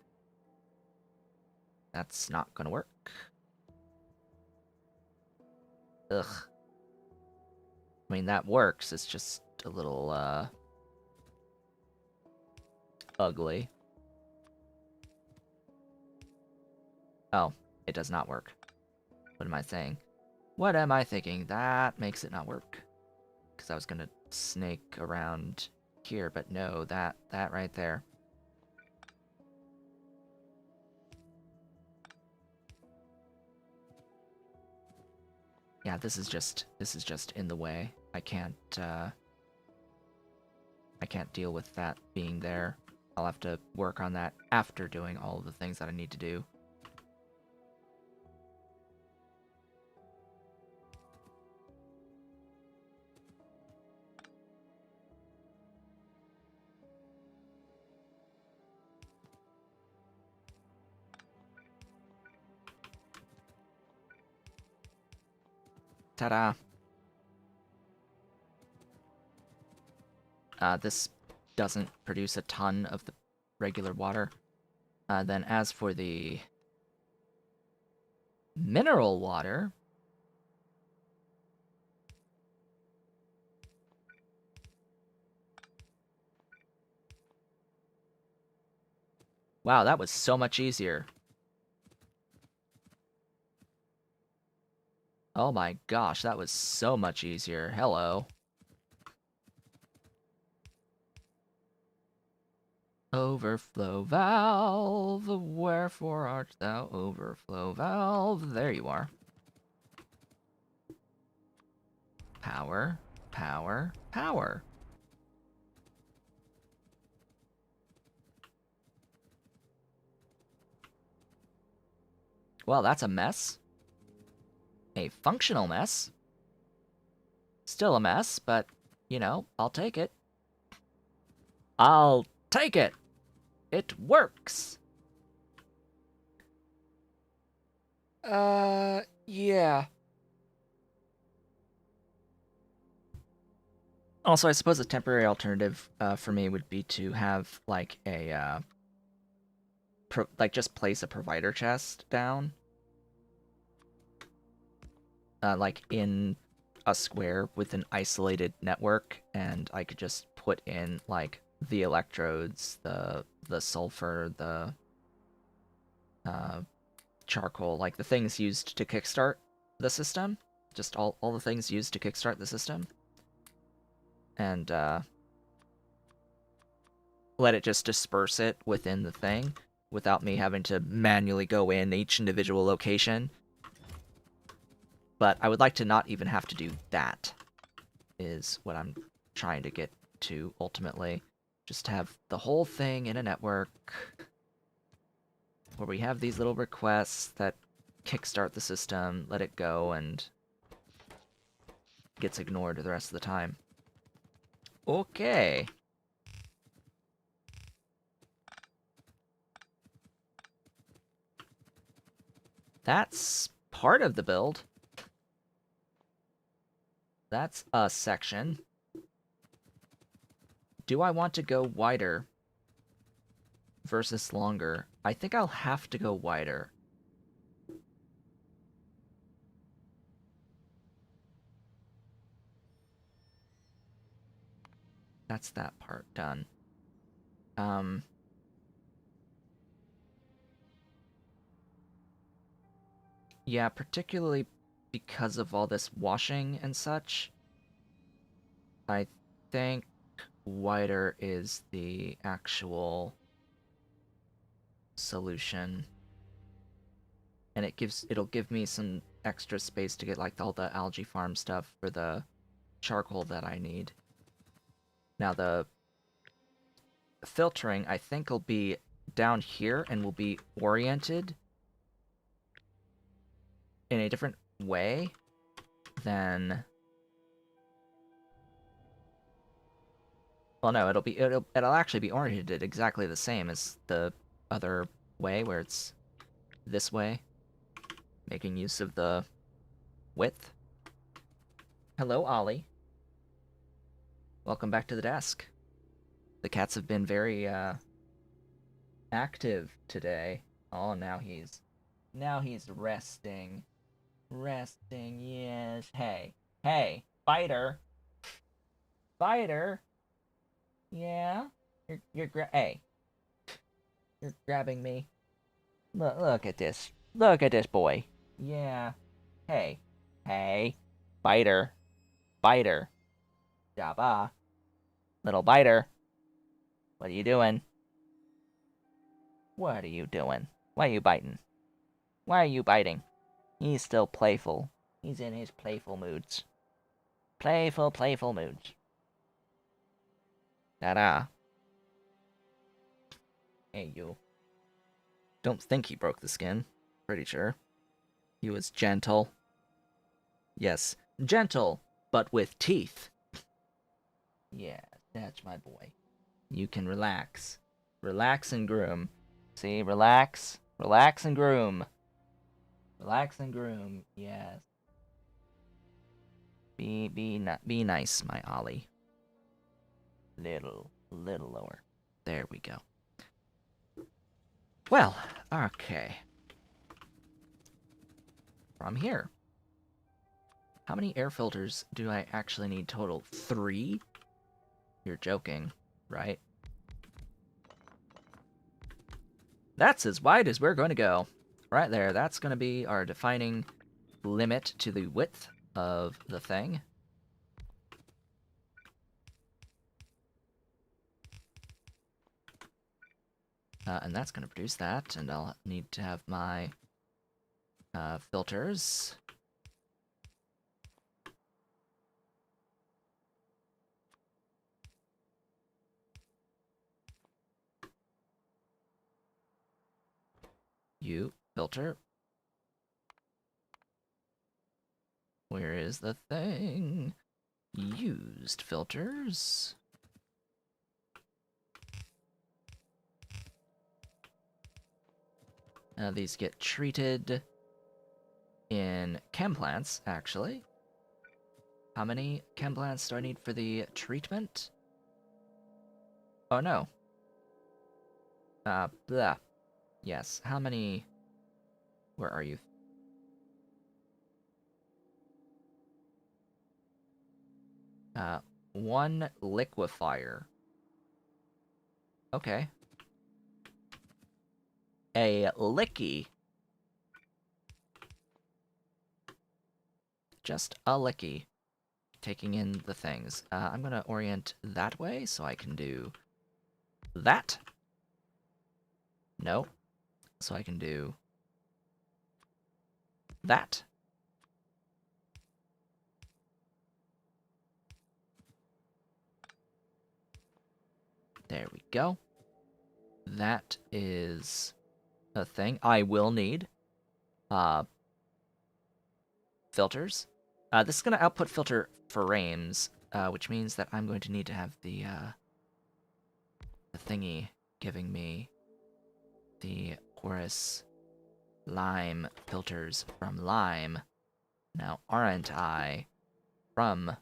That's not gonna work. Ugh. I mean, that works. It's just a little, ugly. Oh, it does not work. What am I saying? What am I thinking? That makes it not work. Because I was gonna snake around here, but no, that right there. Yeah, this is just in the way. I can't deal with that being there. I'll have to work on that after doing all of the things that I need to do. Ta-da! This doesn't produce a ton of the regular water. Then as for the mineral water... Wow, that was so much easier. Oh my gosh, that was so much easier. Hello. Overflow valve, wherefore art thou overflow valve? There you are. Power, power, power. Well, that's a mess. A functional mess. Still a mess, but, you know, I'll take it. I'll take it! It works! Yeah. Also, I suppose a temporary alternative for me would be to have, like, a, just place a provider chest down. Like, in a square with an isolated network, and I could just put in, like, the electrodes, the sulfur, the charcoal, like the things used to kickstart the system. Just all the things used to kickstart the system. And let it just disperse it within the thing without me having to manually go in each individual location. But I would like to not even have to do that, is what I'm trying to get to ultimately. Just have the whole thing in a network where we have these little requests that kickstart the system, let it go, and gets ignored the rest of the time. Okay. That's part of the build. That's a section. Do I want to go wider versus longer? I think I'll have to go wider. That's that part done. Yeah, particularly because of all this washing and such, I think wider is the actual solution. And it'll give me some extra space to get like all the algae farm stuff for the charcoal that I need. Now the filtering, I think, will be down here and will be oriented in a different way than... Well, no, it'll actually be oriented exactly the same as the other way, where it's this way, making use of the width. Hello, Ollie. Welcome back to the desk. The cats have been very active today. Oh, now he's resting. Resting, yes. Hey, fighter. Fighter. Yeah. Hey. You're grabbing me. Look at this. Look at this boy. Yeah. Hey. Fighter. Fighter. Jabba. Little biter. What are you doing? What are you doing? Why are you biting? Why are you biting? He's still playful. He's in his playful moods. Playful moods. Ta-da. Hey, you. Don't think he broke the skin. Pretty sure. He was gentle. Yes, gentle, but with teeth. Yeah, that's my boy. You can relax. Relax and groom. See, relax. Relax and groom. Relax and groom, yes. Be nice, my Ollie. Little lower. There we go. Well, okay. From here. How many air filters do I actually need total? 3? You're joking, right? That's as wide as we're going to go. Right there, that's going to be our defining limit to the width of the thing. And that's going to produce that, and I'll need to have my filters. You, filter. Where is the thing? Used filters. These get treated in chem plants, actually. How many chem plants do I need for the treatment? Oh no. Blah. Yes, how many... Where are you? One liquefier. Okay. A licky. Just a licky. Taking in the things. I'm gonna orient that way so I can do that. No. So I can do that. There we go. That is a thing. I will need filters. This is going to output filter frames, which means that I'm going to need to have the thingy giving me the porous lime filters from lime. Now, aren't I from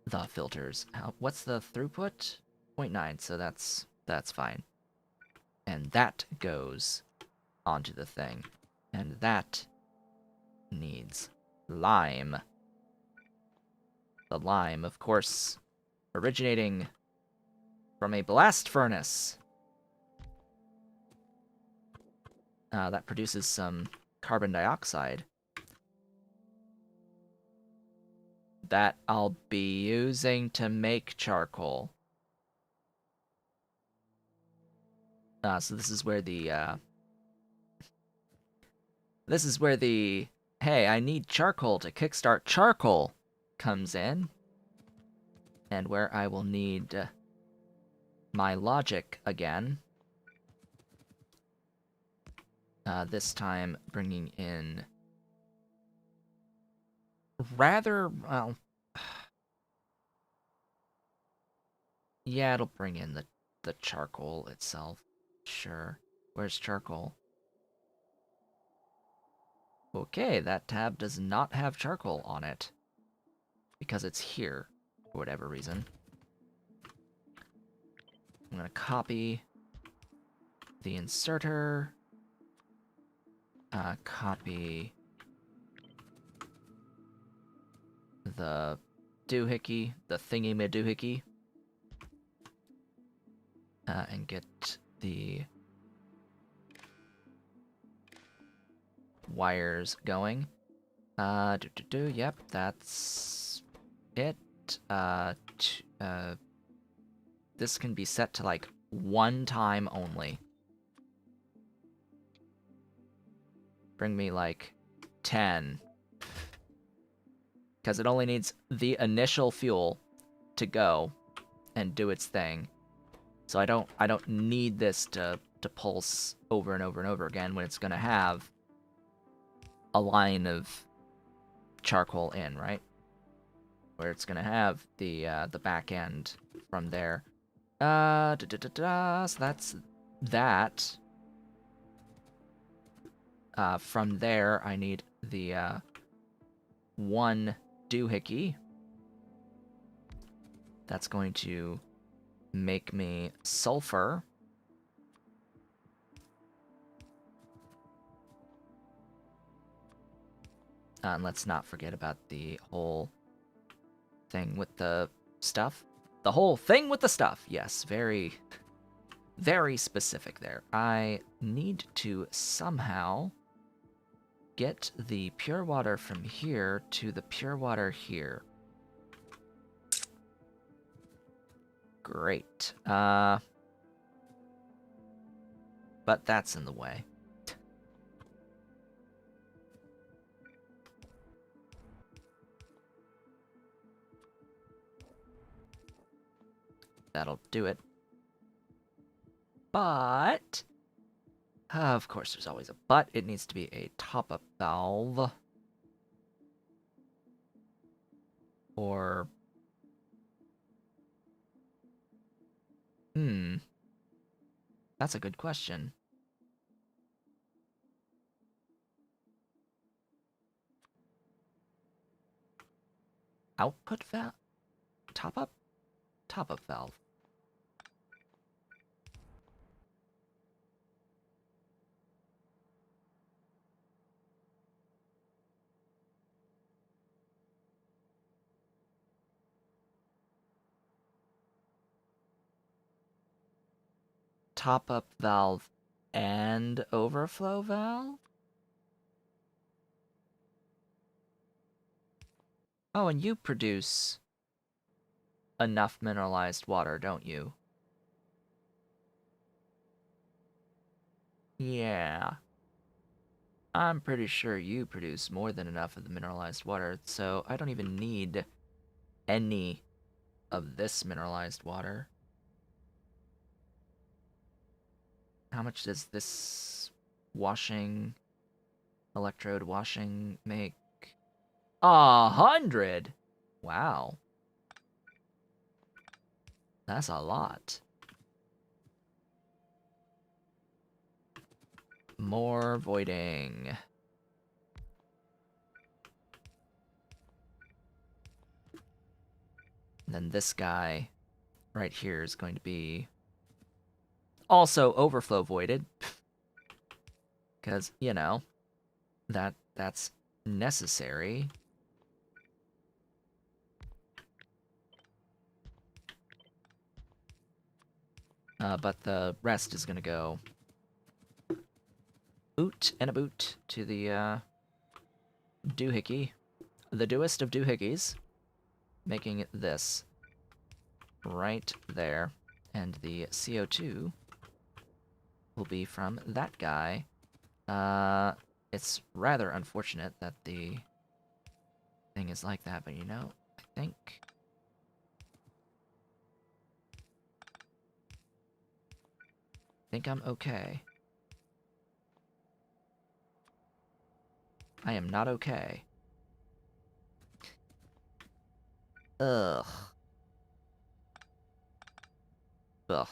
the filters? What's the throughput? 0.9, so that's fine. And that goes onto the thing. And that needs lime. The lime, of course, originating from a blast furnace. That produces some carbon dioxide that I'll be using to make charcoal. So this is where the hey, I need charcoal to kickstart charcoal comes in, and where I will need my logic again. This time bringing in rather, well, yeah, it'll bring in the charcoal itself. Sure. Where's charcoal? Okay, that tab does not have charcoal on it. Because it's here, for whatever reason. I'm gonna copy the inserter. Copy the doohickey, the thingy-ma-doohickey. And get the wires going. Yep, that's it. This can be set to, like, one time only. Bring me, like, 10. Because it only needs the initial fuel to go and do its thing. So I don't need this to pulse over and over and over again when it's gonna have a line of charcoal in, right? Where it's gonna have the back end from there. So that's that. From there, I need the one doohickey. That's going to make me sulfur. And let's not forget about the whole thing with the stuff. The whole thing with the stuff. Yes, very, very specific there. I need to somehow get the pure water from here to the pure water here. Great. but that's in the way. That'll do it. But, of course there's always a but. It needs to be a top-up valve. Or... That's a good question. Output valve? Top-up? Top-up valve. Top-up valve and overflow valve? Oh, and you produce enough mineralized water, don't you? Yeah. I'm pretty sure you produce more than enough of the mineralized water, so I don't even need any of this mineralized water. How much does this electrode washing make? 100! Wow. That's a lot. More voiding. And then this guy right here is going to be also overflow voided. Because, you know, that's necessary. But the rest is gonna go boot and a boot to the doohickey. The doest of doohickeys. Making this right there. And the CO2 will be from that guy. It's rather unfortunate that the thing is like that, but you know, I think I'm okay. I am not okay. Ugh. Ugh.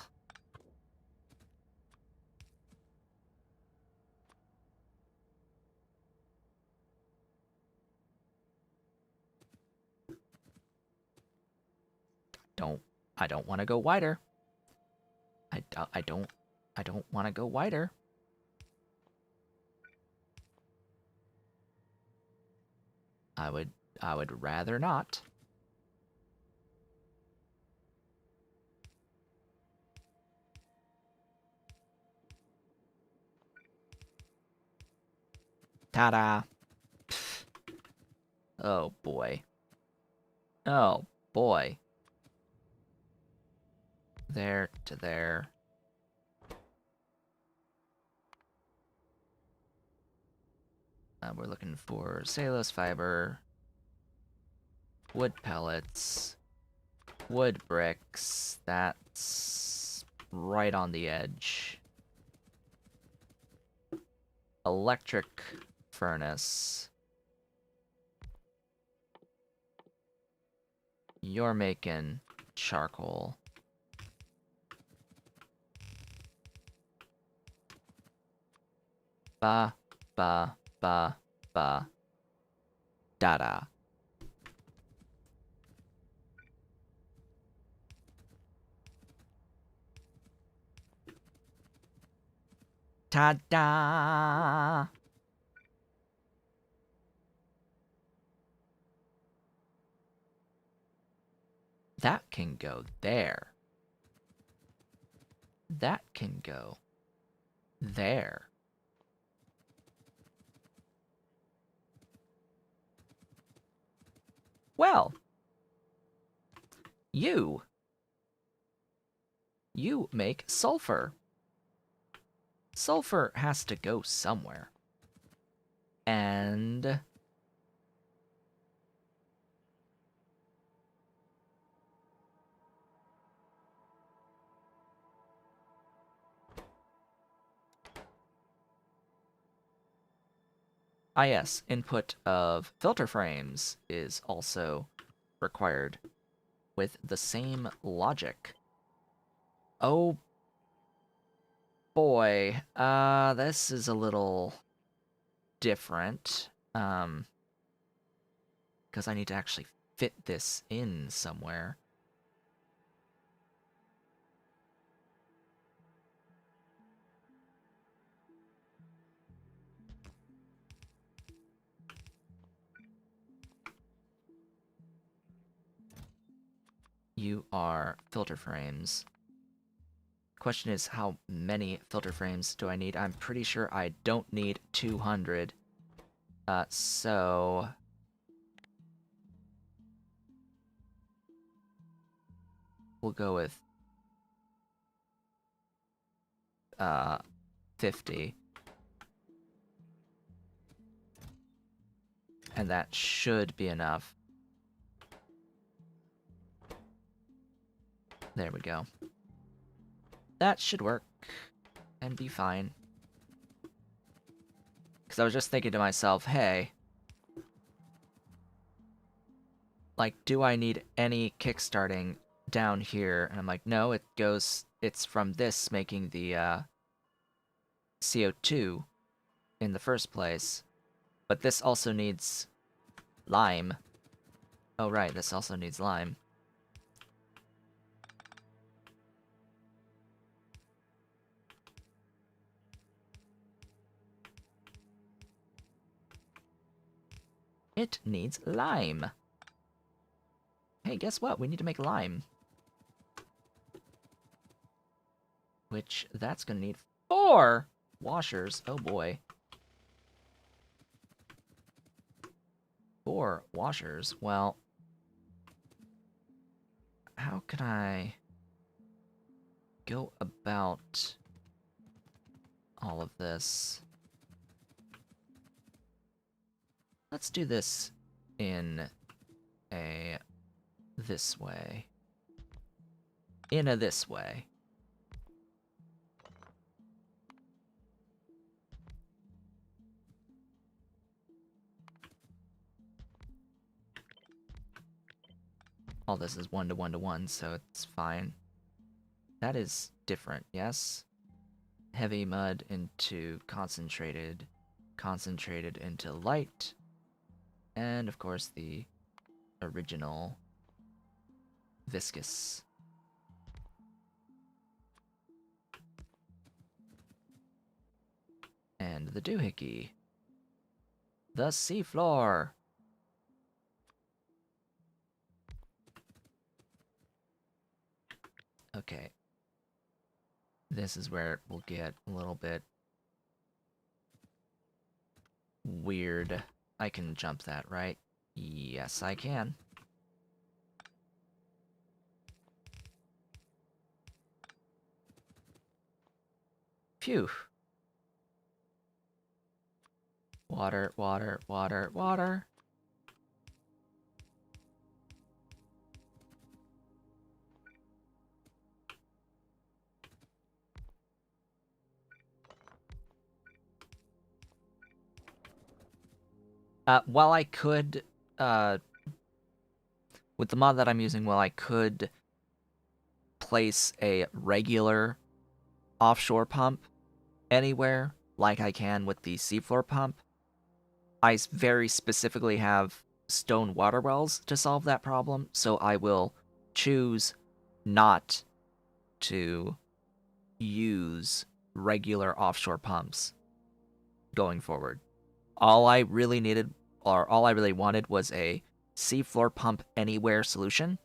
I don't want to go wider. I don't want to go wider. I would rather not. Ta-da. Oh boy. Oh boy. There to there. We're looking for cellulose fiber, wood pellets, wood bricks. That's right on the edge. Electric furnace. You're making charcoal. Ba, ba, ba, ba. Da-da. Ta-da! That can go there. That can go there. Well, you make sulfur. sulfur has to go somewhere. And yes, input of filter frames is also required with the same logic. Oh boy, this is a little different, because I need to actually fit this in somewhere. You are filter frames. Question is, how many filter frames do I need? I'm pretty sure I don't need 200. So we'll go with 50. And that should be enough. There we go. That should work and be fine. Because I was just thinking to myself, hey, like, do I need any kickstarting down here? And I'm like, no, it's from this making the CO2 in the first place. But this also needs lime. Oh, right, this also needs lime. It needs lime. Hey, guess what? We need to make lime. Which, that's gonna need 4 washers. Oh boy. 4 washers. Well, how can I go about all of this? Let's do this in a this way. In a this way. All this is 1 to 1 to 1, so it's fine. That is different, yes? Heavy mud into concentrated, concentrated into light, and of course the original viscous. And the doohickey. The seafloor. Okay. This is where it will get a little bit weird. I can jump that, right? Yes, I can. Phew. Water, water, water, water. While I could, with the mod that I'm using, while I could place a regular offshore pump anywhere, like I can with the seafloor pump, I very specifically have stone water wells to solve that problem, so I will choose not to use regular offshore pumps going forward. All I really needed, or all I really wanted, was a seafloor pump anywhere solution,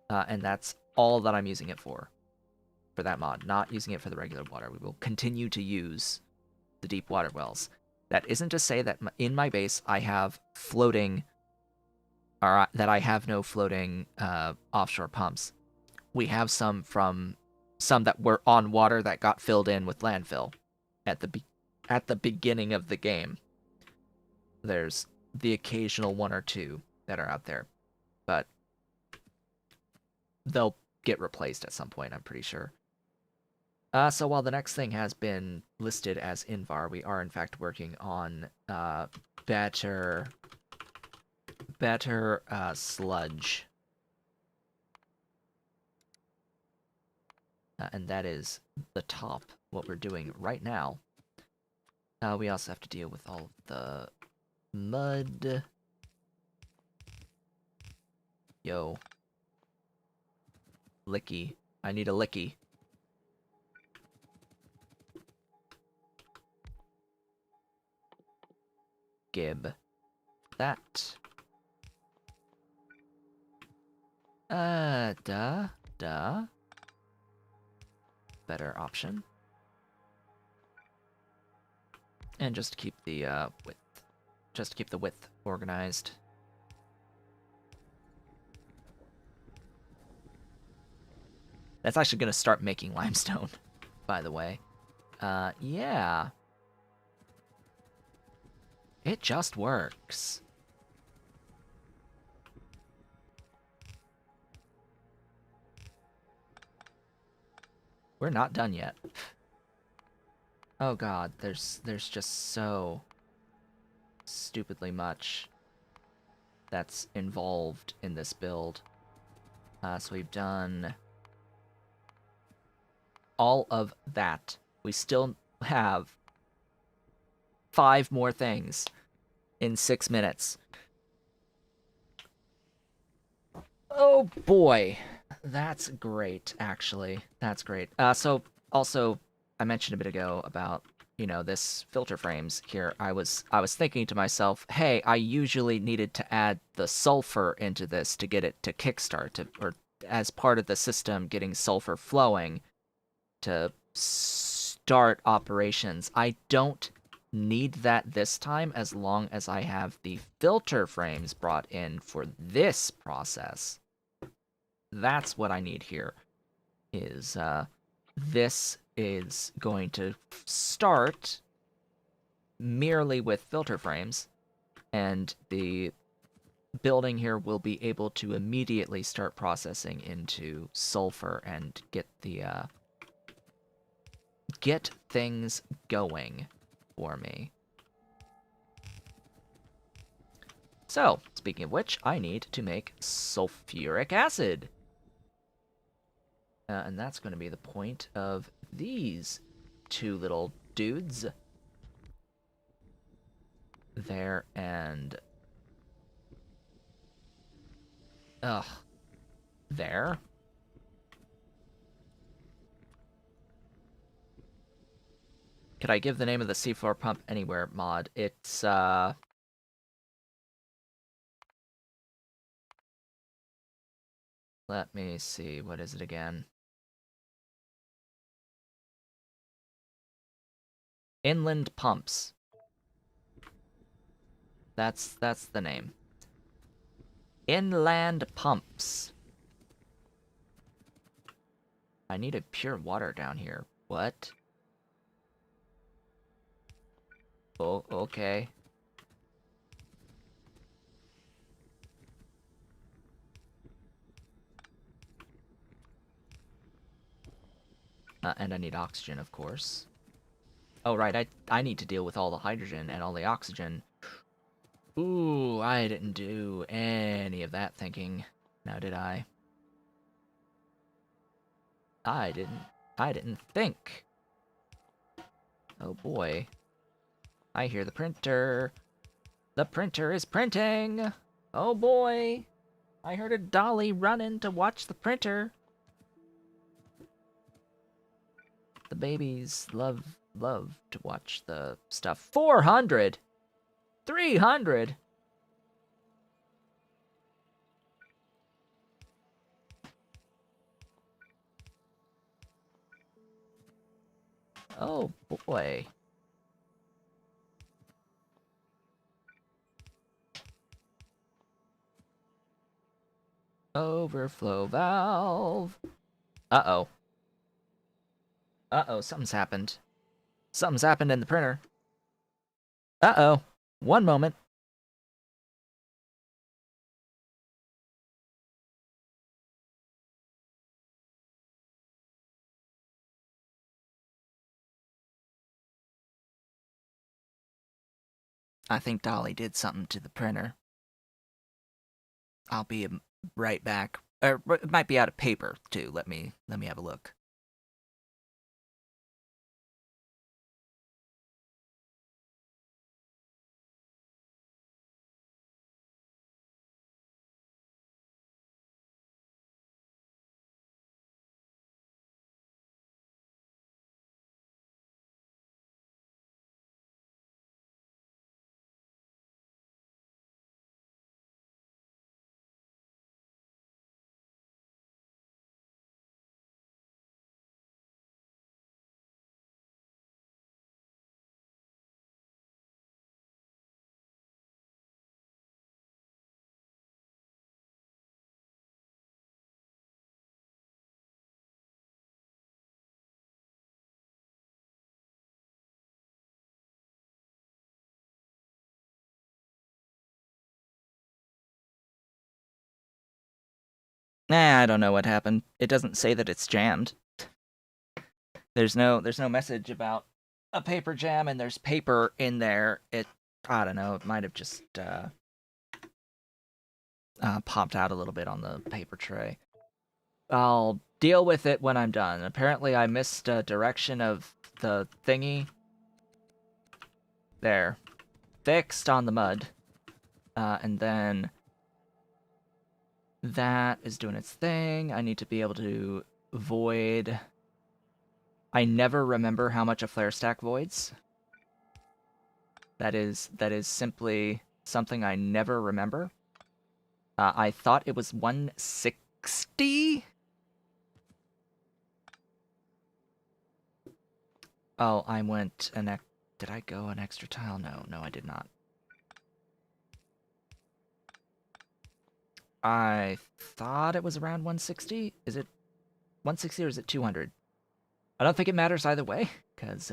and that's all that I'm using it for that mod, not using it for the regular water. We will continue to use the deep water wells. That isn't to say that in my base I have floating, or that I have no floating offshore pumps. We have some that were on water that got filled in with landfill. at the beginning of the game. There's the occasional one or two that are out there, but they'll get replaced at some point, I'm pretty sure. So while the next thing has been listed as Invar, we are in fact working on better sludge. And that is the top, what we're doing right now. We also have to deal with all of the mud. Yo. Licky. I need a licky. Gib. That. Duh. Better option. And just to keep the width. Just to keep the width organized. That's actually going to start making limestone, by the way. Yeah. It just works. We're not done yet. Oh god, there's just so stupidly much that's involved in this build. So we've done all of that. We still have 5 more things in 6 minutes. Oh boy. That's great, actually. That's great. So, also, I mentioned a bit ago about, you know, this filter frames here. I was thinking to myself, hey, I usually needed to add the sulfur into this to get it to kickstart, or as part of the system, getting sulfur flowing to start operations. I don't need that this time as long as I have the filter frames brought in for this process. That's what I need here, is this is going to start merely with filter frames, and the building here will be able to immediately start processing into sulfur and get the get things going for me. So, speaking of which, I need to make sulfuric acid. And that's going to be the point of these 2 little dudes. There and... There. Could I give the name of the seafloor pump anywhere mod? It's, let me see, what is it again? Inland Pumps. That's the name. Inland Pumps. I need a pure water down here. What? Oh, okay. And I need oxygen, of course. Oh, right, I need to deal with all the hydrogen and all the oxygen. Ooh, I didn't do any of that thinking. Now did I? I didn't think. Oh boy. I hear the printer. The printer is printing! Oh boy! I heard a dolly running to watch the printer. The babies love to watch the stuff. 400! 300! Oh boy. Overflow valve. Uh-oh. Uh-oh, something's happened. Something's happened in the printer. Uh-oh. One moment. I think Dolly did something to the printer. I'll be right back. It might be out of paper too. Let me have a look. Nah, I don't know what happened. It doesn't say that it's jammed. There's no message about a paper jam, and there's paper in there. I don't know. It might have just popped out a little bit on the paper tray. I'll deal with it when I'm done. Apparently, I missed a direction of the thingy. There. Fixed on the mud. And then that is doing its thing. I need to be able to void. I never remember how much a flare stack voids. That is simply something I never remember. I thought it was 160. Oh, I went did I go an extra tile? No, I did not. I thought it was around 160. Is it 160 or is it 200? I don't think it matters either way, because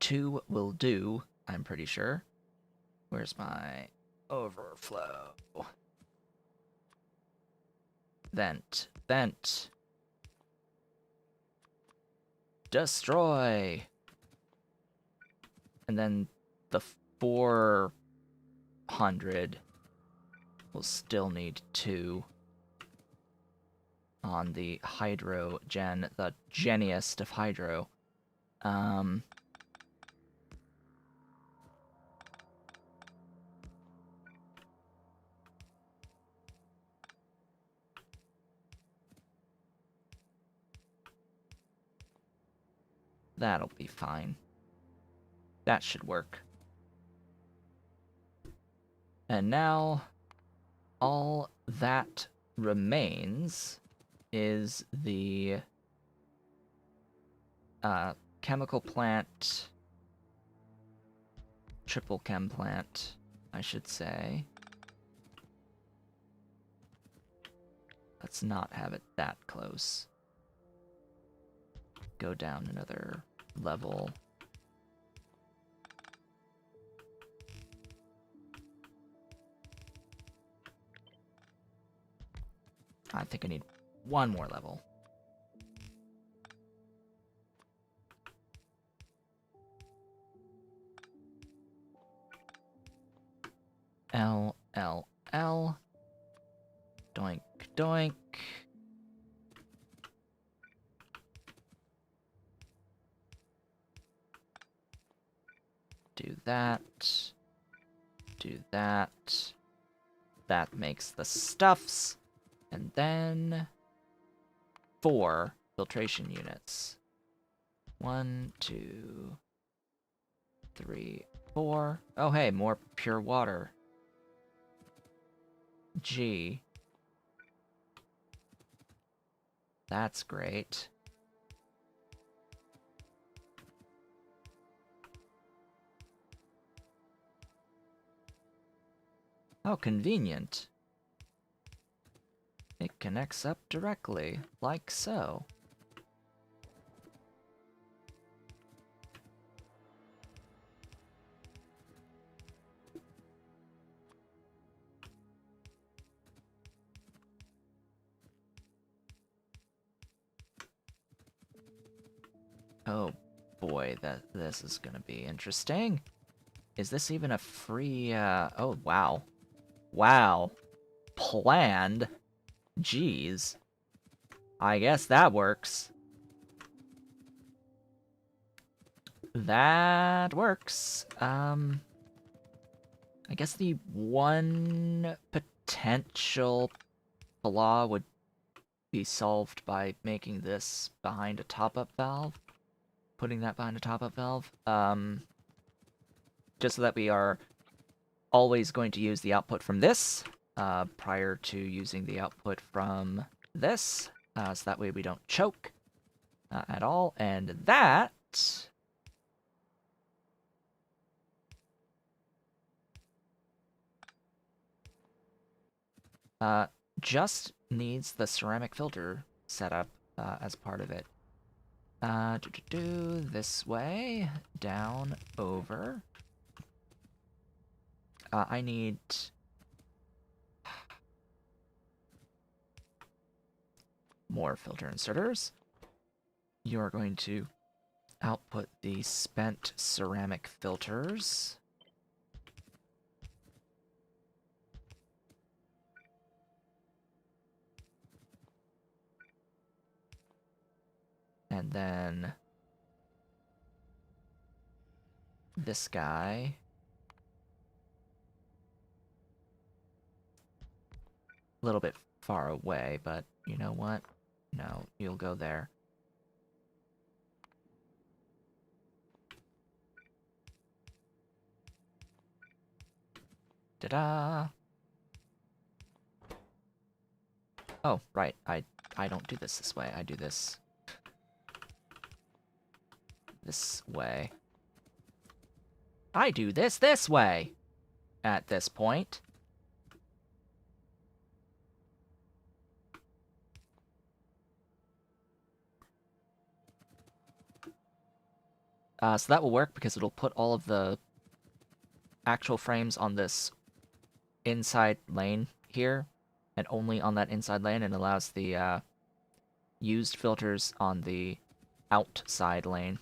2 will do, I'm pretty sure. Where's my overflow? Vent. Destroy. And then the 400 will still need 2 on the hydro gen, the geniest of hydro. That'll be fine. That should work. And now, all that remains is the chemical plant, triple chem plant, I should say. Let's not have it that close. Go down another level. I think I need one more level. L, L, L. Doink, doink. Do that. Do that. That makes the stuffs. And then 4 filtration units. 1, 2, 3, 4. Oh, hey, more pure water. G. That's great. How convenient. It connects up directly, like so. Oh boy, this is gonna be interesting. Is this even a free, oh wow. Wow. Planned? Jeez. I guess that works. That works. I guess the one potential flaw would be solved by making this behind a top-up valve. Putting that behind a top-up valve. Just so that we are always going to use the output from this, prior to using the output from this, so that way we don't choke at all. And that... just needs the ceramic filter setup as part of it. This way, down, over. I need... more filter inserters. You're going to output the spent ceramic filters. And then this guy. A little bit far away, but you know what? No, you'll go there. Ta-da! Oh, right. I don't do this way. I do this way. I do this way at this point. So that will work because it'll put all of the actual frames on this inside lane here, and only on that inside lane, and allows the used filters on the outside lane.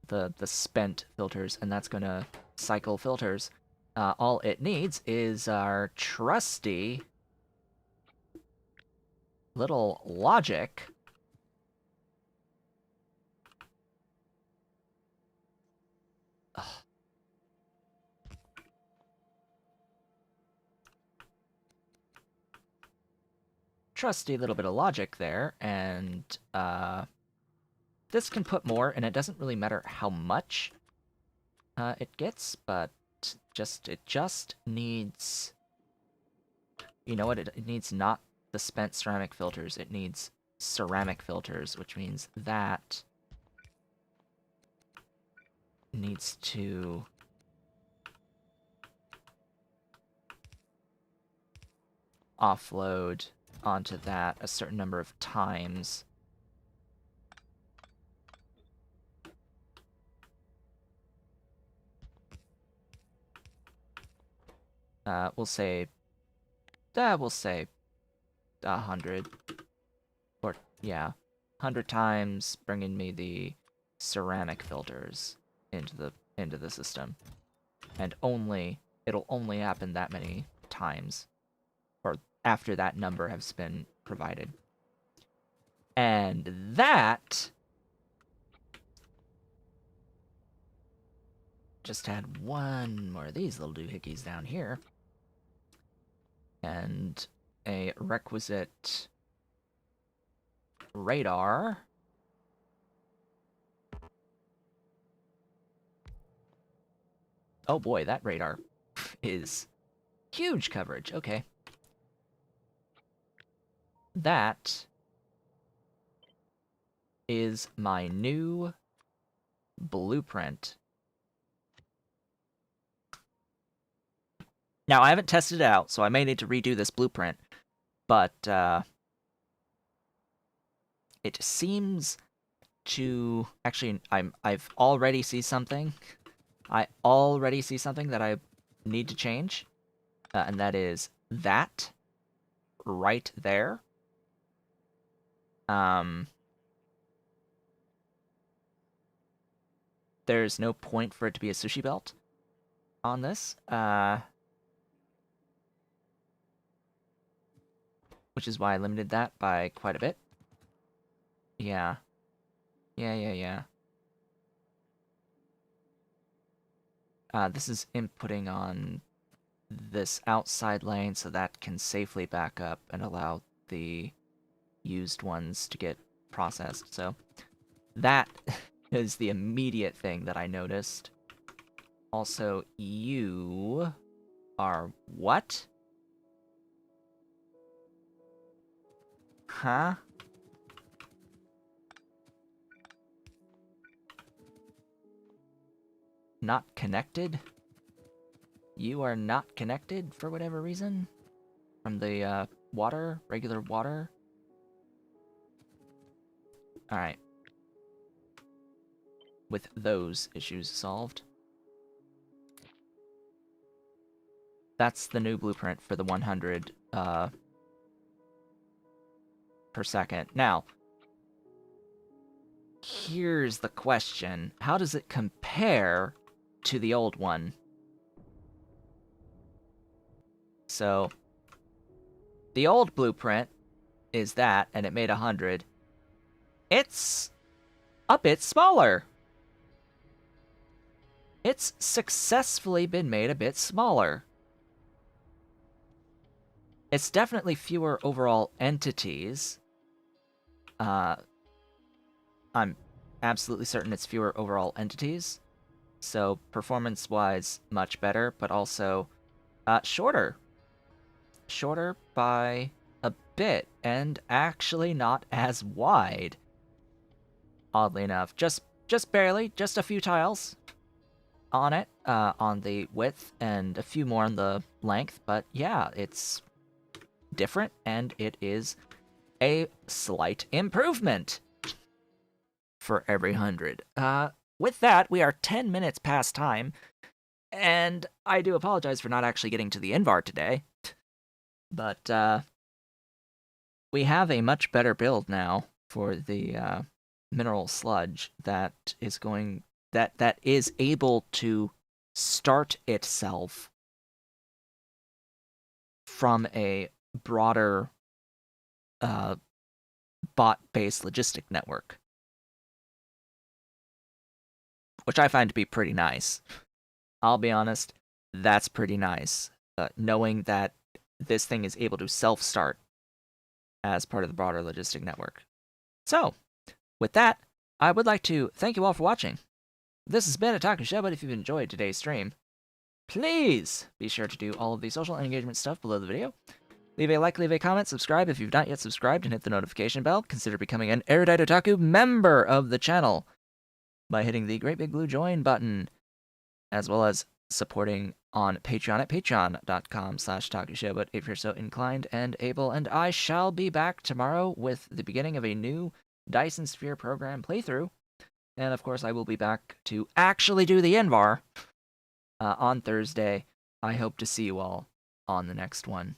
The spent filters, and that's gonna cycle filters. All it needs is our trusty little logic. Ugh. Trusty little bit of logic there, and this can put more, and it doesn't really matter how much it gets, but it just needs... You know what? It needs not the spent ceramic filters. It needs ceramic filters, which means that needs to offload onto that a certain number of times. We'll say 100, or yeah, 100 times, bringing me the ceramic filters into the system, and it'll only happen that many times, or after that number has been provided, and that just add one more of these little doohickeys down here. And a requisite radar. Oh boy, that radar is huge coverage. Okay. That is my new blueprint. Now, I haven't tested it out, so I may need to redo this blueprint, but it seems to... Actually, I've already see something. I already see something that I need to change, and that is that right there. there's no point for it to be a sushi belt on this. Which is why I limited that by quite a bit. Yeah. Yeah. This is inputting on this outside lane so that can safely back up and allow the used ones to get processed. So that is the immediate thing that I noticed. Also, you are what? Huh? Not connected? You are not connected for whatever reason? From the water? Regular water? Alright. With those issues solved. That's the new blueprint for the 100 per second. Now, here's the question. How does it compare to the old one? So, the old blueprint is that, and it made 100. It's a bit smaller. It's successfully been made a bit smaller. It's definitely fewer overall entities. I'm absolutely certain it's fewer overall entities. So performance-wise, much better, but also shorter. Shorter by a bit, and actually not as wide. Oddly enough, just barely, just a few tiles on it, on the width, and a few more on the length. But yeah, it's different, and it is a slight improvement for every 100. With that, we are 10 minutes past time, and I do apologize for not actually getting to the Invar today, but we have a much better build now for the mineral sludge that is able to start itself from a broader bot-based logistic network, which I find to be pretty nice. I'll be honest, that's pretty nice, knowing that this thing is able to self-start as part of the broader logistic network. So, with that, I would like to thank you all for watching. This has been Otaku Show, but if you've enjoyed today's stream, please be sure to do all of the social and engagement stuff below the video. Leave a like, leave a comment, subscribe if you've not yet subscribed, and hit the notification bell. Consider becoming an Erudite Otaku member of the channel by hitting the great big blue join button, as well as supporting on Patreon at patreon.com/otakushow, but if you're so inclined and able. And I shall be back tomorrow with the beginning of a new Dyson Sphere program playthrough. And of course, I will be back to actually do the Invar on Thursday. I hope to see you all on the next one.